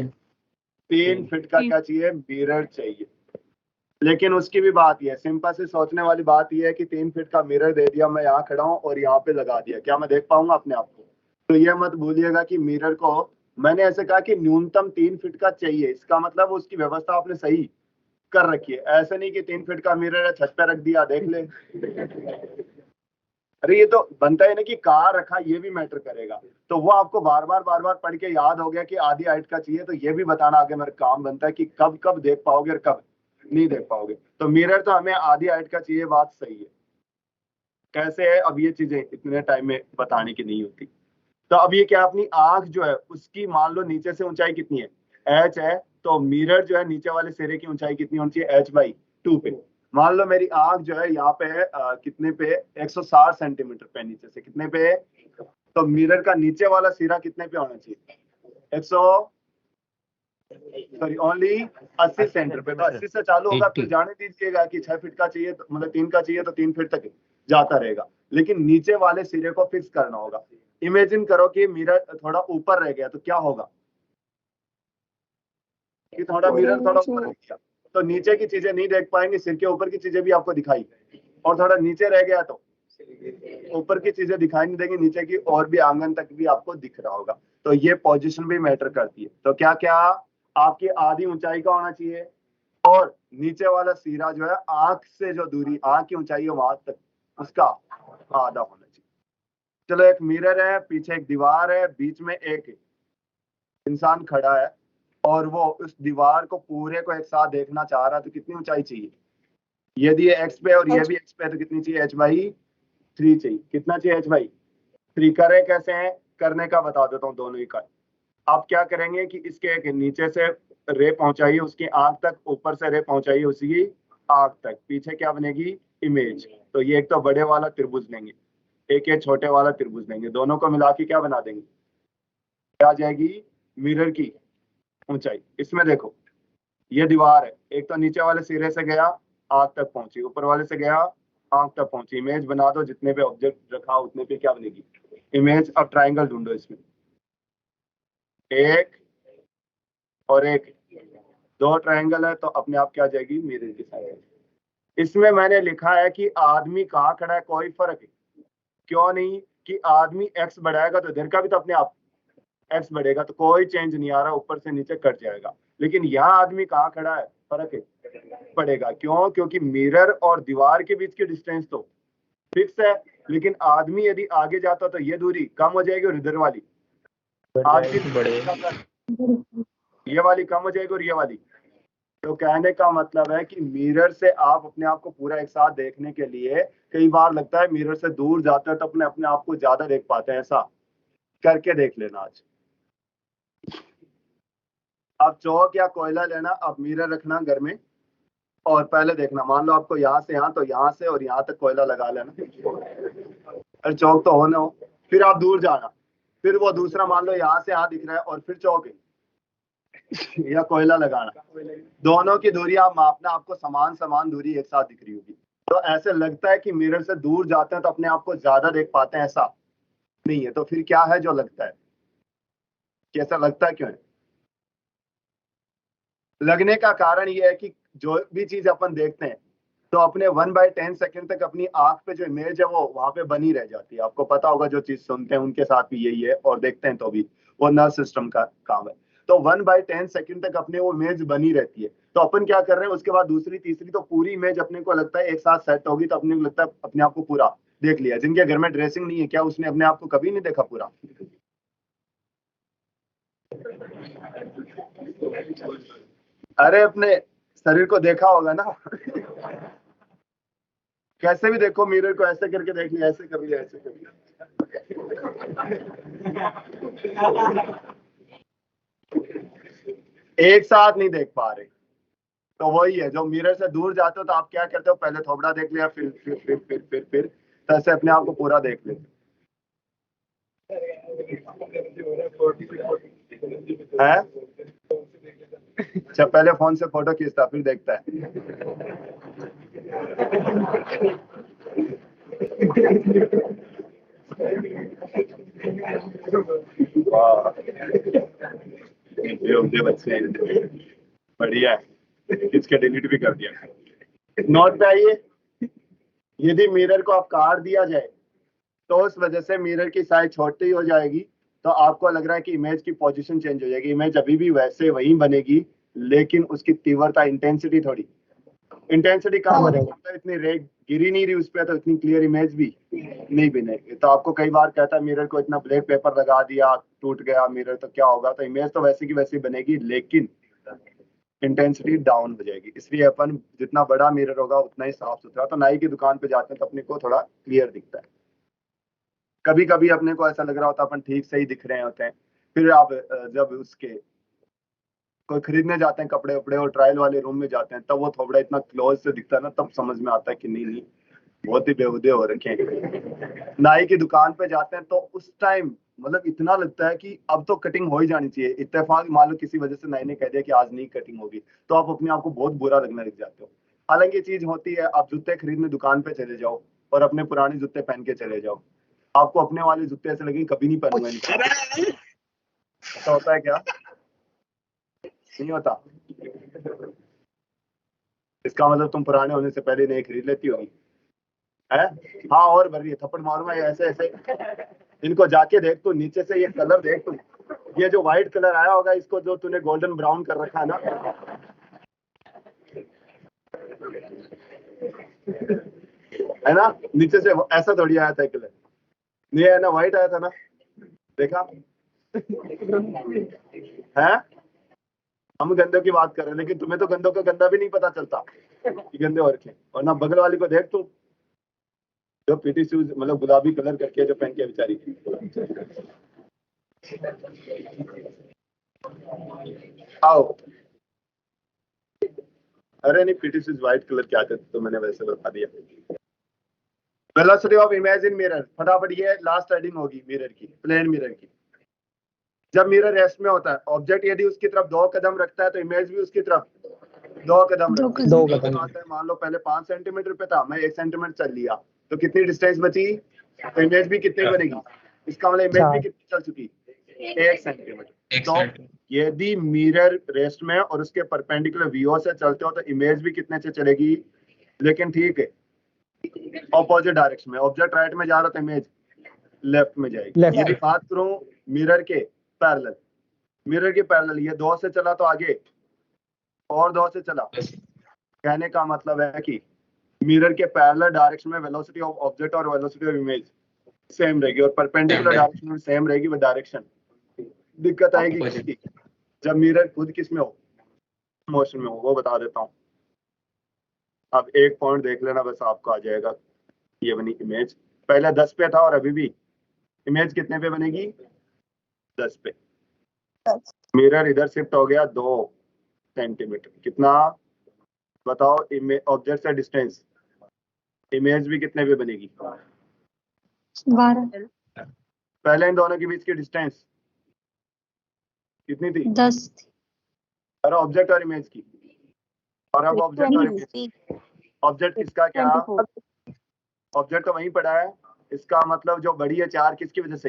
3 फीट का क्या चाहिए, मिरर चाहिए। लेकिन उसकी भी बात यह है, सिंपल से सोचने वाली बात यह है कि 3 फीट का मिरर दे दिया, मैं यहाँ खड़ा हूँ और यहाँ पे लगा दिया, क्या मैं देख पाऊंगा अपने आप को? तो ये मत भूलिएगा कि मिरर को मैंने ऐसे कहा कि न्यूनतम 3 फीट का चाहिए, इसका मतलब उसकी व्यवस्था आपने सही कर रखी है। ऐसे नहीं कि 3 फीट का मिरर है छत पे रख दिया देख ले। अरे ये तो बनता है ना कि कहाँ रखा, ये भी मैटर करेगा। तो वो आपको बार बार पढ़ के याद हो गया कि आधी हाइट का चाहिए, तो ये भी बताना आगे मेरा काम बनता है कि कब कब देख पाओगे और कब नहीं देख पाओगे। तो मिरर तो हमें आधी हाइट का चाहिए, बात सही है। कैसे है, अब ये चीजें इतने टाइम में बताने की नहीं होती। तो अब ये क्या, अपनी आंख जो है उसकी मान लो नीचे से ऊंचाई कितनी है, h है, तो मिरर जो है नीचे वाले सिरे की ऊंचाई कितनी होनी चाहिए, h/2 पे। मान लो मेरी आंख जो है यहाँ पे है कितने पे, 160 सेंटीमीटर पे, नीचे से कितने पे, तो मिरर का नीचे वाला सिरा कितने पे होना चाहिए, 80 सेंटीमीटर पे। तो 80 से चालू होगा, फिर जाने दीजिएगा कि 6 फीट का चाहिए, तो मतलब 3 का चाहिए तो 3 फीट तक जाता रहेगा, लेकिन नीचे वाले सिरे को फिक्स करना होगा। इमेजिन करो कि मिरर थोड़ा ऊपर रह गया, तो क्या होगा कि थोड़ा मिरर थोड़ा ऊपर रह गया तो नीचे की चीजें नहीं देख पाएंगे, सिर के ऊपर की चीजें भी आपको दिखाई, और थोड़ा नीचे रह गया तो ऊपर की चीजें दिखाई नहीं देंगी, नीचे की और भी आंगन तक भी आपको दिख रहा होगा। तो ये पोजीशन भी मैटर करती है। तो क्या क्या आपकी आधी ऊंचाई का होना चाहिए, और नीचे वाला सिरा जो है आंख से जो दूरी, आंख की ऊंचाई है वहां तक, उसका आधा होना चाहिए। चलो एक मिरर है, पीछे एक दीवार है, बीच में एक इंसान खड़ा है, और वो उस दीवार को पूरे को एक साथ देखना चाह रहा है, तो कितनी ऊंचाई चाहिए, यदि ये x पे और ये भी x पे है तो कितनी चाहिए, h/3 चाहिए। कितना चाहिए, h/3। करे कैसे हैं, करने का बता देता हूँ दोनों ही का। आप क्या करेंगे कि इसके एक नीचे से रे पहुंचाइए उसकी आंख तक, ऊपर से रे पहुंचाइए उसकी आंख तक, पीछे क्या बनेगी, इमेज। तो ये एक तो बड़े वाला त्रिभुज लेंगे, एक ये छोटे वाला त्रिभुज लेंगे, दोनों को मिला के क्या बना देंगे, क्या आ जाएगी, मिरर की ऊंचाई। इसमें देखो ये दीवार है, एक तो नीचे वाले सिरे से गया आंख तक पहुंची, ऊपर वाले से गया आंख तक पहुंची। इमेज बना दो, जितने पे ऑब्जेक्ट रखा उतने पे क्या बनेगी, इमेज। अब ट्राइंगल ढूंढो, इसमें एक और एक, 2 ट्राइंगल है, तो अपने आप क्या आ जाएगी, मिरर की साइड। इसमें मैंने लिखा है कि आदमी कहाँ खड़ा है, कोई फर्क है क्यों नहीं, कि आदमी x बढ़ाएगा तो इधर का भी तो अपने आप x बढ़ेगा, तो कोई चेंज नहीं आ रहा, ऊपर से नीचे कट जाएगा। लेकिन यहाँ आदमी कहाँ खड़ा है, फर्क है, पड़ेगा। क्यों, क्योंकि मिरर और दीवार के बीच की डिस्टेंस तो फिक्स है, लेकिन आदमी यदि आगे जाता तो ये दूरी कम हो जाएगी और इधर वाली ये वाली कम हो जाएगी और ये वाली। तो कहने का मतलब है कि मिरर से आप अपने आप को पूरा एक साथ देखने के लिए, कई बार लगता है मिरर से दूर जाते हैं तो अपने आप को ज्यादा देख पाते हैं, ऐसा करके देख लेना आज। अब चौक या कोयला लेना, अब मिरर रखना घर में, और पहले देखना, मान लो आपको यहाँ से यहाँ, तो यहाँ से और यहाँ तक कोयला लगा लेना, अरे चौक तो हो ना हो। फिर आप दूर जाना, फिर वो दूसरा मान लो यहाँ से यहाँ दिख रहा है, और फिर चौक या कोयला लगाना, दोनों की दूरी आप मापना, आपको समान दूरी एक साथ दिख रही होगी। तो ऐसे लगता है कि मिरर से दूर जाते हैं तो अपने आप को ज्यादा देख पाते हैं, ऐसा नहीं है। तो फिर क्या है जो लगता है, कैसा लगता है, क्यों है? लगने का कारण ये है कि जो भी चीज अपन देखते हैं तो अपने 1/10 सेकंड तक अपनी आंख पे जो इमेज है वो वहां पे बनी रह जाती है। आपको पता होगा, जो चीज सुनते हैं उनके साथ भी यही है, और देखते हैं तो भी, वो नर्व सिस्टम का काम है। तो 1/10 सेकंड तक अपने वो इमेज बनी रहती है। तो अपन क्या कर रहे हैं, उसके बाद दूसरी तीसरी, तो पूरी इमेज अपने को लगता है एक साथ सेट होगी, तो अपने को लगता है अपने आप को पूरा देख लिया। जिनके घर में ड्रेसिंग नहीं है, क्या उसने अपने आप को कभी नहीं देखा पूरा? अरे अपने शरीर को देखा होगा ना। कैसे भी देखो, मिरर को ऐसे करके देख लिया, ऐसे कर लिया, ऐसे कर लिया। एक साथ नहीं देख पा रहे। तो वही है, जो मिरर से दूर जाते हो तो आप क्या करते हो, पहले थोबड़ा देख लिया, फिर तो ऐसे अपने आप को पूरा देख लेते हैं। अच्छा, पहले फोन से फोटो खींचता फिर देखता है। वाह, ये बच्चे बढ़िया है। इसके डिलीट भी कर दिया। नोट पे आइए, यदि मिरर को आप काट दिया जाए तो उस वजह से मिरर की साइज छोटी हो जाएगी, तो आपको लग रहा है कि इमेज की पोजीशन चेंज हो जाएगी। इमेज अभी भी वैसे वही बनेगी, लेकिन उसकी तीव्रता, इंटेंसिटी थोड़ी, इंटेंसिटी कम हो जाएगी। मतलब इतनी रे गिरी नहीं रही उस पर, तो इतनी क्लियर इमेज भी नहीं बनेगी। तो आपको कई बार कहता है मिरर को इतना ब्लैक पेपर लगा दिया, टूट गया मिरर, तो क्या होगा? तो इमेज तो वैसे की वैसी बनेगी, लेकिन इंटेंसिटी डाउन हो जाएगी। इसलिए अपन जितना बड़ा मिरर होगा उतना ही साफ सुथरा। तो नाई की दुकान पे जाते हैं तो अपने को थोड़ा क्लियर दिखता है। कभी कभी अपने को ऐसा लग रहा होता है अपन ठीक से ही दिख रहे होते हैं, फिर आप जब उसके कोई खरीदने जाते हैं कपड़े वपड़े और ट्रायल वाले रूम में जाते हैं, तब वो थोड़ा इतना क्लोज से दिखता है ना, तब समझ में आता है कि नहीं बहुत ही बेहुदे हो रखे हैं। नाई की दुकान पे जाते हैं तो उस टाइम मतलब इतना लगता है कि अब तो कटिंग हो ही जानी चाहिए। इत्तेफाक मान लो किसी वजह से नाई ने कह दिया कि आज नहीं कटिंग होगी, तो आप अपने आप को बहुत बुरा लगने लग जाते हो। हालांकि ये चीज होती है, आप जूते खरीदने दुकान पे चले जाओ और अपने पुराने जूते पहन के चले जाओ, आपको अपने वाले जूते ऐसे लगेंगे कभी नहीं पहनूंगा इनको। ऐसा होता है क्या? नहीं होता। इसका मतलब तुम पुराने होने से पहले नए खरीद लेती होगी है? हाँ, और भर रही है, थप्पड़ मारूंगा ऐसे ऐसे। इनको जाके देख तू, नीचे से ये कलर देख तू, ये जो व्हाइट कलर आया होगा, इसको जो तूने गोल्डन ब्राउन कर रखा है ना, है ना? नीचे से ऐसा थोड़ी आया था कलर, ये है ना, व्हाइट आया था ना, देखा है? हम गंदों की बात कर रहे हैं, लेकिन तुम्हें तो गंदों का गंदा भी नहीं पता चलता कि गंदे हो रखे। और ना बगल वाली को देख तू, जो पीटी शूज मतलब गुलाबी कलर करके जो पहन के बेचारी। आओ, अरे नहीं, पीटी शूज व्हाइट कलर के आते थे तो मैंने वैसे बता दिया। Velocity of image in mirror, फटाफट ये लास्ट हेडिंग होगी मिरर की, प्लेन मिरर की। जब मिरर रेस्ट में होता है, ऑब्जेक्ट यदि उसकी तरफ 2 कदम रखता है तो इमेज भी उसकी तरफ 2 कदम रखता है। 2 कदम। मान लो पहले 5 सेंटीमीटर पे था, मैं 1 सेंटीमीटर चल लिया, तो कितनी डिस्टेंस बची? तो इमेज भी कितनी बनेगी? इसका मतलब इमेज भी कितनी चल चुकी? 1 सेंटीमीटर। तो यदि मिरर रेस्ट में और उसके परपेंडिकुलर वीओ से चलते हो तो इमेज भी कितने से चलेगी? लेकिन ठीक है, ऑपोजिट डायरेक्शन में। ऑब्जेक्ट राइट में जा रहा था, इमेज लेफ्ट में जाएगी। यदि बात करूं मिरर के पैरेलल, मिरर के पैरेलल ये 2 से चला तो आगे और 2 से चला, कहने का मतलब है कि मिरर के पैरेलल डायरेक्शन में वेलोसिटी ऑफ ऑब्जेक्ट और वेलोसिटी ऑफ इमेज सेम रहेगी, और परपेंडिकुलर डायरेक्शन में सेम रहेगी वो डायरेक्शन। दिक्कत आएगी किसकी? जब मिरर खुद किस में हो, मोशन में हो, वो बता देता हूँ। अब एक पॉइंट देख लेना बस, आपको आ जाएगा। ये बनी इमेज, पहले 10 पे था और अभी भी इमेज कितने पे बनेगी? 10 पे। मिरर इधर शिफ्ट हो गया 2 सेंटीमीटर, कितना बताओ? ऑब्जेक्ट से डिस्टेंस, इमेज भी कितने पे बनेगी? 12 पहले इन दोनों के बीच की डिस्टेंस कितनी थी? 10 अरे ऑब्जेक्ट और इमेज की, और अब ऑब्जेक्ट और इमेज, ऑब्जेक्ट किसका क्या? ऑब्जेक्ट तो वहीं पड़ा है, इसका मतलब जो बड़ी है 4 किसकी वजह से?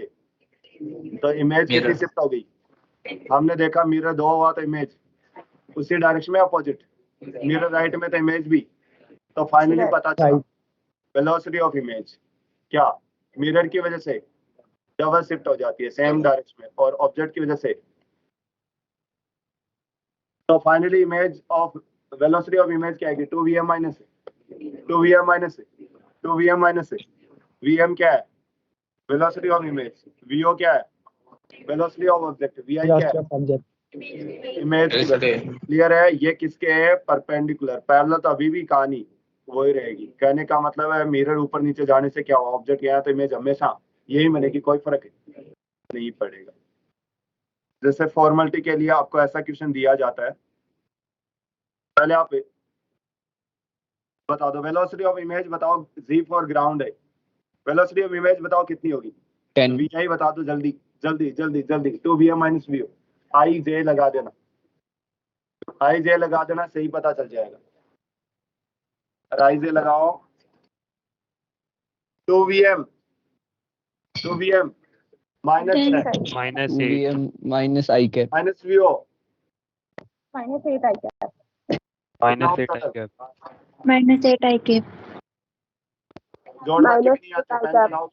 तो इमेज कितनी शिफ्ट हो गई? हमने देखा मिरर 2 हुआ तो इमेज उसी डायरेक्शन में अपोजिट, मिरर राइट में तो इमेज भी। तो फाइनली पता चला वेलोसिटी ऑफ इमेज क्या मिरर की वजह से डबल शिफ्ट हो जाती है सेम डायरेक्शन में, और ऑब्जेक्ट की वजह से। तो finally image of velocity of image क्या आएगी? 2vm minus 2vm minus 2vm minus VM क्या है? Velocity of image. वीओ क्या है? Velocity of object. वीआई क्या है? इमेज की वेलोसिटी। क्लियर है? ये किसके है? परपेंडिकुलर। पैरेलल तो अभी भी कहानी वही रहेगी। कहने का मतलब है मिरर ऊपर नीचे जाने से क्या हुआ, ऑब्जेक्ट गया तो इमेज हमेशा यही बनेगी, कोई फर्क नहीं पड़ेगा। जैसे फॉर्मेलिटी के लिए आपको ऐसा क्वेश्चन दिया जाता है, पहले आप बता दो वेलोसिटी ऑफ इमेज, बताओ जी फॉर ग्राउंड है, वेलोसिटी ऑफ इमेज बताओ कितनी होगी? 10 वी आई बता दो जल्दी जल्दी जल्दी जल्दी। 2vm minus VO. आई जे लगा देना, आई जे लगा देना, सही पता चल जाएगा। आई जे लगाओ। 2vm minus -8 VM minus I cap minus v o -8 I cap. -8 I cap -8 I cap. जोड़ना क्यों Minus नहीं आता? 8 पेन cap. चलाओ।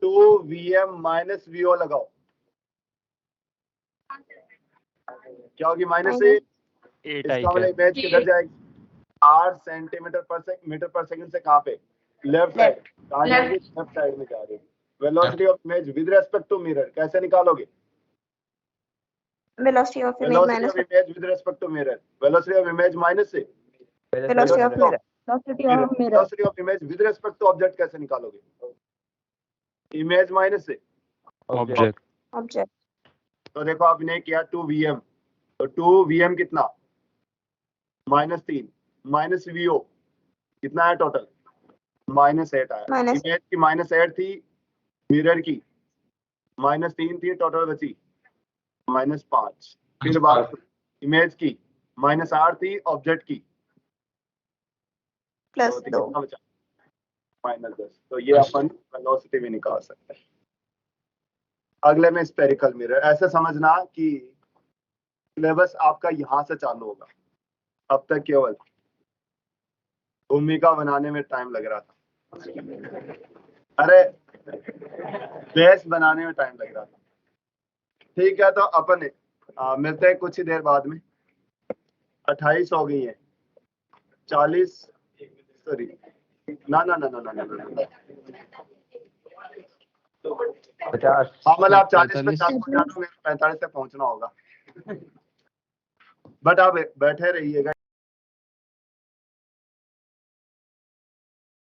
2vm माइनस वीओ लगाओ, क्या होगी? -8। 8 I इसका मतलब cap इमेज किधर जाएगी? 8 सेंटीमीटर पर सेकंड से कहाँ पे? Left side. कहाँ जाएगी? लेफ्ट साइड में जा रही है। Velocity of image with respect to mirror कैसे निकालोगे? Velocity of image velocity minus of image with respect to mirror. Velocity of image minus से velocity of mirror. Velocity of mirror. Velocity of image with respect to object कैसे निकालोगे? Image minus से object Object. तो देखो आपने किया 2vm, तो 2vm कितना? -3 माइनस वीओ कितना है टोटल? -8 आया। Minus- इमेज की -8 थी, मिरर की -3 थी, टोटल बची -5। फिर बात इमेज की -8 थी, ऑब्जेक्ट की Plus तो 2. कितना बचा? -10। तो ये अपन वेलोसिटी भी निकाल सकते हैं। अगले में स्पेरिकल मिरर। ऐसे समझना कि सिलेबस आपका यहाँ से चालू होगा। अब तक केवल भूमिका बनाने में टाइम लग रहा था, अरे बेस बनाने में टाइम लग रहा था। ठीक है, तो अपन मिलते हैं कुछ ही देर बाद में। 28 हो गई है, 40 सॉरी ना ना ना ना ना ना ना 50 हाँ मतलब आप 40 पे 45 चालू हो जाना, मेरे 45 पे पहुंचना होगा। बट आप बैठे रहिएगा।